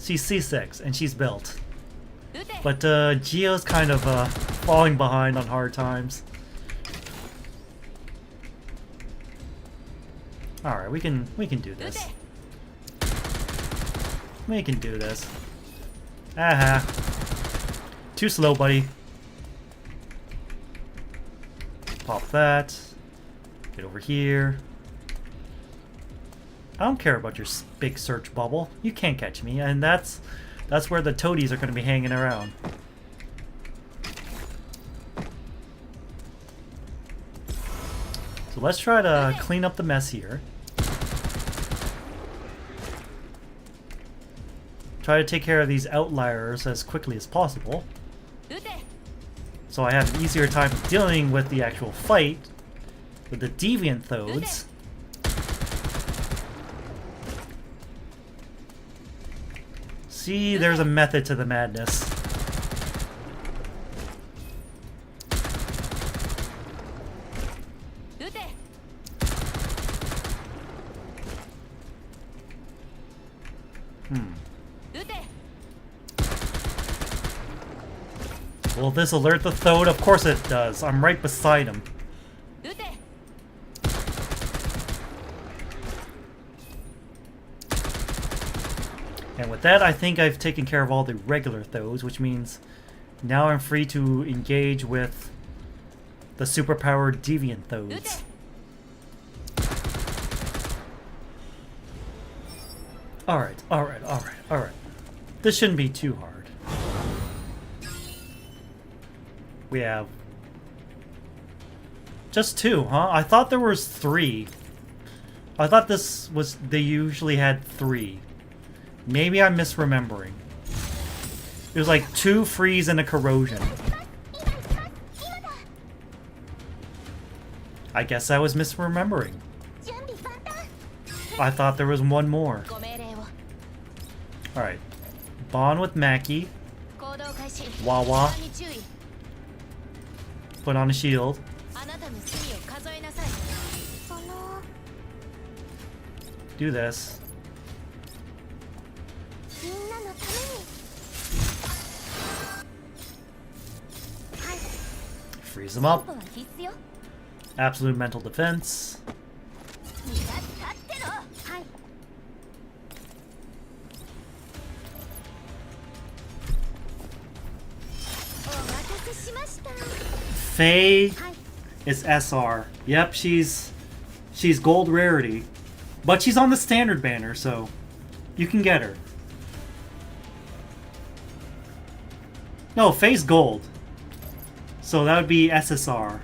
She's C6 and she's built. But Gio's kind of falling behind on hard times. Alright, we can do this. We can do this. Aha. Too slow, buddy. Pop that. Get over here. I don't care about your big search bubble. You can't catch me, and that's where the toadies are going to be hanging around. So let's try to clean up the mess here. try to take care of these outliers as quickly as possible, so I have an easier time dealing with the actual fight with the deviant thodes. See, there's a method to the madness. Will this alert the Thode? Of course it does. I'm right beside him. And with that, I think I've taken care of all the regular Thodes, which means now I'm free to engage with the superpowered deviant Thodes. Alright, alright, alright, alright. This shouldn't be too hard. We have just 2, huh? I thought there was 3. I thought this was, they usually had 3. Maybe I'm misremembering. It was like 2 freeze and a corrosion. I guess I was misremembering. I thought there was 1 more. Alright. Bond with Maki. Wawa. Put on a shield. Do this. Freeze them up. Absolute mental defense. Faye is SR. Yep, she's gold rarity. But she's on the standard banner, so you can get her. No, Faye's gold. So that would be SSR.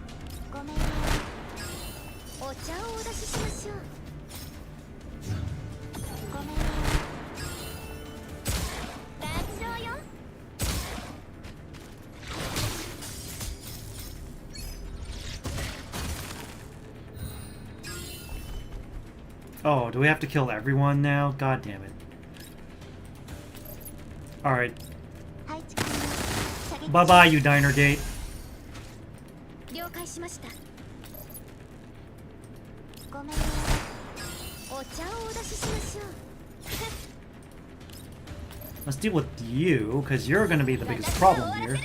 Oh, do we have to kill everyone now? God damn it. Alright. Bye-bye, you diner gate. Let's deal with you, because you're going to be the biggest problem here.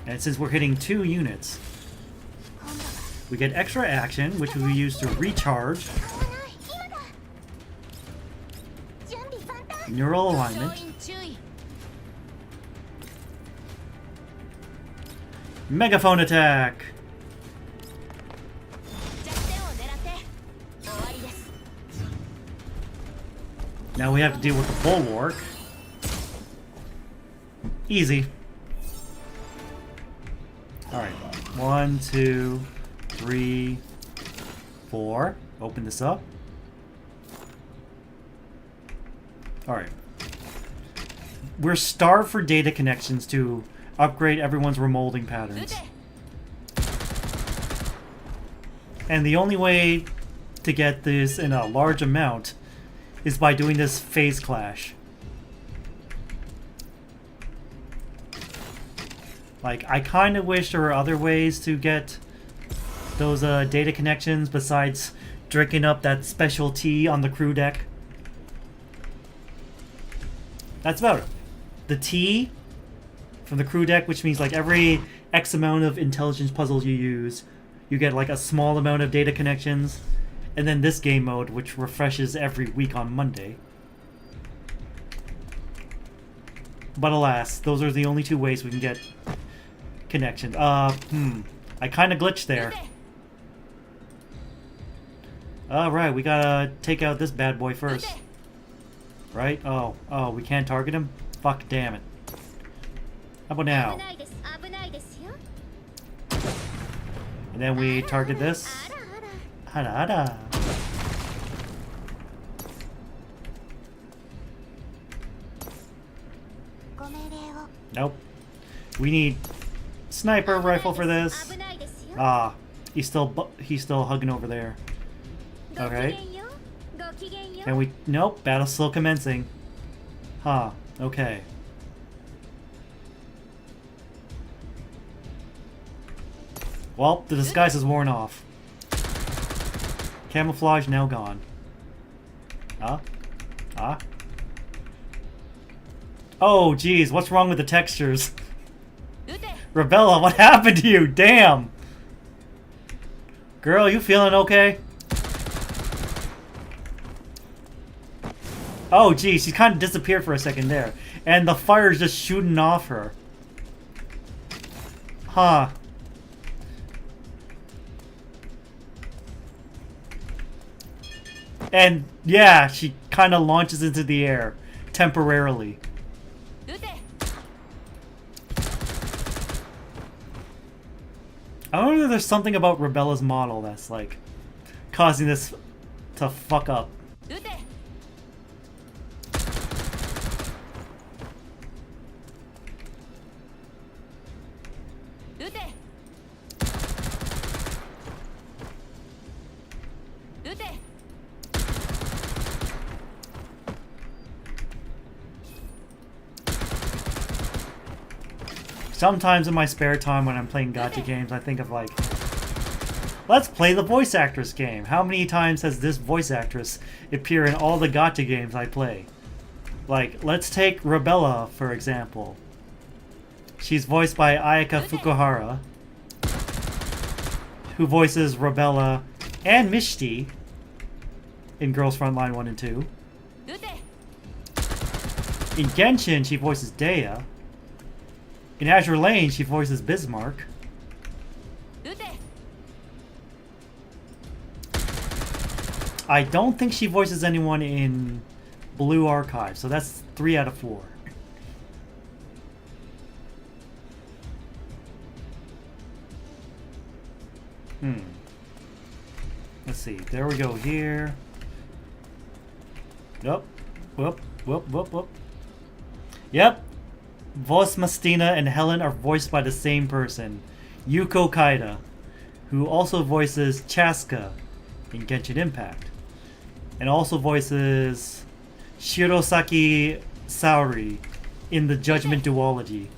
And since we're hitting 2 units, we get extra action, which we use to recharge. Neural alignment. Megaphone attack! Now we have to deal with the bulwark. Easy. Alright. 1, 2, 3, 4. Open this up. Alright. We're starved for data connections to upgrade everyone's remolding patterns. And the only way to get this in a large amount is by doing this phase clash. Like, I kind of wish there were other ways to get those data connections besides drinking up that special tea on the crew deck. That's about it. The tea from the crew deck, which means like every X amount of intelligence puzzles you use, you get like a small amount of data connections. And then this game mode, which refreshes every week on Monday. But alas, those are the only 2 ways we can get connections. I kind of glitched there. Alright, we gotta take out this bad boy first. Right? Oh, we can't target him? Fuck, damn it. How about now? And then we target this. Hada hada. Nope. We need sniper rifle for this. Ah, he's still hugging over there. Okay. And we nope, battle's still commencing. Huh. Okay. Well, the disguise is worn off. Camouflage now gone. Huh? Huh? Oh, geez, what's wrong with the textures? Rebella, what happened to you? Damn! Girl, you feeling okay? Oh, geez, she kind of disappeared for a second there. And the fire's just shooting off her. Huh. And, yeah, she kind of launches into the air. Temporarily. I wonder if there's something about Rebella's model that's, like, causing this to fuck up. Sometimes in my spare time when I'm playing gacha games, I think of like, let's play the voice actress game. How many times has this voice actress appear in all the gacha games I play? Like, let's take Rebella, for example. She's voiced by Ayaka Fukuhara, who voices Rebella and Mishti in Girls Frontline 1 and 2. In Genshin, she voices Dea. In Azure Lane, she voices Bismarck. I don't think she voices anyone in Blue Archive, so that's 3 out of 4. Let's see. There we go here. Nope. Whoop, whoop, whoop, whoop. Yep. Vos Mastina and Helen are voiced by the same person, Yuko Kaida, who also voices Chaska in Genshin Impact, and also voices Shirosaki Saori in the Judgment Duology.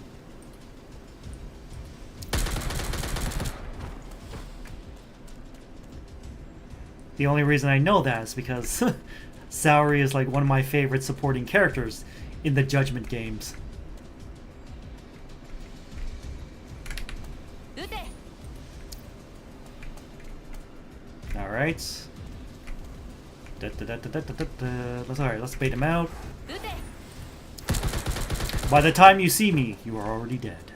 The only reason I know that is because Saori is like one of my favorite supporting characters in the Judgment games. Alright. Let's bait him out. By the time you see me, you are already dead.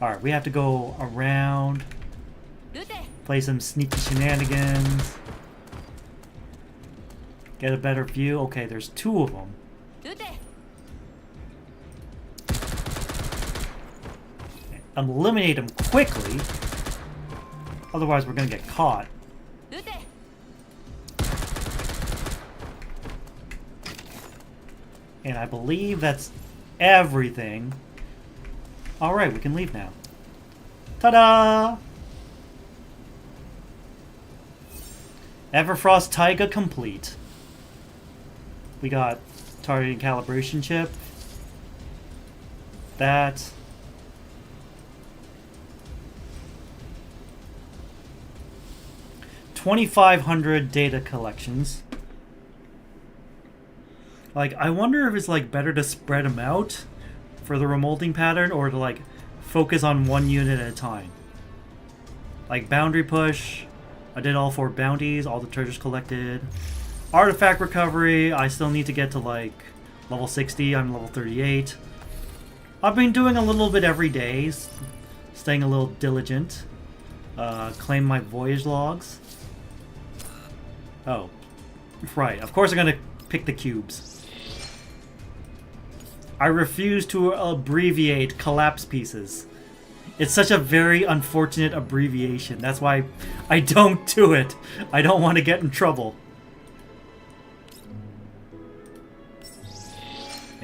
Alright, we have to go around. Play some sneaky shenanigans. Get a better view. Okay, there's 2 of them. Eliminate them quickly. Otherwise, we're gonna get caught. And I believe that's everything. Alright, we can leave now. Ta-da! Everfrost Taiga complete. We got targeting calibration chip. That. $2,500 data collections. Like, I wonder if it's like better to spread them out for the remolding pattern or to like focus on one unit at a time. Like boundary push, I did all 4 bounties, all the treasures collected. Artifact recovery, I still need to get to like level 60, I'm level 38. I've been doing a little bit every day, staying a little diligent. Claim my voyage logs. Oh, right. Of course I'm gonna pick the cubes. I refuse to abbreviate collapse pieces. It's such a very unfortunate abbreviation. That's why I don't do it. I don't want to get in trouble.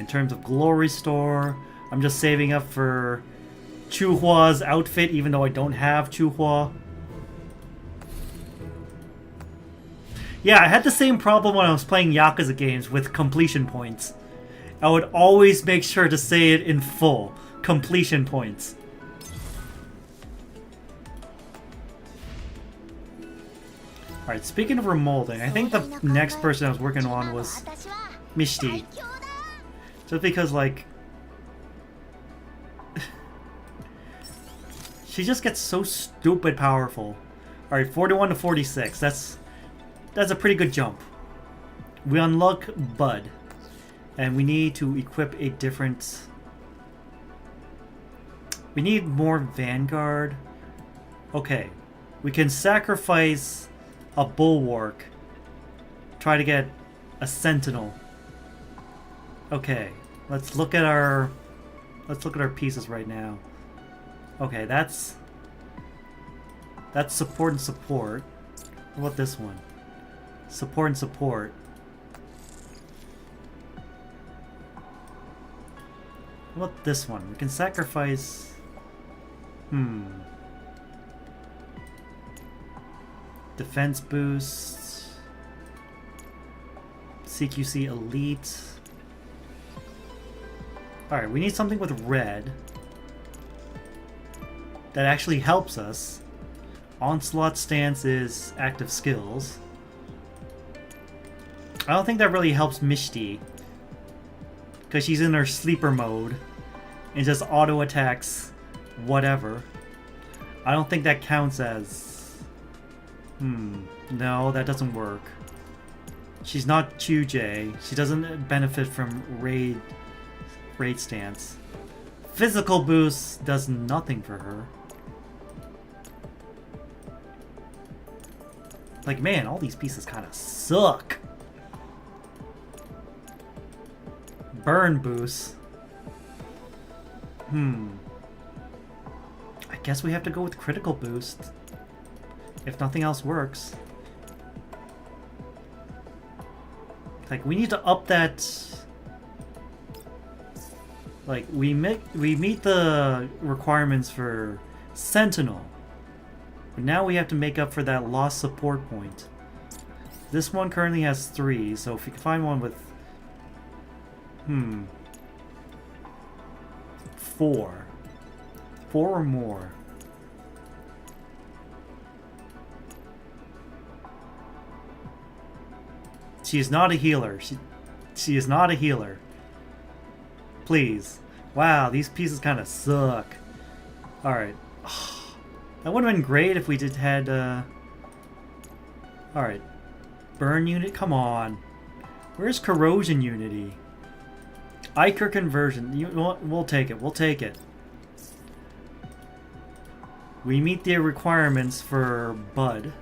in terms of glory store. I'm just saving up for Chuhua's outfit, even though I don't have Chuhua. Yeah, I had the same problem when I was playing Yakuza games with completion points. I would always make sure to say it in full. Completion points. Alright, speaking of remolding, I think the next person I was working on was Mishti. Just because, like... she just gets so stupid powerful. Alright, 41 to 46. That's a pretty good jump. We unlock Bud. And we need to equip a different... we need more Vanguard. Okay. We can sacrifice a Bulwark. Try to get a Sentinel. Okay. Let's look at our pieces right now. Okay, that's support and support. What about this one? Support and support. What about this one? We can sacrifice... Defense boost. CQC Elite. Alright, we need something with red. That actually helps us. Onslaught stance is active skills. I don't think that really helps Mishti. Because she's in her sleeper mode. And just auto attacks whatever. I don't think that counts as... No, that doesn't work. She's not Chujay. She doesn't benefit from raid stance. Physical boost does nothing for her. Like, man, all these pieces kind of suck. Burn boost. I guess we have to go with critical boost. If nothing else works. Like, we need to up that... Like, we meet the requirements for Sentinel. But now we have to make up for that lost support point. This one currently has 3, so if we can find one with... 4. 4 or more. She is not a healer. She is not a healer. Please. Wow, these pieces kind of suck. Alright. That would have been great if we did had... Alright. Burn unit? Come on. Where's corrosion unity? Iker conversion. We'll take it. We'll take it. We meet the requirements for Bud.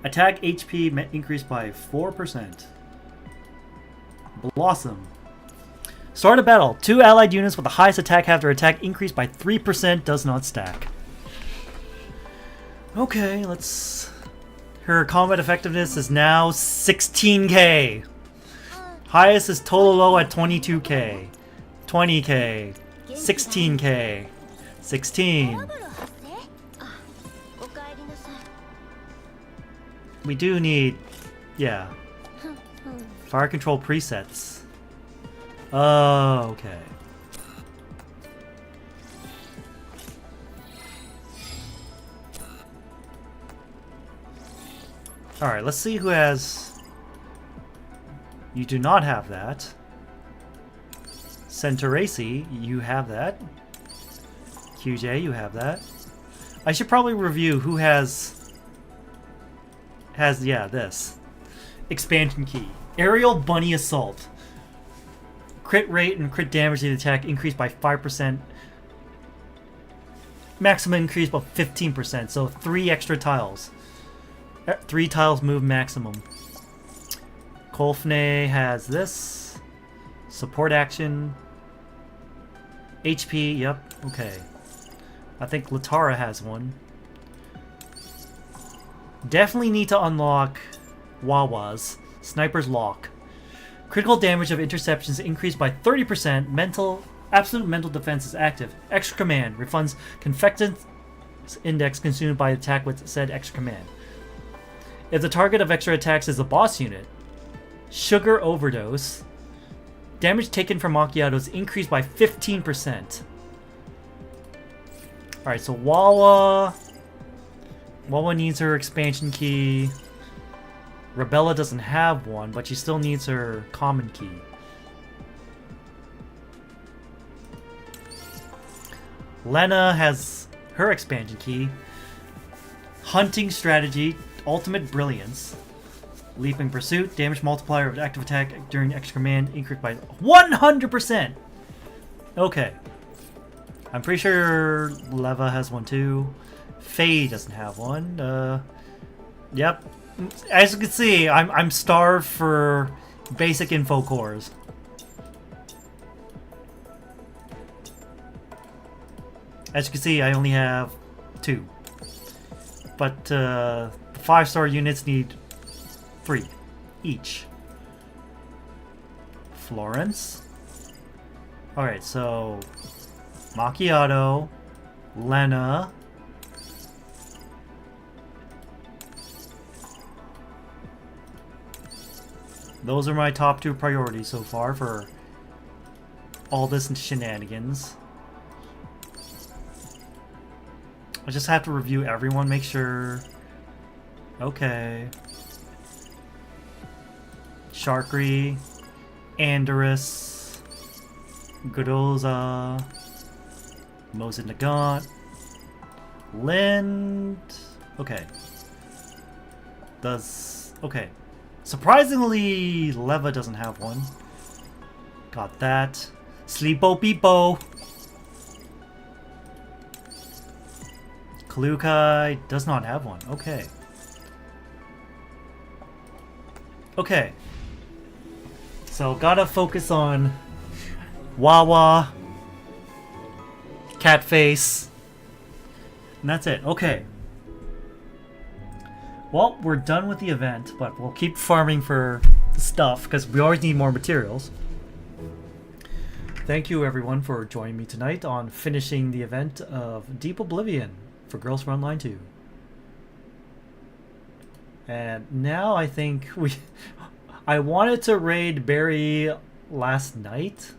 Attack HP increased by 4%. Blossom. Start a battle. 2 allied units with the highest attack have their attack increased by 3%. Does not stack. Okay, let's... Her combat effectiveness is now 16k. Highest is Tololo at 22k. 20k. 16k. 16. We do need... yeah. Fire control presets. Oh, okay. Alright, let's see who has... You do not have that. Centuraci, you have that. QJ, you have that. I should probably review who has... yeah, this. Expansion key. Aerial Bunny Assault. Crit rate and crit damage to the attack increased by 5%. Maximum increase by 15%, so 3 extra tiles. 3 tiles move maximum. Kolfne has this. Support action. HP, yep, okay. I think Latara has one. Definitely need to unlock Wawa's. Sniper's Lock. Critical damage of interceptions increased by 30%. Absolute mental defense is active. Extra command refunds confectance index consumed by attack with said extra command. If the target of extra attacks is a boss unit, sugar overdose. Damage taken from macchiatos increased by 15%. Alright, so Wawa needs her expansion key. Rebella doesn't have one, but she still needs her common key. Lena has her expansion key. Hunting strategy, ultimate brilliance. Leaping pursuit, damage multiplier of active attack during extra command increased by 100%! Okay. I'm pretty sure Leva has one too. Faye doesn't have one. Yep. As you can see, I'm starved for basic info cores. As you can see, I only have 2. But 5-star units need 3 each. Florence. Alright, so Macchiato, Lena. Those are my top 2 priorities so far for all this shenanigans. I just have to review everyone, make sure. Okay. Sharkry, Andorus, Godoza, Mosin Nagant, Lind. Okay. Okay. Surprisingly, Leva doesn't have one. Got that. Sleepo Peepo. Kalukai does not have one. Okay. Okay. So gotta focus on Wawa, Catface, and that's it. Okay. Well, we're done with the event, but we'll keep farming for stuff because we always need more materials. Thank you everyone for joining me tonight on finishing the event of Deep Oblivion for Girls Frontline 2. And now I think I wanted to raid Barry last night,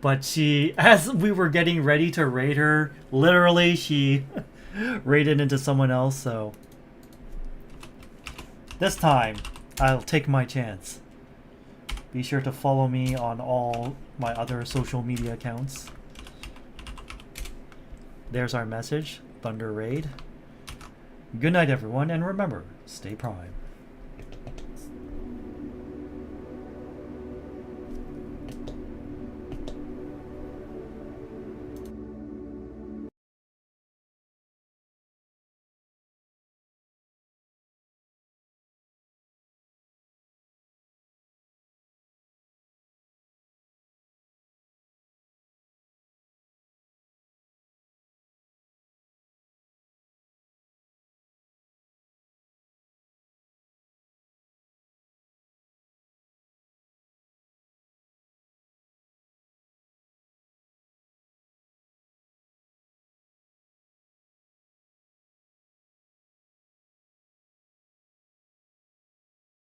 but as we were getting ready to raid her, literally she raided into someone else, so this time I'll take my chance. Be sure to follow me on all my other social media accounts. There's our message, Thunder Raid. Good night everyone, and remember, stay prime.